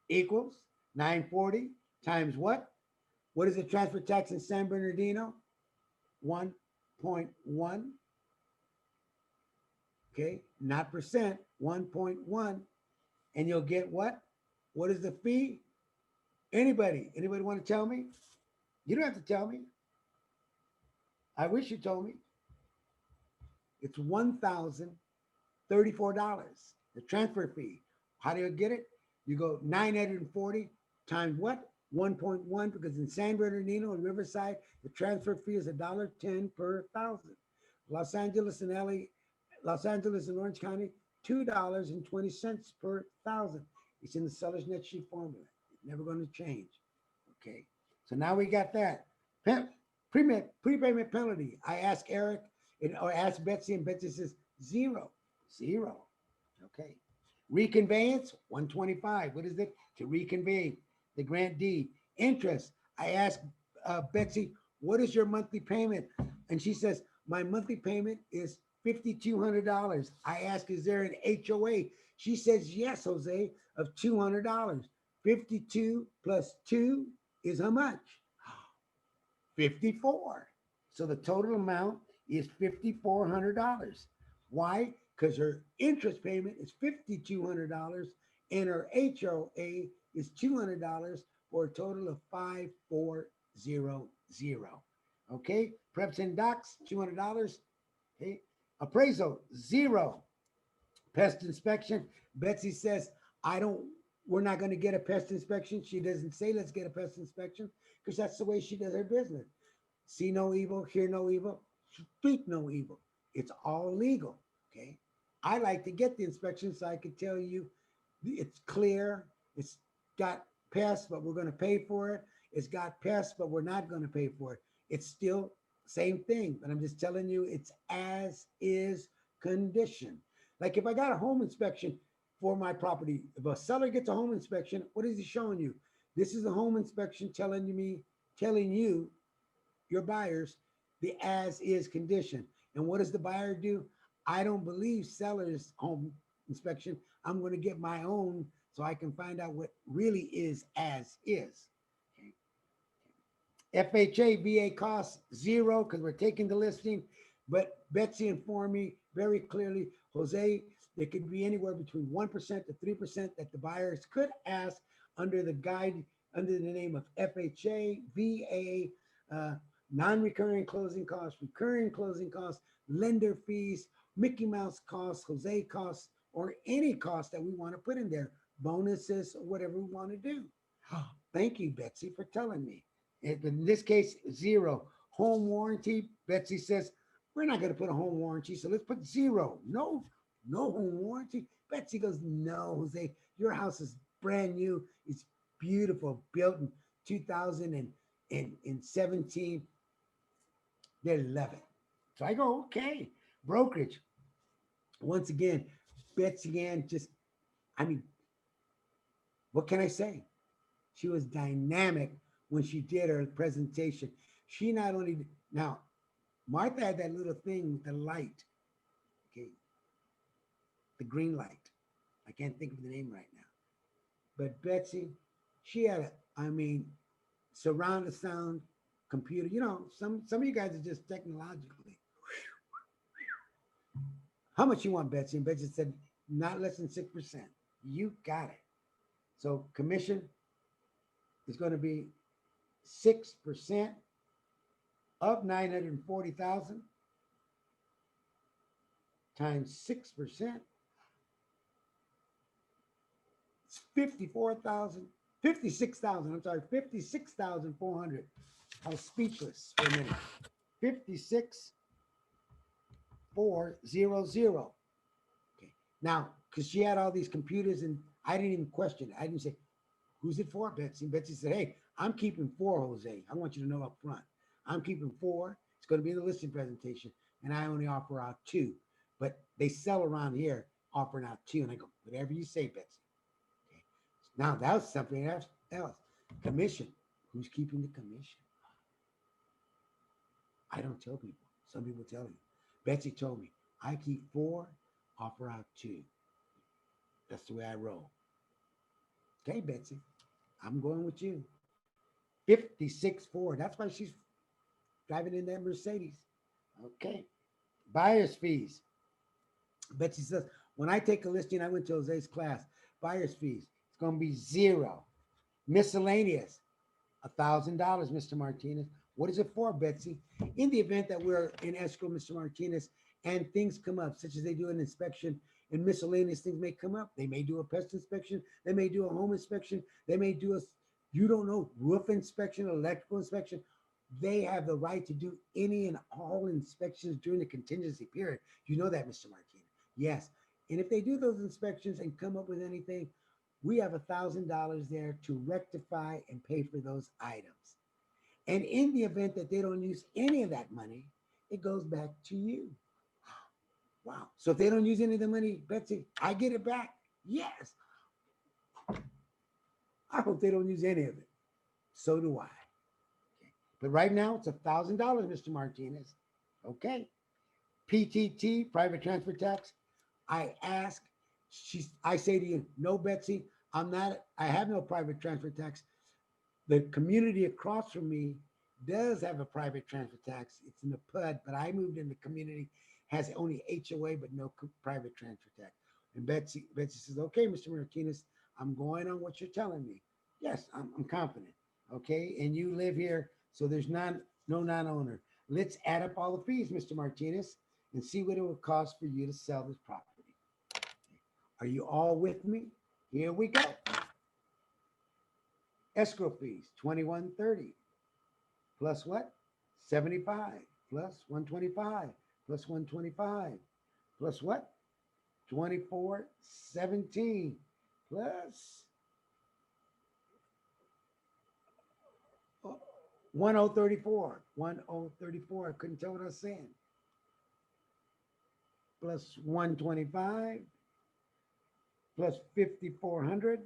equals 940 times what? What is the transfer tax in San Bernardino? 1.1. Okay, not percent, 1.1. And you'll get what? What is the fee? Anybody want to tell me? You don't have to tell me. I wish you told me. It's $1,034, the transfer fee. How do you get it? You go 940 times what? 1.1, because in San Bernardino and Riverside, the transfer fee is $1.10 per thousand. Los Angeles and Orange County, $2.20 per thousand. It's in the seller's net sheet formula. It's never going to change. Okay. So now we got that. Prepayment penalty. I ask Eric or ask Betsy, and Betsy says zero. Okay. Reconveyance, 125. What is it? To reconvey the grant deed. Interest. I ask Betsy, what is your monthly payment? And she says, my monthly payment is $5,200. I ask, is there an HOA? She says, yes, Jose, of $200. 52 plus 2 is how much? 54. So the total amount is $5,400. Why? Because her interest payment is $5,200 and her HOA is $200 for a total of $5,400. Okay. Preps and docs, $200. Okay. Appraisal, zero. Pest inspection. Betsy says, we're not going to get a pest inspection. She doesn't say, let's get a pest inspection, because that's the way she does her business. See no evil, hear no evil, speak no evil. It's all legal. Okay. I like to get the inspection so I can tell you it's clear. It's got pests, but we're going to pay for it. It's got pests, but we're not going to pay for it. It's still same thing, but I'm just telling you it's as is condition. Like if I got a home inspection for my property, if a seller gets a home inspection, what is he showing you? This is a home inspection telling you, your buyers, the as is condition. And what does the buyer do? I don't believe seller's home inspection. I'm going to get my own so I can find out what really is as is. Okay. FHA, VA costs zero because we're taking the listing. But Betsy informed me very clearly, Jose, there could be anywhere between 1% to 3% that the buyers could ask under the guide, under the name of FHA, VA, non-recurring closing costs, recurring closing costs, lender fees, Mickey Mouse costs, Jose costs, or any cost that we want to put in there, bonuses, or whatever we want to do. Thank you, Betsy, for telling me. In this case, zero. Home warranty, Betsy says, we're not going to put a home warranty, so let's put zero. No home warranty. Betsy goes, no, Jose, your house is brand new. It's beautiful, built in 2017. They love it. So I go, okay. Brokerage. Once again, Betsy Ann what can I say? She was dynamic when she did her presentation. She not only, now, Martha had that little thing with the light, okay, the green light. I can't think of the name right now. But Betsy, she had a, I mean, surround the sound computer. You know, some of you guys are just technologically. How much you want, Betsy? And Betsy said, not less than 6%. You got it. So commission is going to be 6% of 940,000 times 6%. It's 54,000, 56,000. I'm sorry, 56,400. I was speechless for a minute. 56,400. Okay. Now, because she had all these computers and I didn't even question it. I didn't say, who's it for, Betsy? And Betsy said, hey, I'm keeping 4, Jose. I want you to know up front. I'm keeping 4. It's going to be in the listing presentation. And I only offer out 2. But they sell around here offering out 2. And I go, whatever you say, Betsy. Okay. Now that was something else. Commission. Who's keeping the commission? I don't tell people. Some people tell you. Betsy told me, I keep 4, offer out 2. That's the way I roll. Okay, Betsy, I'm going with you. 56.4. That's why she's driving in that Mercedes. Okay. Buyer's fees. Betsy says, when I take a listing, I went to Jose's class. Buyer's fees, it's going to be 0. Miscellaneous, $1,000, Mr. Martinez. What is it for, Betsy? In the event that we're in escrow, Mr. Martinez, and things come up, such as they do an inspection and miscellaneous things may come up. They may do a pest inspection. They may do a home inspection. They may do a, you don't know, roof inspection, electrical inspection. They have the right to do any and all inspections during the contingency period. You know that, Mr. Martinez? Yes. And if they do those inspections and come up with anything, we have $1,000 there to rectify and pay for those items. And in the event that they don't use any of that money, it goes back to you. Wow. So if they don't use any of the money, Betsy, I get it back. Yes. I hope they don't use any of it. So do I. Okay. But right now it's $1,000, Mr. Martinez. Okay. PTT, private transfer tax. I ask, I say to you, no, Betsy, I have no private transfer tax. The community across from me does have a private transfer tax. It's in the PUD, but I moved in the community, has only HOA, but no private transfer tax. And Betsy says, okay, Mr. Martinez, I'm going on what you're telling me. Yes, I'm confident. Okay. And you live here, so there's no non-owner. Let's add up all the fees, Mr. Martinez, and see what it will cost for you to sell this property. Are you all with me? Here we go. Escrow fees, $2,130. Plus what? 75 plus 125 plus 125 plus what? 2417 plus 1034. 1034. I couldn't tell what I was saying. Plus 125 plus 5,400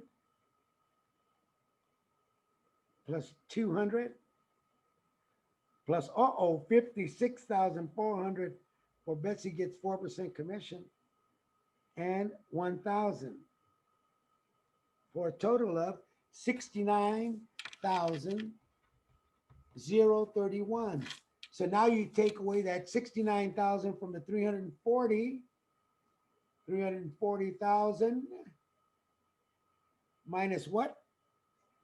plus 200 plus 56,400 for Betsy gets 4% commission and 1,000 for a total of 69,031. So now you take away that 69,000 from the 340,000 minus what?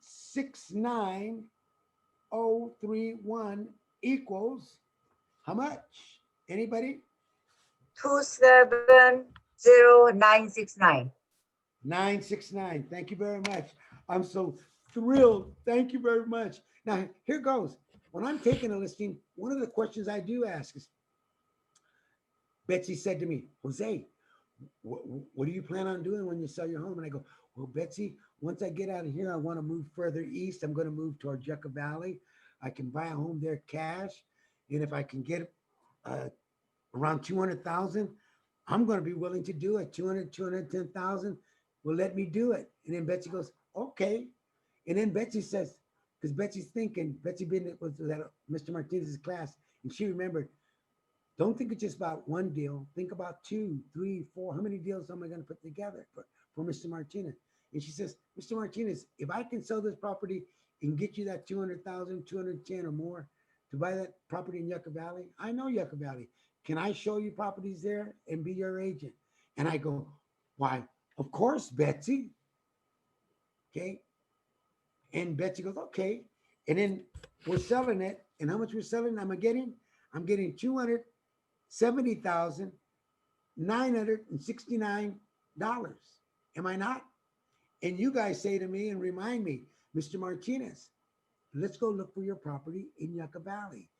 69031 equals how much? Anybody? 270,969. 969. Thank you very much. I'm so thrilled. Thank you very much. Now, here goes. When I'm taking a listing, one of the questions I do ask is, Betsy said to me, Jose, what do you plan on doing when you sell your home? And I go, well, Betsy, once I get out of here, I want to move further east. I'm going to move toward Yucca Valley. I can buy a home there cash. And if I can get around 200,000, I'm going to be willing to do it. 210,000 will let me do it. And then Betsy goes, okay. And then Betsy says, because Betsy's thinking, Betsy been was at Mr. Martinez's class, and she remembered, don't think it's just about one deal. Think about 2, 3, 4. How many deals am I going to put together for Mr. Martinez? And she says, Mr. Martinez, if I can sell this property and get you that 200,000, 210 or more to buy that property in Yucca Valley, I know Yucca Valley. Can I show you properties there and be your agent? And I go, why, of course, Betsy. Okay. And Betsy goes, okay. And then we're selling it. And how much we're selling, I'm getting $270,969. Am I not? And you guys say to me and remind me, Mr. Martinez, let's go look for your property in Yucca Valley.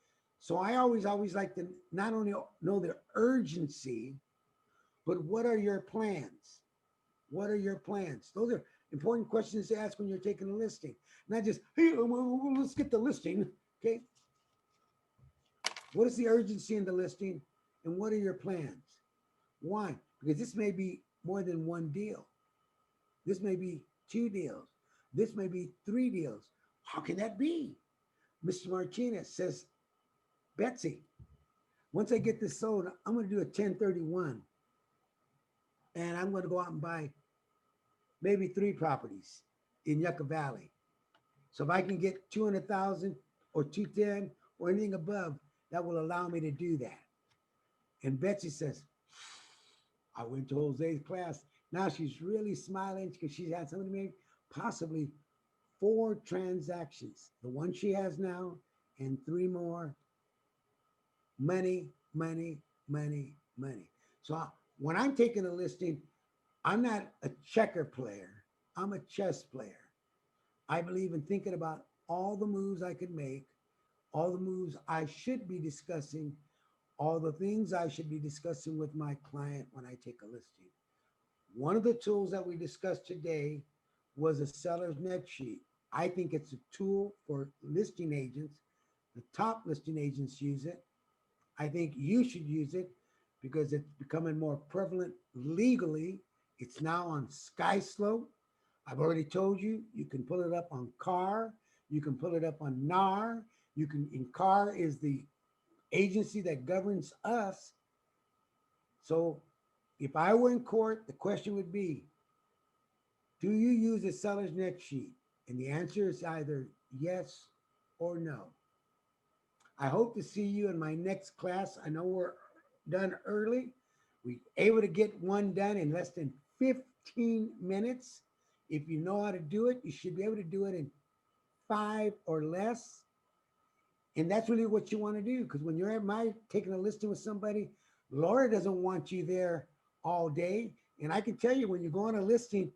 So I always like to not only know the urgency, but what are your plans? What are your plans? Those are important questions to ask when you're taking a listing. Not just, hey, well, let's get the listing, okay? What is the urgency in the listing and what are your plans? Why? Because this may be more than one deal. This may be 2 deals. This may be 3 deals. How can that be? Mr. Martinez says, Betsy, once I get this sold, I'm going to do a 1031. And I'm going to go out and buy maybe 3 properties in Yucca Valley. So if I can get 200,000 or 210 or anything above, that will allow me to do that. And Betsy says, I went to Jose's class. Now she's really smiling because she's had somebody make possibly 4 transactions. The one she has now and 3 more. Money, money, money, money. So when I'm taking a listing, I'm not a checker player. I'm a chess player. I believe in thinking about all the moves I could make, all the moves I should be discussing, all the things I should be discussing with my client when I take a listing. One of the tools that we discussed today was a seller's net sheet. I think it's a tool for listing agents. The top listing agents use it. I think you should use it because it's becoming more prevalent legally. It's now on SkySlope. I've already told you, you can pull it up on CAR. You can pull it up on NAR. You can, in CAR is the agency that governs us. So if I were in court, the question would be, do you use a seller's net sheet? And the answer is either yes or no. I hope to see you in my next class. I know we're done early. We're able to get one done in less than 15 minutes. If you know how to do it, you should be able to do it in 5 or less. And that's really what you want to do. Because when you're at taking a listing with somebody, Laura doesn't want you there all day. And I can tell you, when you go on a listing,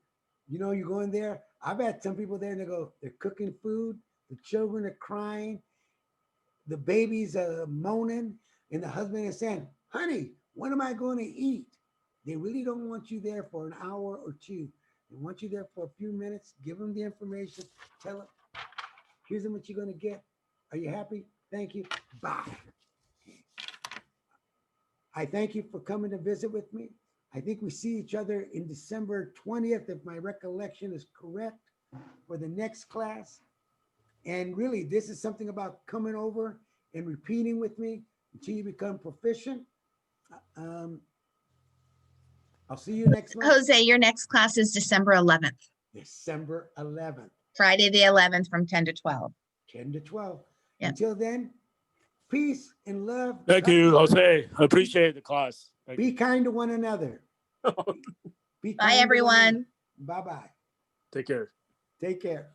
you know, you go in there. I've had some people there and they're cooking food. The children are crying. The baby's moaning. And the husband is saying, honey, when am I going to eat? They really don't want you there for an hour or 2. They want you there for a few minutes. Give them the information. Tell them, here's what you're going to get. Are you happy? Thank you. Bye. I thank you for coming to visit with me. I think we see each other in December 20th, if my recollection is correct, for the next class. And really, this is something about coming over and repeating with me until you become proficient. I'll see you next month. Jose, your next class is December 11th, December 11th, Friday the 11th from 10 to 12. 10 to 12. Yeah. Until then, peace and love. Thank you, Jose. I appreciate the class. Thank Be you. kind to one another. Be kind to one Bye, everyone. another. Bye-bye. Take care. Take care.